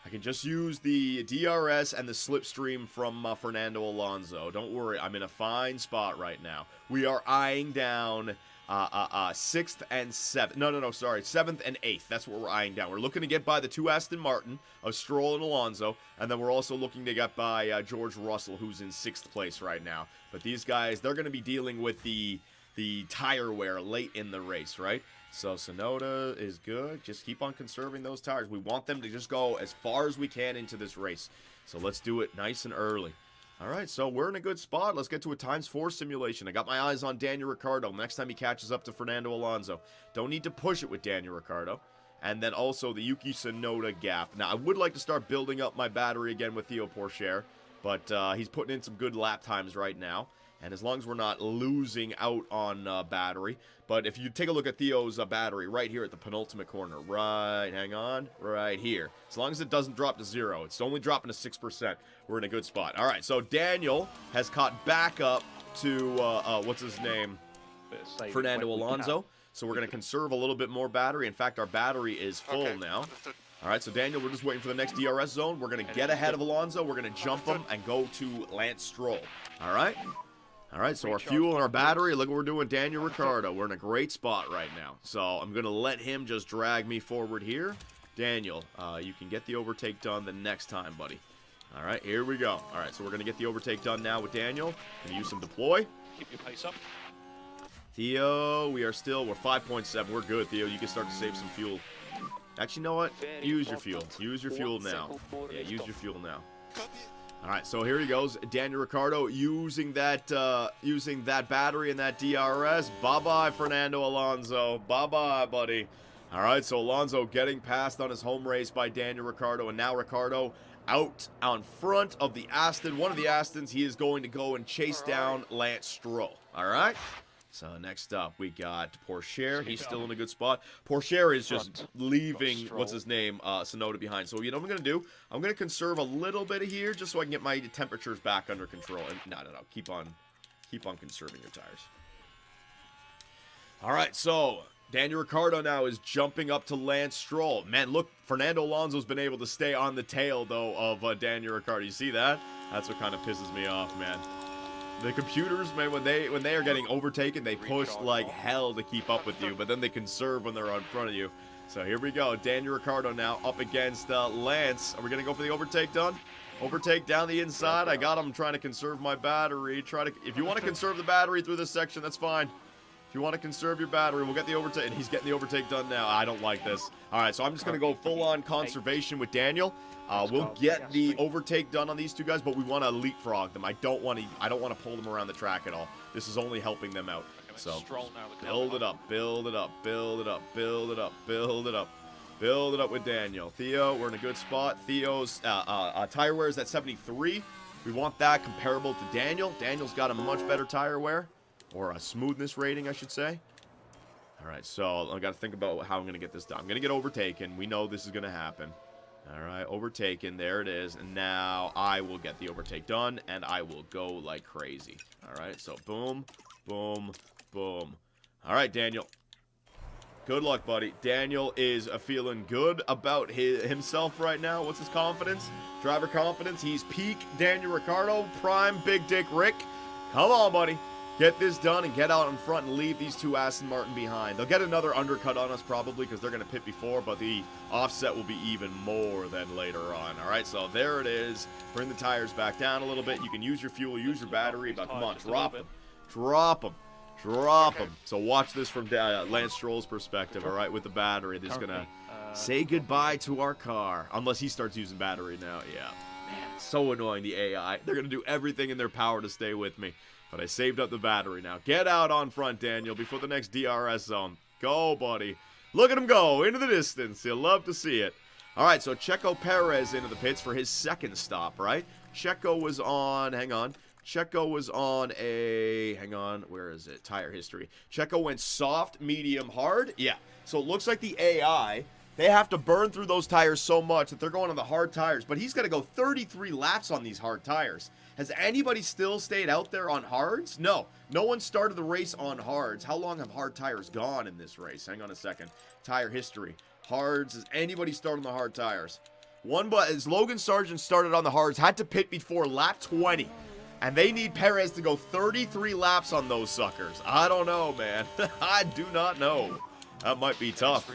I can just use the DRS and the slipstream from Fernando Alonso. Don't worry, I'm in a fine spot right now. We are eyeing down 6th and 7th. No, sorry. 7th and 8th. That's what we're eyeing down. We're looking to get by the 2 Aston Martin of Stroll and Alonso, and then we're also looking to get by George Russell, who's in 6th place right now. But these guys, they're going to be dealing with the tire wear late in the race, right? So Tsunoda is good. Just keep on conserving those tires. We want them to just go as far as we can into this race. So let's do it nice and early. All right, so we're in a good spot. Let's get to a ×4 simulation. I got my eyes on Daniel Ricciardo. Next time he catches up to Fernando Alonso. Don't need to push it with Daniel Ricciardo. And then also the Yuki Tsunoda gap. Now, I would like to start building up my battery again with Theo Pourchaire, but he's putting in some good lap times right now. And as long as we're not losing out on battery. But if you take a look at Theo's battery right here at the penultimate corner. Right, hang on. Right here. As long as it doesn't drop to 0. It's only dropping to 6%. We're in a good spot. All right, so Daniel has caught back up to, what's his name? Fernando Alonso. So we're going to conserve a little bit more battery. In fact, our battery is full now. All right, so Daniel, we're just waiting for the next DRS zone. We're going to get ahead of Alonso. We're going to jump him and go to Lance Stroll. All right? All right, so our fuel and our battery, look what we're doing, Daniel Ricciardo. We're in a great spot right now. So I'm going to let him just drag me forward here. Daniel, you can get the overtake done the next time, buddy. All right, here we go. All right, so we're going to get the overtake done now with Daniel. Going to use some deploy. Keep your pace up. Theo, we're 5.7. We're good, Theo. You can start to save some fuel. Actually, you know what? Use your fuel. Use your fuel now. Yeah, use your fuel now. All right, so here he goes, Daniel Ricciardo using that battery and that DRS. Bye-bye, Fernando Alonso. Bye-bye, buddy. All right, so Alonso getting passed on his home race by Daniel Ricciardo, and now Ricciardo out on front of the Aston. One of the Astons, he is going to go and chase down Lance Stroll. All right? So next up, we got Pourchaire. He's still in a good spot. Pourchaire is just leaving, what's his name, Sonoda behind. So you know what I'm going to do? I'm going to conserve a little bit of here just so I can get my temperatures back under control. And no. Keep on conserving your tires. All right, so Daniel Ricciardo now is jumping up to Lance Stroll. Man, look, Fernando Alonso's been able to stay on the tail, though, of Daniel Ricciardo. You see that? That's what kind of pisses me off, man. The computers, man, when they are getting overtaken, they push like hell to keep up with you, but then they conserve when they're in front of you. So here we go. Daniel Ricciardo now up against Lance. Are we going to go for the overtake done? Overtake down the inside. I got him trying to conserve my battery. If you want to conserve the battery through this section, that's fine. If you want to conserve your battery, we'll get the overtake. And he's getting the overtake done now. I don't like this. All right, so I'm just going to go full-on conservation with Daniel. We'll get the overtake done on these two guys, but we want to leapfrog them. I don't want to pull them around the track at all. This is only helping them out. So build it up, build it up, build it up, build it up, build it up. Build it up with Daniel. Theo, we're in a good spot. Theo's tire wear is at 73. We want that comparable to Daniel. Daniel's got a much better tire wear, or a smoothness rating, I should say. All right, so I got to think about how I'm going to get this done. I'm going to get overtaken. We know this is going to happen. All right, overtaken. There it is. And now I will get the overtake done, and I will go like crazy. All right, so boom, boom, boom. All right, Daniel. Good luck, buddy. Daniel is feeling good about himself right now. What's his confidence? Driver confidence. He's peak Daniel Ricciardo, prime Big Dick Rick. Come on, buddy. Get this done and get out in front and leave these two Aston Martin behind. They'll get another undercut on us probably because they're going to pit before, but the offset will be even more than later on. All right, so there it is. Bring the tires back down a little bit. You can use your fuel, use your battery, but come on, drop them. Drop them. Drop them. So watch this from Lance Stroll's perspective, all right, with the battery. This is going to say goodbye to our car, unless he starts using battery now. Yeah, man, so annoying, the AI. They're going to do everything in their power to stay with me. But I saved up the battery now. Get out on front, Daniel, before the next DRS zone. Go, buddy. Look at him go into the distance. You'll love to see it. All right, so Checo Perez into the pits for his second stop, right? Checo was on, hang on. Checo was on a, hang on, where is it? Tire history. Checo went soft, medium, hard. Yeah, so it looks like the AI, they have to burn through those tires so much that they're going on the hard tires. But he's got to go 33 laps on these hard tires. Has anybody still stayed out there on hards? No. No one started the race on hards. How long have hard tires gone in this race? Hang on a second. Tire history. Hards. Has anybody started on the hard tires? As Logan Sargent started on the hards, had to pit before lap 20. And they need Perez to go 33 laps on those suckers. I don't know, man. I do not know. That might be tough.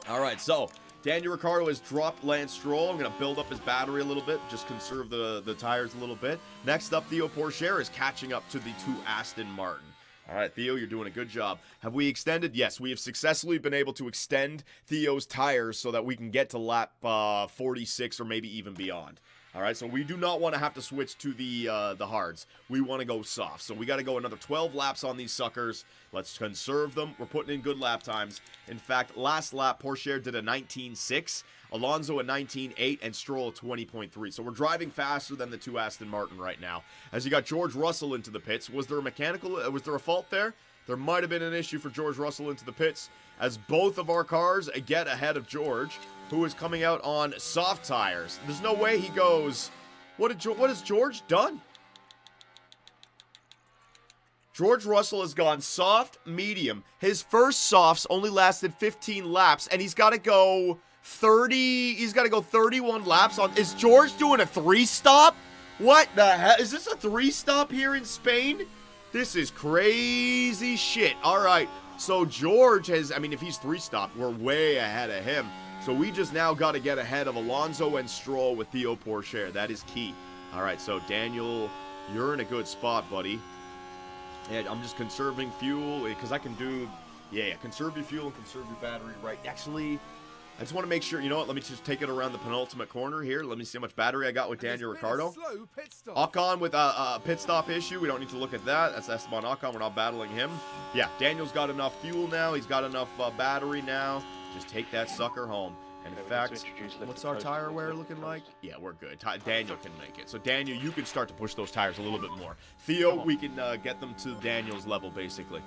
All right, so Daniel Ricciardo has dropped Lance Stroll. I'm going to build up his battery a little bit, just conserve the tires a little bit. Next up, Theo Pourchaire is catching up to the two Aston Martin. All right, Theo, you're doing a good job. Have we extended? Yes, we have successfully been able to extend Theo's tires so that we can get to lap 46 or maybe even beyond. All right, so we do not want to have to switch to the hards. We want to go soft. So we got to go another 12 laps on these suckers. Let's conserve them. We're putting in good lap times. In fact, last lap, Pourchaire did a 19.6. Alonso at 19.8, and Stroll at 20.3. So we're driving faster than the two Aston Martin right now. As you got George Russell into the pits, was there a fault there? There might have been an issue for George Russell into the pits, as both of our cars get ahead of George, who is coming out on soft tires. There's no way he goes... What has George done? George Russell has gone soft, medium. His first softs only lasted 15 laps, and he's got to go 30... He's got to go 31 laps on... Is George doing a 3-stop? What the hell? Is this a 3-stop here in Spain? This is crazy shit. All right, so George has... I mean, if he's 3-stopped, we're way ahead of him. So we just now got to get ahead of Alonso and Stroll with Theo Pourchaire. That is key. All right, so Daniel, you're in a good spot, buddy. Yeah, I'm just conserving fuel, because I can do... Yeah, conserve your fuel and conserve your battery, right? Actually, I just want to make sure... You know what? Let me just take it around the penultimate corner here. Let me see how much battery I got with Daniel Ricciardo. Ocon with a pit stop issue. We don't need to look at that. That's Esteban Ocon. We're not battling him. Yeah, Daniel's got enough fuel now. He's got enough battery now. Just take that sucker home. And in fact, what's our tire wear looking like? Yeah, we're good. Daniel can make it. So Daniel, you can start to push those tires a little bit more. Theo, we can get them to Daniel's level, basically.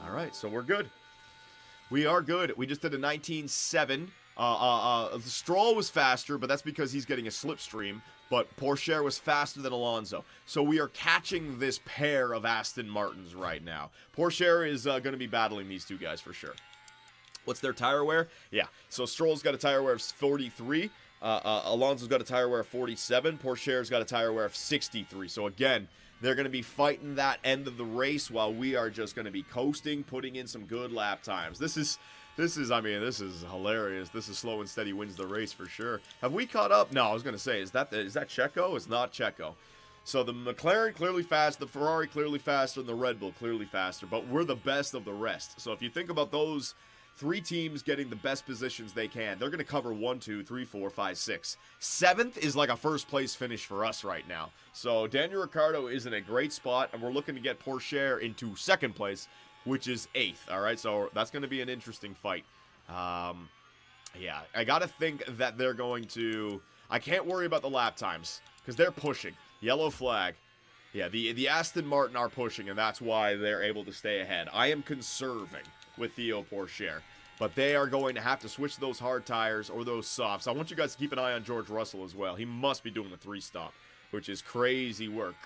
All right, so we're good. We are good. We just did a 19.7. Stroll was faster, but that's because he's getting a slipstream. But Pourchaire was faster than Alonso. So we are catching this pair of Aston Martins right now. Pourchaire is going to be battling these two guys for sure. What's their tire wear? Yeah, so Stroll's got a tire wear of 43. Alonso's got a tire wear of 47. Pourchaire's got a tire wear of 63. So again, they're going to be fighting that end of the race while we are just going to be coasting, putting in some good lap times. This is hilarious. This is slow and steady wins the race for sure. Have we caught up? No, I was going to say, is that Checo? It's not Checo. So the McLaren clearly fast, the Ferrari clearly faster, and the Red Bull clearly faster. But we're the best of the rest. So if you think about those 3 teams getting the best positions they can, they're going to cover 1, 2, 3, 4, 5, 6. 7th is like a first place finish for us right now. So Daniel Ricciardo is in a great spot, and we're looking to get Pourchaire into 2nd place, which is 8th. All right, so that's going to be an interesting fight. Yeah, I got to think that they're going to... I can't worry about the lap times because they're pushing. Yellow flag. Yeah, the Aston Martin are pushing, and that's why they're able to stay ahead. I am conserving with Theo Pourchaire, but they are going to have to switch those hard tires or those softs. I want you guys to keep an eye on George Russell as well. He must be doing the 3-stop, which is crazy work.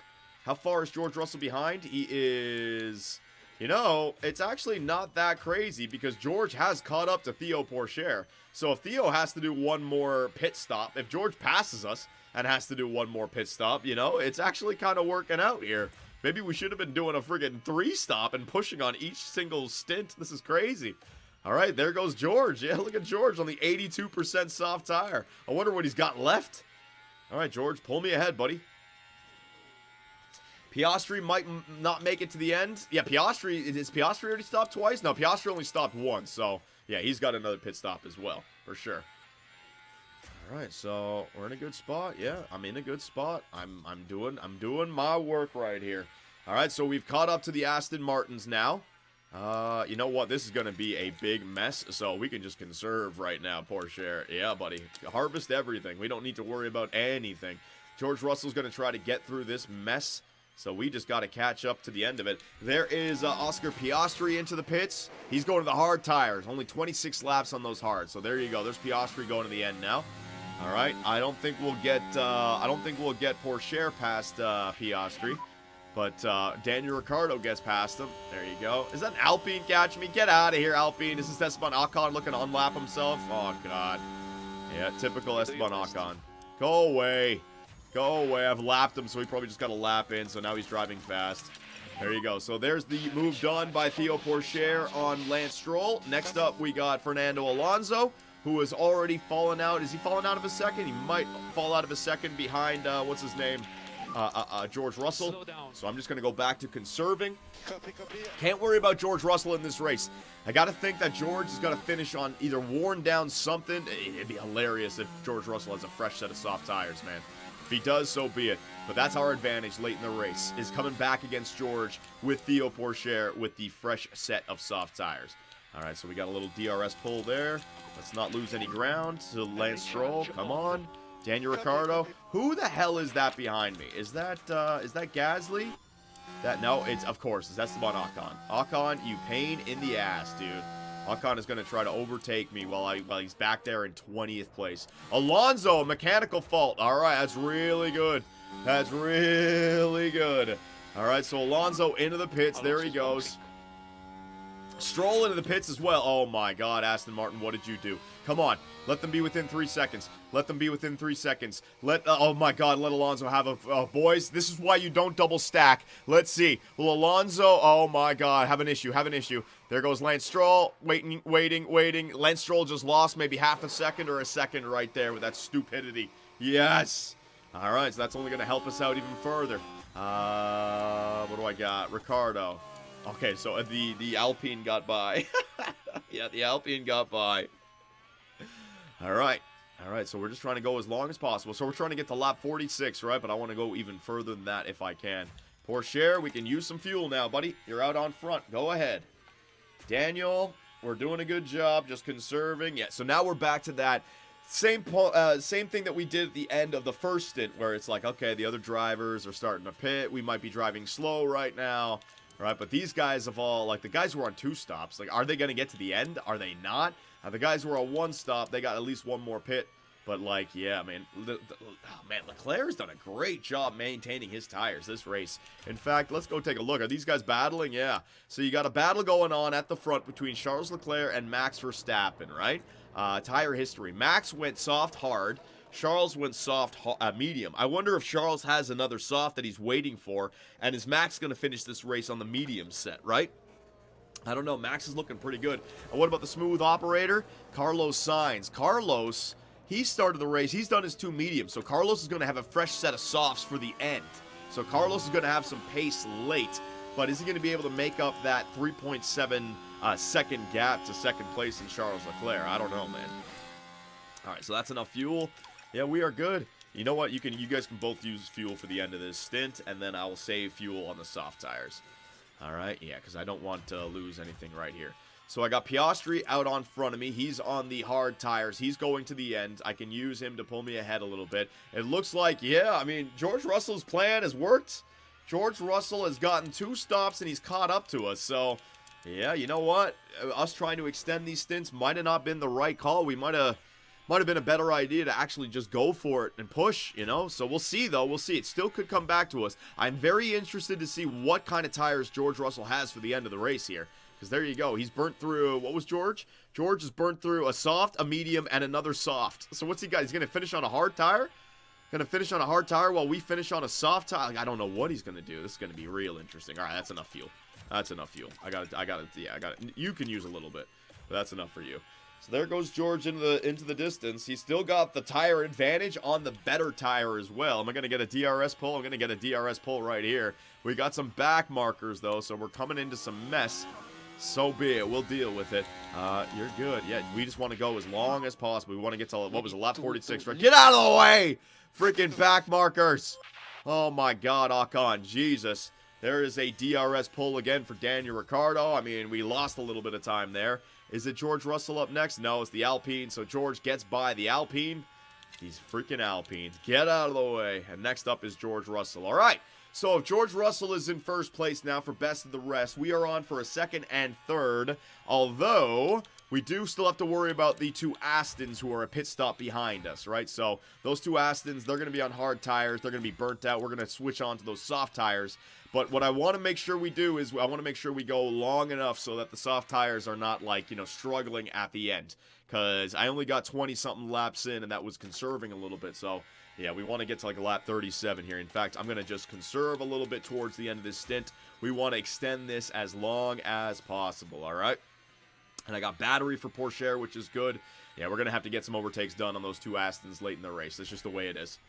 How far is George Russell behind? He is... You know, it's actually not that crazy because George has caught up to Theo Pourchaire. So if Theo has to do one more pit stop, if George passes us and has to do one more pit stop, you know, it's actually kind of working out here. Maybe we should have been doing a friggin' 3-stop and pushing on each single stint. This is crazy. All right, there goes George. Yeah, look at George on the 82% soft tire. I wonder what he's got left. All right, George, pull me ahead, buddy. Piastri might not make it to the end. Yeah, Piastri, is Piastri already stopped twice? No, Piastri only stopped once, so yeah, he's got another pit stop as well, for sure. All right, so we're in a good spot. Yeah, I'm in a good spot. I'm doing my work right here. All right, so we've caught up to the Aston Martins now. You know what? This is going to be a big mess, so we can just conserve right now, Pourchaire. Yeah, buddy. Harvest everything. We don't need to worry about anything. George Russell's going to try to get through this mess, so we just got to catch up to the end of it. There is Oscar Piastri into the pits. He's going to the hard tires. Only 26 laps on those hard, so there you go. There's Piastri going to the end now. All right, I don't think we'll get Pourchaire past Piastri, but Daniel Ricciardo gets past him. There you go. Is that an Alpine catch me? Get out of here, Alpine. This is Esteban Ocon looking to unlap himself. Oh God. Yeah, typical Esteban Ocon. Go away. Go away. I've lapped him, so he probably just got a lap in. So now he's driving fast. There you go. So there's the move done by Theo Pourchaire on Lance Stroll. Next up, we got Fernando Alonso, who has already fallen out. Is he fallen out of a second? He might fall out of a second behind, what's his name? George Russell. So I'm just going to go back to conserving. Can't worry about George Russell in this race. I got to think that George is going to finish on either worn down something. It'd be hilarious if George Russell has a fresh set of soft tires, man. If he does, so be it. But that's our advantage late in the race, is coming back against George with Theo Pourchaire with the fresh set of soft tires. All right, so we got a little DRS pull there. Let's not lose any ground to Lance Stroll. Come on. Daniel Ricciardo. Who the hell is that behind me? Is that Gasly? No, it's, of course, that's Esteban Ocon. Ocon, you pain in the ass, dude. Ocon is going to try to overtake me while he's back there in 20th place. Alonso, mechanical fault. All right, that's really good. That's really good. All right, so Alonso into the pits. There he goes. Stroll into the pits as well. Oh, my God, Aston Martin, what did you do? Come on. Let them be within 3 seconds. Let them be within 3 seconds. Oh, my God, let Alonso have a... boys, this is why you don't double stack. Let's see. Will Alonso... Oh, my God, have an issue. There goes Lance Stroll. Waiting. Lance Stroll just lost maybe half a second or a second right there with that stupidity. Yes. All right, so that's only going to help us out even further. What do I got? Ricciardo. Okay, so the Alpine got by. Yeah, the Alpine got by. All right, so we're just trying to go as long as possible. So we're trying to get to lap 46, right? But I want to go even further than that if I can. Porsche, we can use some fuel now, buddy. You're out on front. Go ahead. Daniel, we're doing a good job just conserving. Yeah, so now we're back to that same thing that we did at the end of the first stint where it's like, okay, the other drivers are starting to pit. We might be driving slow right now. Right, but these guys have all, like, the guys who are on 2 stops, like, are they going to get to the end? Are they not? The guys who are on 1 stop, they got at least 1 more pit. But, like, yeah, man, Leclerc's done a great job maintaining his tires this race. In fact, let's go take a look. Are these guys battling? Yeah. So you got a battle going on at the front between Charles Leclerc and Max Verstappen, right? Tire history. Max went soft hard. Charles went soft, medium. I wonder if Charles has another soft that he's waiting for, and is Max going to finish this race on the medium set, right? I don't know. Max is looking pretty good. And what about the smooth operator? Carlos Sainz. Carlos, he started the race. He's done his 2 mediums, so Carlos is going to have a fresh set of softs for the end. So Carlos is going to have some pace late, but is he going to be able to make up that 3.7 second gap to second place in Charles Leclerc? I don't know, man. All right, so that's enough fuel. Yeah, we are good. You know what? You guys can both use fuel for the end of this stint, and then I will save fuel on the soft tires. All right? Yeah, because I don't want to lose anything right here. So I got Piastri out on front of me. He's on the hard tires. He's going to the end. I can use him to pull me ahead a little bit. It looks like, yeah, I mean, George Russell's plan has worked. George Russell has gotten 2 stops, and he's caught up to us. So, yeah, you know what? Us trying to extend these stints might have not been the right call. We might have been a better idea to actually just go for it and push, you know? So we'll see, though. We'll see. It still could come back to us. I'm very interested to see what kind of tires George Russell has for the end of the race here. Because there you go. He's burnt through, what was George? George has burnt through a soft, a medium, and another soft. So what's he got? He's going to finish on a hard tire? Going to finish on a hard tire while we finish on a soft tire? Like, I don't know what he's going to do. This is going to be real interesting. All right, that's enough fuel. That's enough fuel. I got it. You can use a little bit, but that's enough for you. So there goes George into the distance. He's still got the tire advantage on the better tire as well. Am I going to get a DRS pull? I'm going to get a DRS pull right here. We got some back markers, though, so we're coming into some mess. So be it. We'll deal with it. You're good. Yeah, we just want to go as long as possible. We want to get to, what was it, lap 46, right? Get out of the way! Freaking back markers. Oh, my God, Ocon. Jesus. There is a DRS pull again for Daniel Ricciardo. I mean, we lost a little bit of time there. Is it George Russell up next? No, it's the Alpine. So George gets by the Alpine. These freaking Alpines. Get out of the way. And next up is George Russell. All right. So if George Russell is in first place now for best of the rest, we are on for a second and third. Although we do still have to worry about the 2 Astons who are a pit stop behind us, right? So those 2 Astons, they're going to be on hard tires. They're going to be burnt out. We're going to switch on to those soft tires. But what I want to make sure we do is I want to make sure we go long enough so that the soft tires are not, like, you know, struggling at the end. Because I only got 20-something laps in, and that was conserving a little bit. So, yeah, we want to get to, like, a lap 37 here. In fact, I'm going to just conserve a little bit towards the end of this stint. We want to extend this as long as possible, all right? And I got battery for Porsche, which is good. Yeah, we're going to have to get some overtakes done on those 2 Astons late in the race. That's just the way it is.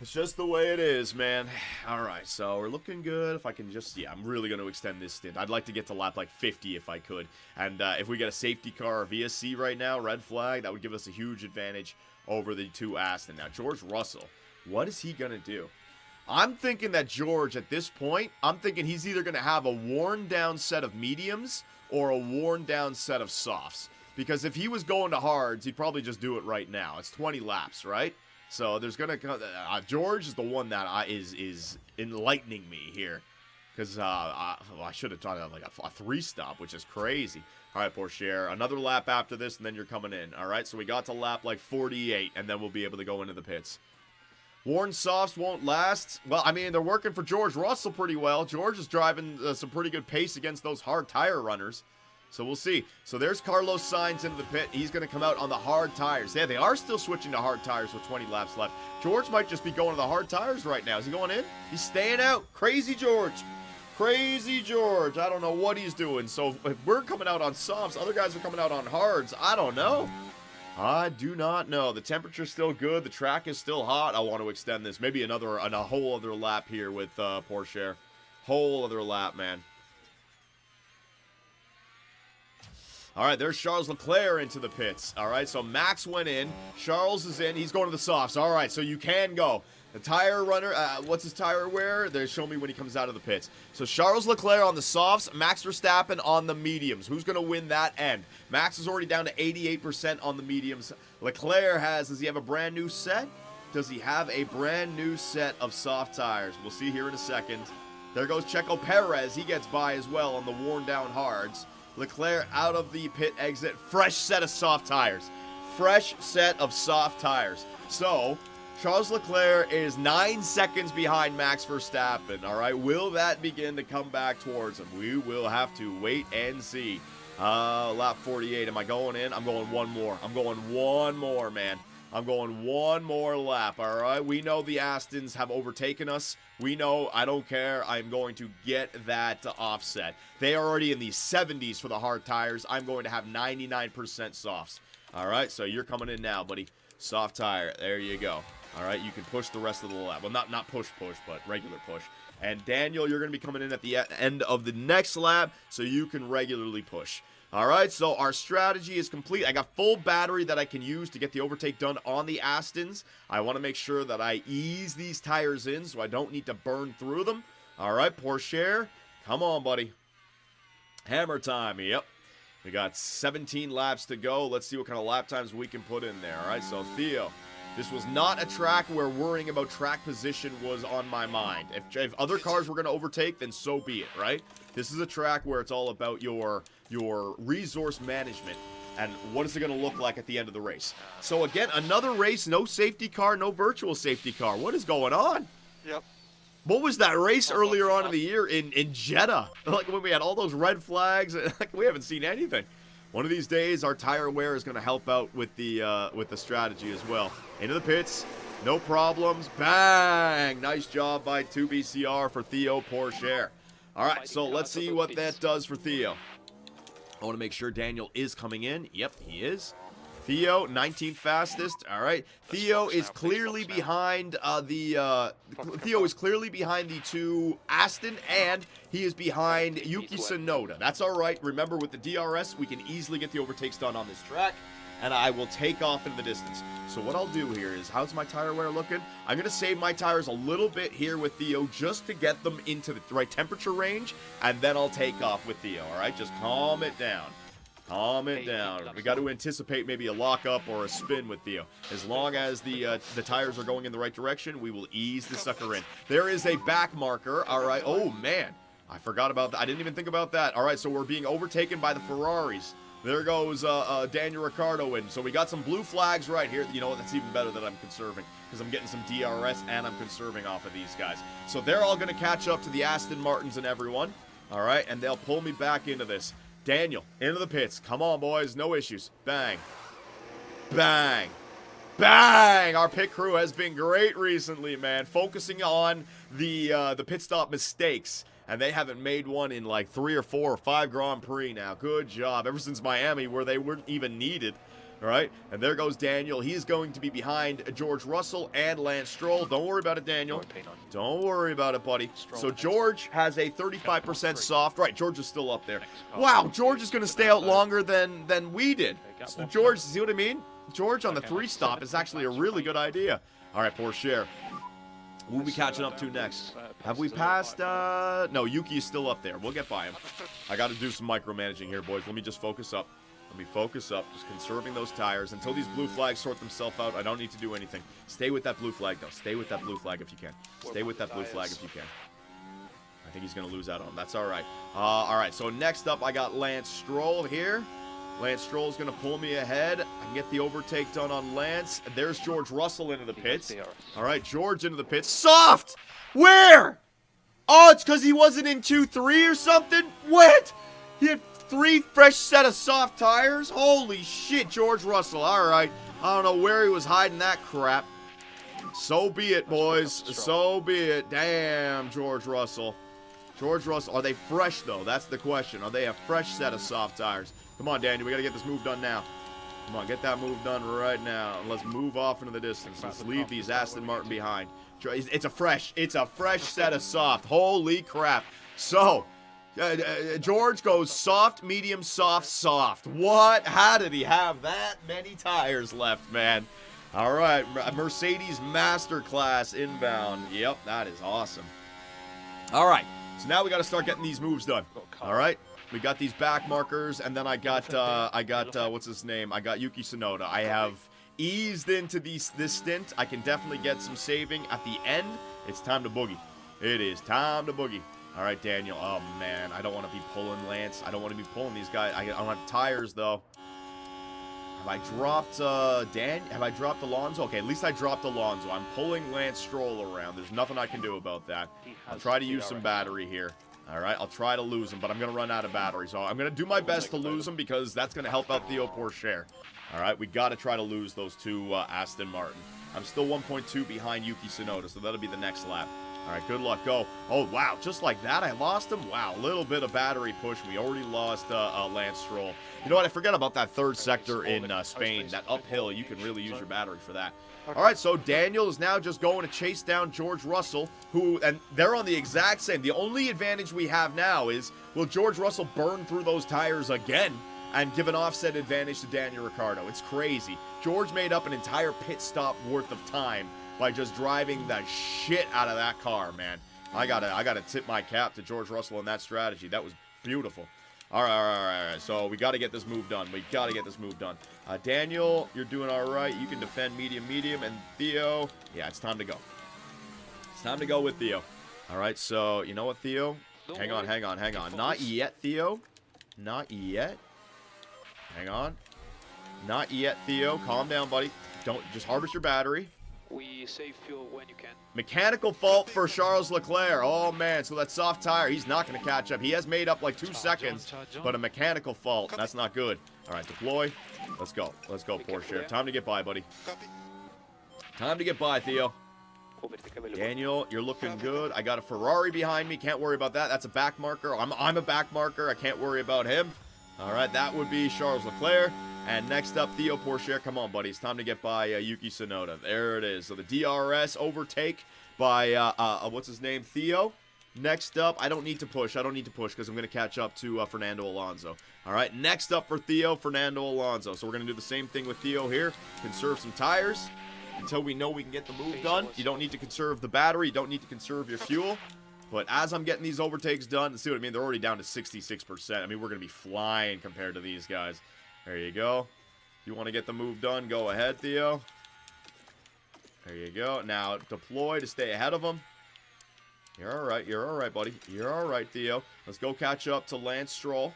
It's just the way it is, man. All right, so we're looking good. If I can just, yeah, I'm really going to extend this stint. I'd like to get to lap, like, 50 if I could. And if we get a safety car or VSC right now, red flag, that would give us a huge advantage over the 2 Aston. Now, George Russell, what is he going to do? I'm thinking that George, at this point, I'm thinking he's either going to have a worn-down set of mediums or a worn-down set of softs. Because if he was going to hards, he'd probably just do it right now. It's 20 laps, right? So there's going to George is the one that is enlightening me here. Because I should have done like a 3-stop, which is crazy. All right, Porsche, another lap after this, and then you're coming in. All right, so we got to lap like 48, and then we'll be able to go into the pits. Worn softs won't last. Well, I mean, they're working for George Russell pretty well. George is driving some pretty good pace against those hard tire runners. So we'll see. So there's Carlos Sainz into the pit. He's going to come out on the hard tires. Yeah, they are still switching to hard tires with 20 laps left. George might just be going to the hard tires right now. Is he going in? He's staying out. Crazy George. Crazy George. I don't know what he's doing. So if we're coming out on softs, other guys are coming out on hards. I don't know. I do not know. The temperature's still good. The track is still hot. I want to extend this. Maybe a whole other lap here with Porsche. Whole other lap, man. All right, there's Charles Leclerc into the pits. All right, so Max went in. Charles is in. He's going to the softs. All right, so you can go. The tire runner, what's his tire wear? They show me when he comes out of the pits. So Charles Leclerc on the softs, Max Verstappen on the mediums. Who's going to win that end? Max is already down to 88% on the mediums. Leclerc does he have a brand new set? Does he have a brand new set of soft tires? We'll see here in a second. There goes Checo Perez. He gets by as well on the worn down hards. Leclerc out of the pit exit. Fresh set of soft tires. Fresh set of soft tires. So Charles Leclerc is 9 seconds behind Max Verstappen, all right? Will that begin to come back towards him? We will have to wait and see. Lap 48, am I going in? I'm going one more. I'm going one more, man. I'm going one more lap, all right? We know the Astons have overtaken us. We know, I don't care. I'm going to get that offset. They are already in the 70s for the hard tires. I'm going to have 99% softs. All right, so you're coming in now, buddy. Soft tire, there you go. All right, you can push the rest of the lap. Well, not push, but regular push. And Daniel, you're going to be coming in at the end of the next lap, so you can regularly push. All right, so our strategy is complete. I got full battery that I can use to get the overtake done on the Astons. I want to make sure that I ease these tires in so I don't need to burn through them. All right, Porsche, come on, buddy. Hammer time, yep. We got 17 laps to go. Let's see what kind of lap times we can put in there. All right, so Theo, this was not a track where worrying about track position was on my mind. If other cars were going to overtake, then so be it, right? This is a track where it's all about your resource management and what is it going to look like at the end of the race. So again, another race, no safety car, no virtual safety car. What is going on? Yep. What was that race earlier on in the year in Jeddah? Like when we had all those red flags, like we haven't seen anything. One of these days, our tire wear is going to help out with the strategy as well. Into the pits, no problems. Bang! Nice job by 2BCR for Theo Porsche. All right, so let's see what that does for Theo. I want to make sure Daniel is coming in. Yep, he is. Theo, 19th fastest. All right. Theo is clearly behind Theo is clearly behind the two Aston, and he is behind Yuki Tsunoda. That's all right. Remember, with the DRS, we can easily get the overtakes done on this track, and I will take off into the distance. So what I'll do here is, how's my tire wear looking? I'm going to save my tires a little bit here with Theo just to get them into the right temperature range, and then I'll take off with Theo, all right? Just calm it down. Calm it down. We got to anticipate maybe a lockup or a spin with Theo. As long as the tires are going in the right direction, we will ease the sucker in. There is a back marker. All right. Oh, man. I forgot about that. I didn't even think about that. All right, so we're being overtaken by the Ferraris. There goes Daniel Ricciardo in. So we got some blue flags right here. You know what? That's even better that I'm conserving because I'm getting some DRS and I'm conserving off of these guys. So they're all going to catch up to the Aston Martins and everyone. All right, and they'll pull me back into this. Daniel, into the pits. Come on, boys. No issues. Bang. Bang. Bang! Our pit crew has been great recently, man. Focusing on the pit stop mistakes. And they haven't made one in like 3 or 4 or 5 Grand Prix now. Good job. Ever since Miami, where they weren't even needed. All right? And there goes Daniel. He's going to be behind George Russell and Lance Stroll. Don't worry about it, Daniel. Don't worry about it, buddy. So George has a 35% soft. Right, George is still up there. Wow, George is going to stay out longer than we did. So George, see what I mean? George on the 3 stop is actually a really good idea. All right, Porsche. Who will we catching up to next? Have we passed, no, Yuki is still up there. We'll get by him. I got to do some micromanaging here, boys. Let me just focus up. Let me focus up. Just conserving those tires. Until these blue flags sort themselves out, I don't need to do anything. Stay with that blue flag, though. Stay with that blue flag if you can. Stay with that blue flag if you can. I think he's going to lose out on him. That's all right. All right, so next up, I got Lance Stroll here. Lance Stroll's going to pull me ahead. I can get the overtake done on Lance. There's George Russell into the pits. All right, George into the pits. Soft! Where? Oh, it's because he wasn't in Q3 or something? What? He had 3 fresh set of soft tires? Holy shit, George Russell. All right. I don't know where he was hiding that crap. So be it, boys. So be it. Damn, George Russell. George Russell. Are they fresh, though? That's the question. Are they a fresh set of soft tires? Come on, Daniel. We got to get this move done now. Come on, get that move done right now. And let's move off into the distance. Let's leave these Aston Martin behind. It's a fresh set of soft. Holy crap. So, George goes soft, medium, soft, soft. What? How did he have that many tires left, man? All right, Mercedes Masterclass inbound. Yep, that is awesome. All right, so now we got to start getting these moves done. All right. We got these back markers, and then I got what's his name? I got Yuki Tsunoda. I have eased into this stint. I can definitely get some saving at the end. It's time to boogie. It is time to boogie. All right, Daniel. Oh man, I don't want to be pulling Lance. I don't want to be pulling these guys. I don't have tires though. Have I dropped Have I dropped Alonso? Okay, at least I dropped Alonso. I'm pulling Lance Stroll around. There's nothing I can do about that. I'll try to use some battery here. All right, I'll try to lose him, but I'm going to run out of battery. So I'm going to do my best to lose him because that's going to help out Theo Pourchaire. All right, we got to try to lose those 2 Aston Martin. I'm still 1.2 behind Yuki Tsunoda, so that'll be the next lap. All right, good luck. Go. Oh, wow, just like that, I lost him? Wow, a little bit of battery push. We already lost Lance Stroll. You know what? I forgot about that 3rd sector in Spain. That uphill, you can really use your battery for that. All right, so Daniel is now just going to chase down George Russell, and they're on the exact same. The only advantage we have now is, will George Russell burn through those tires again and give an offset advantage to Daniel Ricciardo? It's crazy. George made up an entire pit stop worth of time by just driving the shit out of that car, man. I gotta tip my cap to George Russell in that strategy. That was beautiful. All right. So we got to get this move done. Daniel, you're doing all right. You can defend medium. And Theo, yeah, it's time to go. It's time to go with Theo. All right, so you know what, Theo? Hang on. Not yet, Theo. Not yet. Hang on. Not yet, Theo. Calm down, buddy. Don't just harvest your battery. We save fuel when you can. Mechanical fault for Charles Leclerc. Oh, man. So that soft tire, he's not going to catch up. He has made up like 2 seconds, but a mechanical fault. That's not good. All right, deploy. Let's go. Let's go, Pourchaire. Time to get by, buddy. Time to get by, Theo. Daniel, you're looking good. I got a Ferrari behind me. Can't worry about that. That's a back marker. I'm a back marker. I can't worry about him. All right, that would be Charles Leclerc. And next up, Theo Pourchaire. Come on, buddy. It's time to get by Yuki Tsunoda. There it is. So the DRS overtake by, what's his name? Theo. Next up, I don't need to push because I'm going to catch up to Fernando Alonso. All right, next up for Theo, Fernando Alonso. So we're going to do the same thing with Theo here. Conserve some tires until we know we can get the move done. You don't need to conserve the battery. You don't need to conserve your fuel. But as I'm getting these overtakes done, see what I mean? They're already down to 66%. I mean, we're going to be flying compared to these guys. There you go. You want to get the move done? Go ahead, Theo. There you go. Now deploy to stay ahead of him. You're all right. You're all right, buddy. You're all right, Theo. Let's go catch up to Lance Stroll.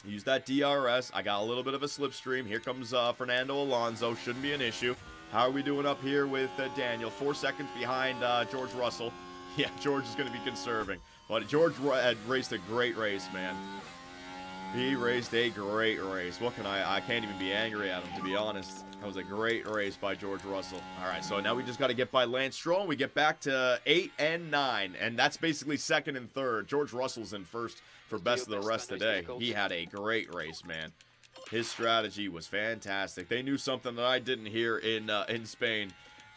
Use that DRS. I got a little bit of a slipstream. Here comes Fernando Alonso. Shouldn't be an issue. How are we doing up here with Daniel? 4 seconds behind George Russell. Yeah, George is going to be conserving. But George had raced a great race, man. He raced a great race. What can I can't even be angry at him, to be honest. That was a great race by George Russell. All right, so now we just got to get by Lance Stroll. We get back to 8 and 9, and that's basically second and third. George Russell's in first for best of the rest today. He had a great race, man. His strategy was fantastic. They knew something that I didn't hear in Spain.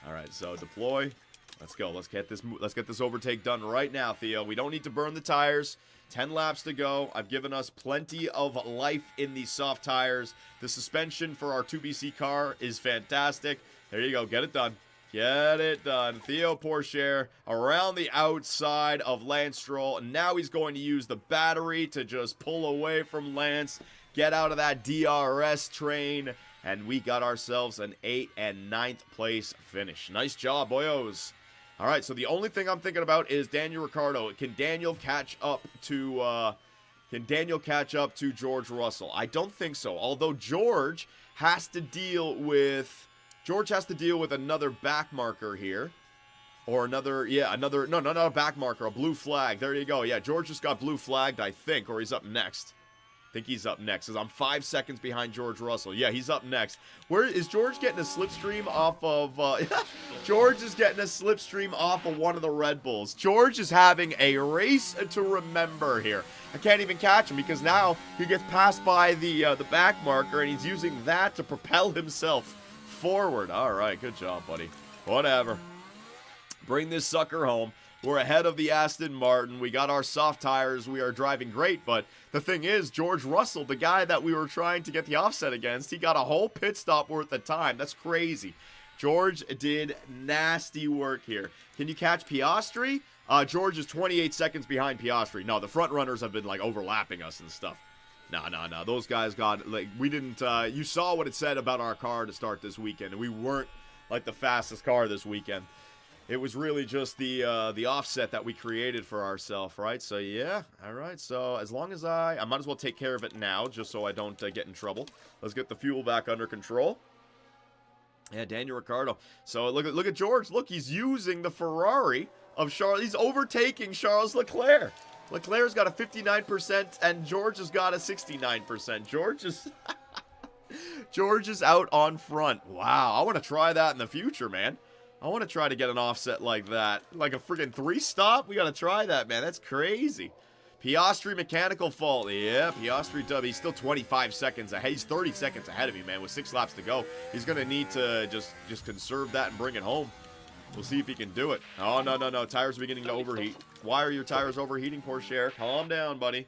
All right, so deploy. Let's go. Let's get this overtake done right now, Theo. We don't need to burn the tires. 10 laps to go. I've given us plenty of life in these soft tires. The suspension for our 2BC car is fantastic. There you go. Get it done. Get it done. Theo Pourchaire around the outside of Lance Stroll. Now he's going to use the battery to just pull away from Lance. Get out of that DRS train. And we got ourselves an 8th and 9th place finish. Nice job, boyos. All right, so the only thing I'm thinking about is Daniel Ricciardo. Can Daniel catch up to George Russell? I don't think so. Although George has to deal with another back marker here. Or not a back marker, a blue flag. There you go. Yeah, George just got blue flagged, I think, or he's up next. I think he's up next, because I'm 5 seconds behind George Russell. Yeah, he's up next. Where is George getting a slipstream off of... George is getting a slipstream off of one of the Red Bulls. George is having a race to remember here. I can't even catch him, because now he gets passed by the back marker, and he's using that to propel himself forward. All right, good job, buddy. Whatever. Bring this sucker home. We're ahead of the Aston Martin. We got our soft tires. We are driving great. But the thing is, George Russell, the guy that we were trying to get the offset against, he got a whole pit stop worth of time. That's crazy. George did nasty work here. Can you catch Piastri? George is 28 seconds behind Piastri. No, the front runners have been, like, overlapping us and stuff. No. Those guys got, like, we didn't, you saw what it said about our car to start this weekend. And we weren't, like, the fastest car this weekend. It was really just the offset that we created for ourselves, right? So, yeah. All right. So, as long as I might as well take care of it now, just so I don't get in trouble. Let's get the fuel back under control. Yeah, Daniel Ricciardo. So, look at George. Look, he's using the Ferrari of Charles. He's overtaking Charles Leclerc. Leclerc's got a 59%, and George has got a 69%. George is out on front. Wow. I want to try that in the future, man. I want to try to get an offset like that. Like a freaking 3-stop? We got to try that, man. That's crazy. Piastri mechanical fault. Yeah, Piastri dub. He's still 25 seconds ahead. He's 30 seconds ahead of me, man, with 6 laps to go. He's going to need to just conserve that and bring it home. We'll see if he can do it. Oh, no. Tires are beginning to overheat. Why are your tires overheating, Pourchaire? Calm down, buddy.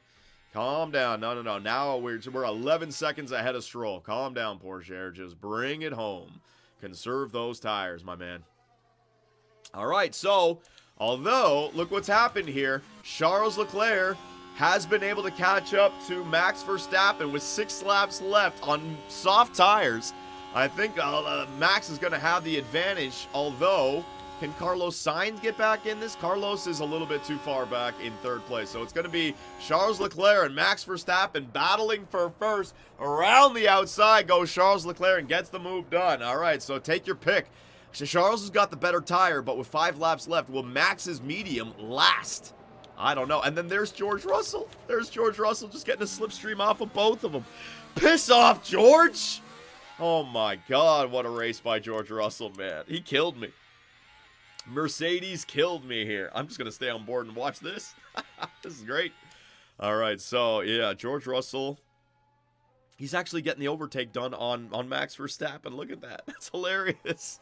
Calm down. No. Now we're 11 seconds ahead of Stroll. Calm down, Pourchaire. Just bring it home. Conserve those tires, my man. All right, so, although, look what's happened here. Charles Leclerc has been able to catch up to Max Verstappen with 6 laps left on soft tires. I think Max is going to have the advantage, although, can Carlos Sainz get back in this? Carlos is a little bit too far back in 3rd place, so it's going to be Charles Leclerc and Max Verstappen battling for first. Around the outside goes Charles Leclerc and gets the move done. All right, so take your pick. So Charles has got the better tire, but with 5 laps left, will Max's medium last? I don't know. And then there's George Russell. There's George Russell just getting a slipstream off of both of them. Piss off, George! Oh my God, what a race by George Russell, man. He killed me. Mercedes killed me here. I'm just going to stay on board and watch this. This is great. All right, so yeah, George Russell. He's actually getting the overtake done on Max Verstappen. Look at that. That's hilarious.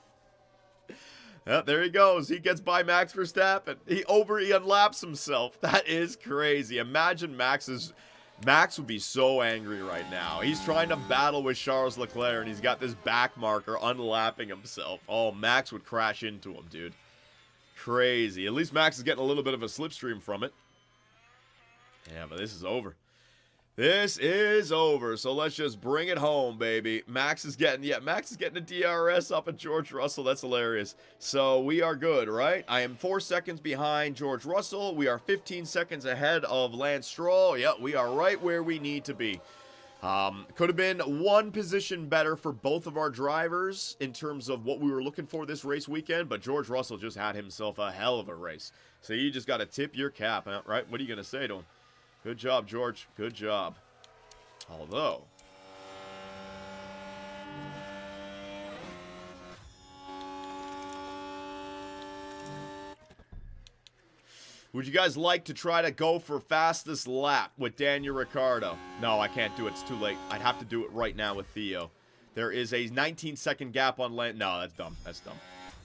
Yeah, there he goes. He gets by Max Verstappen. He unlaps himself. That is crazy. Imagine Max would be so angry right now. He's trying to battle with Charles Leclerc, and he's got this back marker unlapping himself. Oh, Max would crash into him, dude. Crazy. At least Max is getting a little bit of a slipstream from it. Yeah, but this is over. This is over, so let's just bring it home, baby. Max is getting a DRS up at George Russell. That's hilarious. So we are good, right? I am 4 seconds behind George Russell. We are 15 seconds ahead of Lance Stroll. Yep, we are right where we need to be. Could have been 1 position better for both of our drivers in terms of what we were looking for this race weekend, but George Russell just had himself a hell of a race. So you just got to tip your cap, right? What are you going to say to him? Good job, George. Good job. Although, would you guys like to try to go for fastest lap with Daniel Ricciardo? No, I can't do it. It's too late. I'd have to do it right now with Theo. There is a 19-second gap on Lance. No, that's dumb. That's dumb.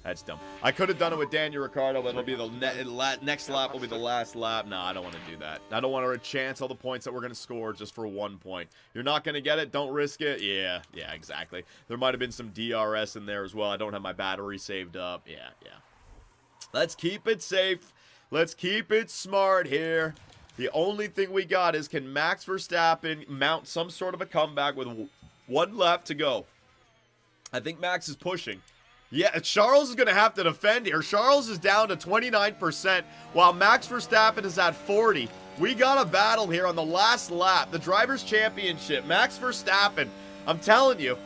That's dumb. I could have done it with Daniel Ricciardo, but it'll be the next lap will be the last lap. No, I don't want to do that. I don't want to chance all the points that we're going to score just for 1 point. You're not going to get it. Don't risk it. Yeah, exactly. There might have been some DRS in there as well. I don't have my battery saved up. Yeah. Let's keep it safe. Let's keep it smart here. The only thing we got is, can Max Verstappen mount some sort of a comeback with 1 lap to go? I think Max is pushing. Yeah, Charles is going to have to defend here. Charles is down to 29%, while Max Verstappen is at 40%. We got a battle here on the last lap. The Drivers' Championship. Max Verstappen, I'm telling you,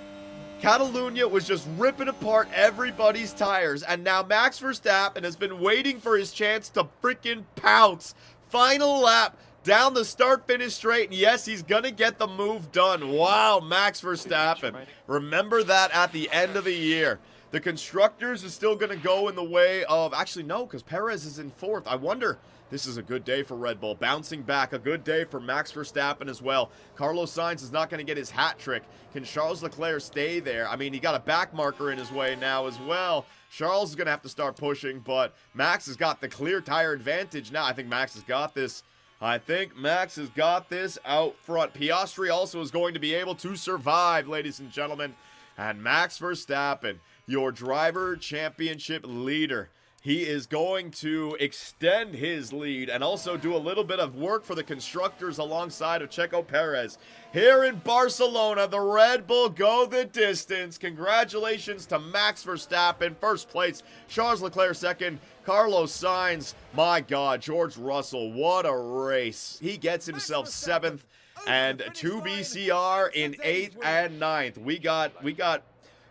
Catalunya was just ripping apart everybody's tires. And now Max Verstappen has been waiting for his chance to freaking pounce. Final lap. Down the start-finish straight, and yes, he's going to get the move done. Wow, Max Verstappen. Remember that at the end of the year. The Constructors is still going to go in the way of... Actually, no, because Perez is in 4th. I wonder... This is a good day for Red Bull. Bouncing back. A good day for Max Verstappen as well. Carlos Sainz is not going to get his hat trick. Can Charles Leclerc stay there? I mean, he got a back marker in his way now as well. Charles is going to have to start pushing, but Max has got the clear tire advantage now. I think Max has got this. I think Max has got this out front. Piastri also is going to be able to survive, ladies and gentlemen. And Max Verstappen, your driver championship leader, he is going to extend his lead and also do a little bit of work for the Constructors alongside of Checo Perez. Here in Barcelona, the Red Bull go the distance. Congratulations to Max Verstappen, first place. Charles Leclerc second. Carlos Sainz, my God, George Russell, what a race. He gets himself 7th and 2 BCR in 8th and 9th. We got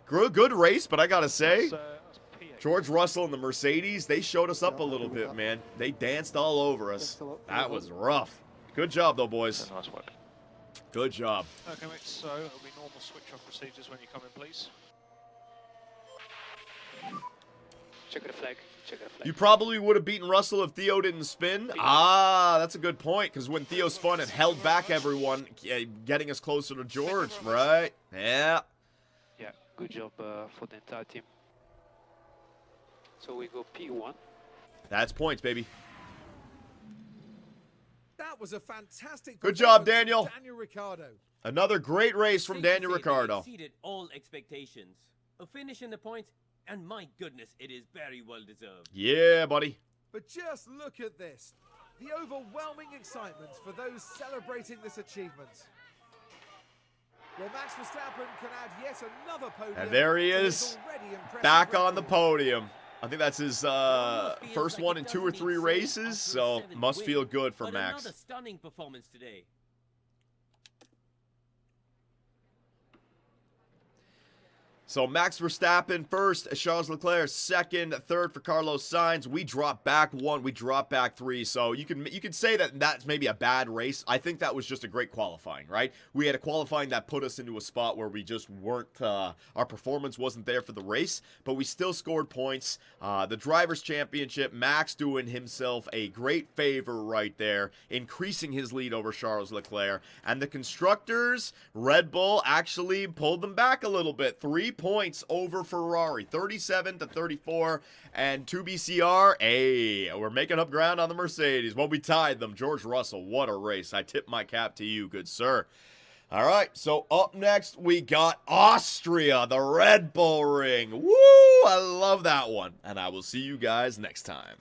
good race, but I gotta say, George Russell and the Mercedes, they showed us up a little bit, man. They danced all over us. That was rough. Good job, though, boys. Nice work. Good job. Okay, mate, so it'll be normal switch-off procedures when you come in, please. Check the flag. Check the flag. You probably would have beaten Russell if Theo didn't spin. Ah, that's a good point, because when Theo spun, it held back everyone, getting us closer to George, right? Yeah. Yeah, good job for the entire team. So we go P1. That's points, baby. That was a fantastic Good job, performance Daniel. from Daniel Ricciardo. Another great race from Safe to Daniel say they Ricciardo. exceeded all expectations. A finish in the points, and my goodness, it is very well deserved. Yeah, buddy. But just look at this. The overwhelming excitement for those celebrating this achievement. Well, Max Verstappen can add yet another podium. And there he to is, his already impressive back on the record. podium. I think that's his first one in 2 or 3 races, so must feel good for But Max. another stunning performance today. So Max Verstappen first, Charles Leclerc second, third for Carlos Sainz. We drop back 1, we drop back 3. So you can say that that's maybe a bad race. I think that was just a great qualifying, right? We had a qualifying that put us into a spot where we just weren't, our performance wasn't there for the race, but we still scored points. The Drivers' Championship, Max doing himself a great favor right there, increasing his lead over Charles Leclerc. And the Constructors, Red Bull actually pulled them back a little bit. 3 points over Ferrari, 37 to 34, and 2 BCR. Hey, we're making up ground on the Mercedes. Well, we tied them. George Russell, what a race. I tip my cap to you, good sir. All right, so up next, we got Austria, the Red Bull Ring. Woo, I love that one. And I will see you guys next time.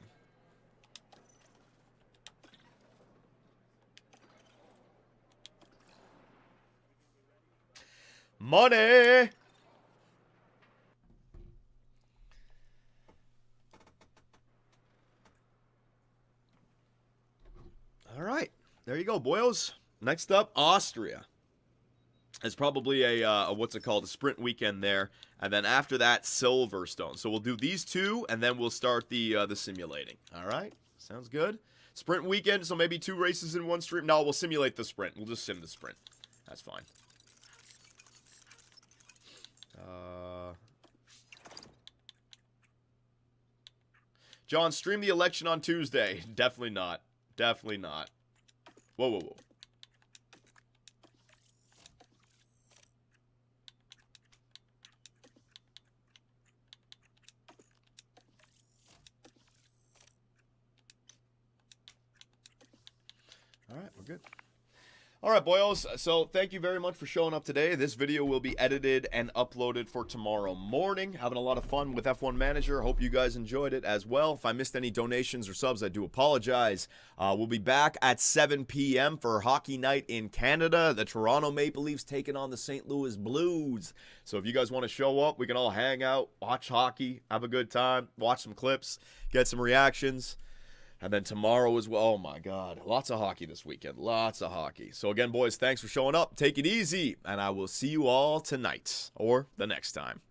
Money! All right, there you go, boyos. Next up, Austria. It's probably a what's it called, a sprint weekend there, and then after that, Silverstone. So we'll do these 2, and then we'll start the simulating. All right, sounds good. Sprint weekend, so maybe 2 races in 1 stream. No, we'll simulate the sprint. We'll just sim the sprint. That's fine. John, stream the election on Tuesday. Definitely not. Definitely not. Whoa, whoa, whoa. All right, we're good. All right, boyos. So thank you very much for showing up today. This video will be edited and uploaded for tomorrow morning. Having a lot of fun with F1 Manager. Hope you guys enjoyed it as well. If I missed any donations or subs, I do apologize. We'll be back at 7 p.m. for Hockey Night in Canada. The Toronto Maple Leafs taking on the St. Louis Blues. So if you guys want to show up, we can all hang out, watch hockey, have a good time, watch some clips, get some reactions. And then tomorrow as well. Oh, my God. Lots of hockey this weekend. Lots of hockey. So, again, boys, thanks for showing up. Take it easy. And I will see you all tonight or the next time.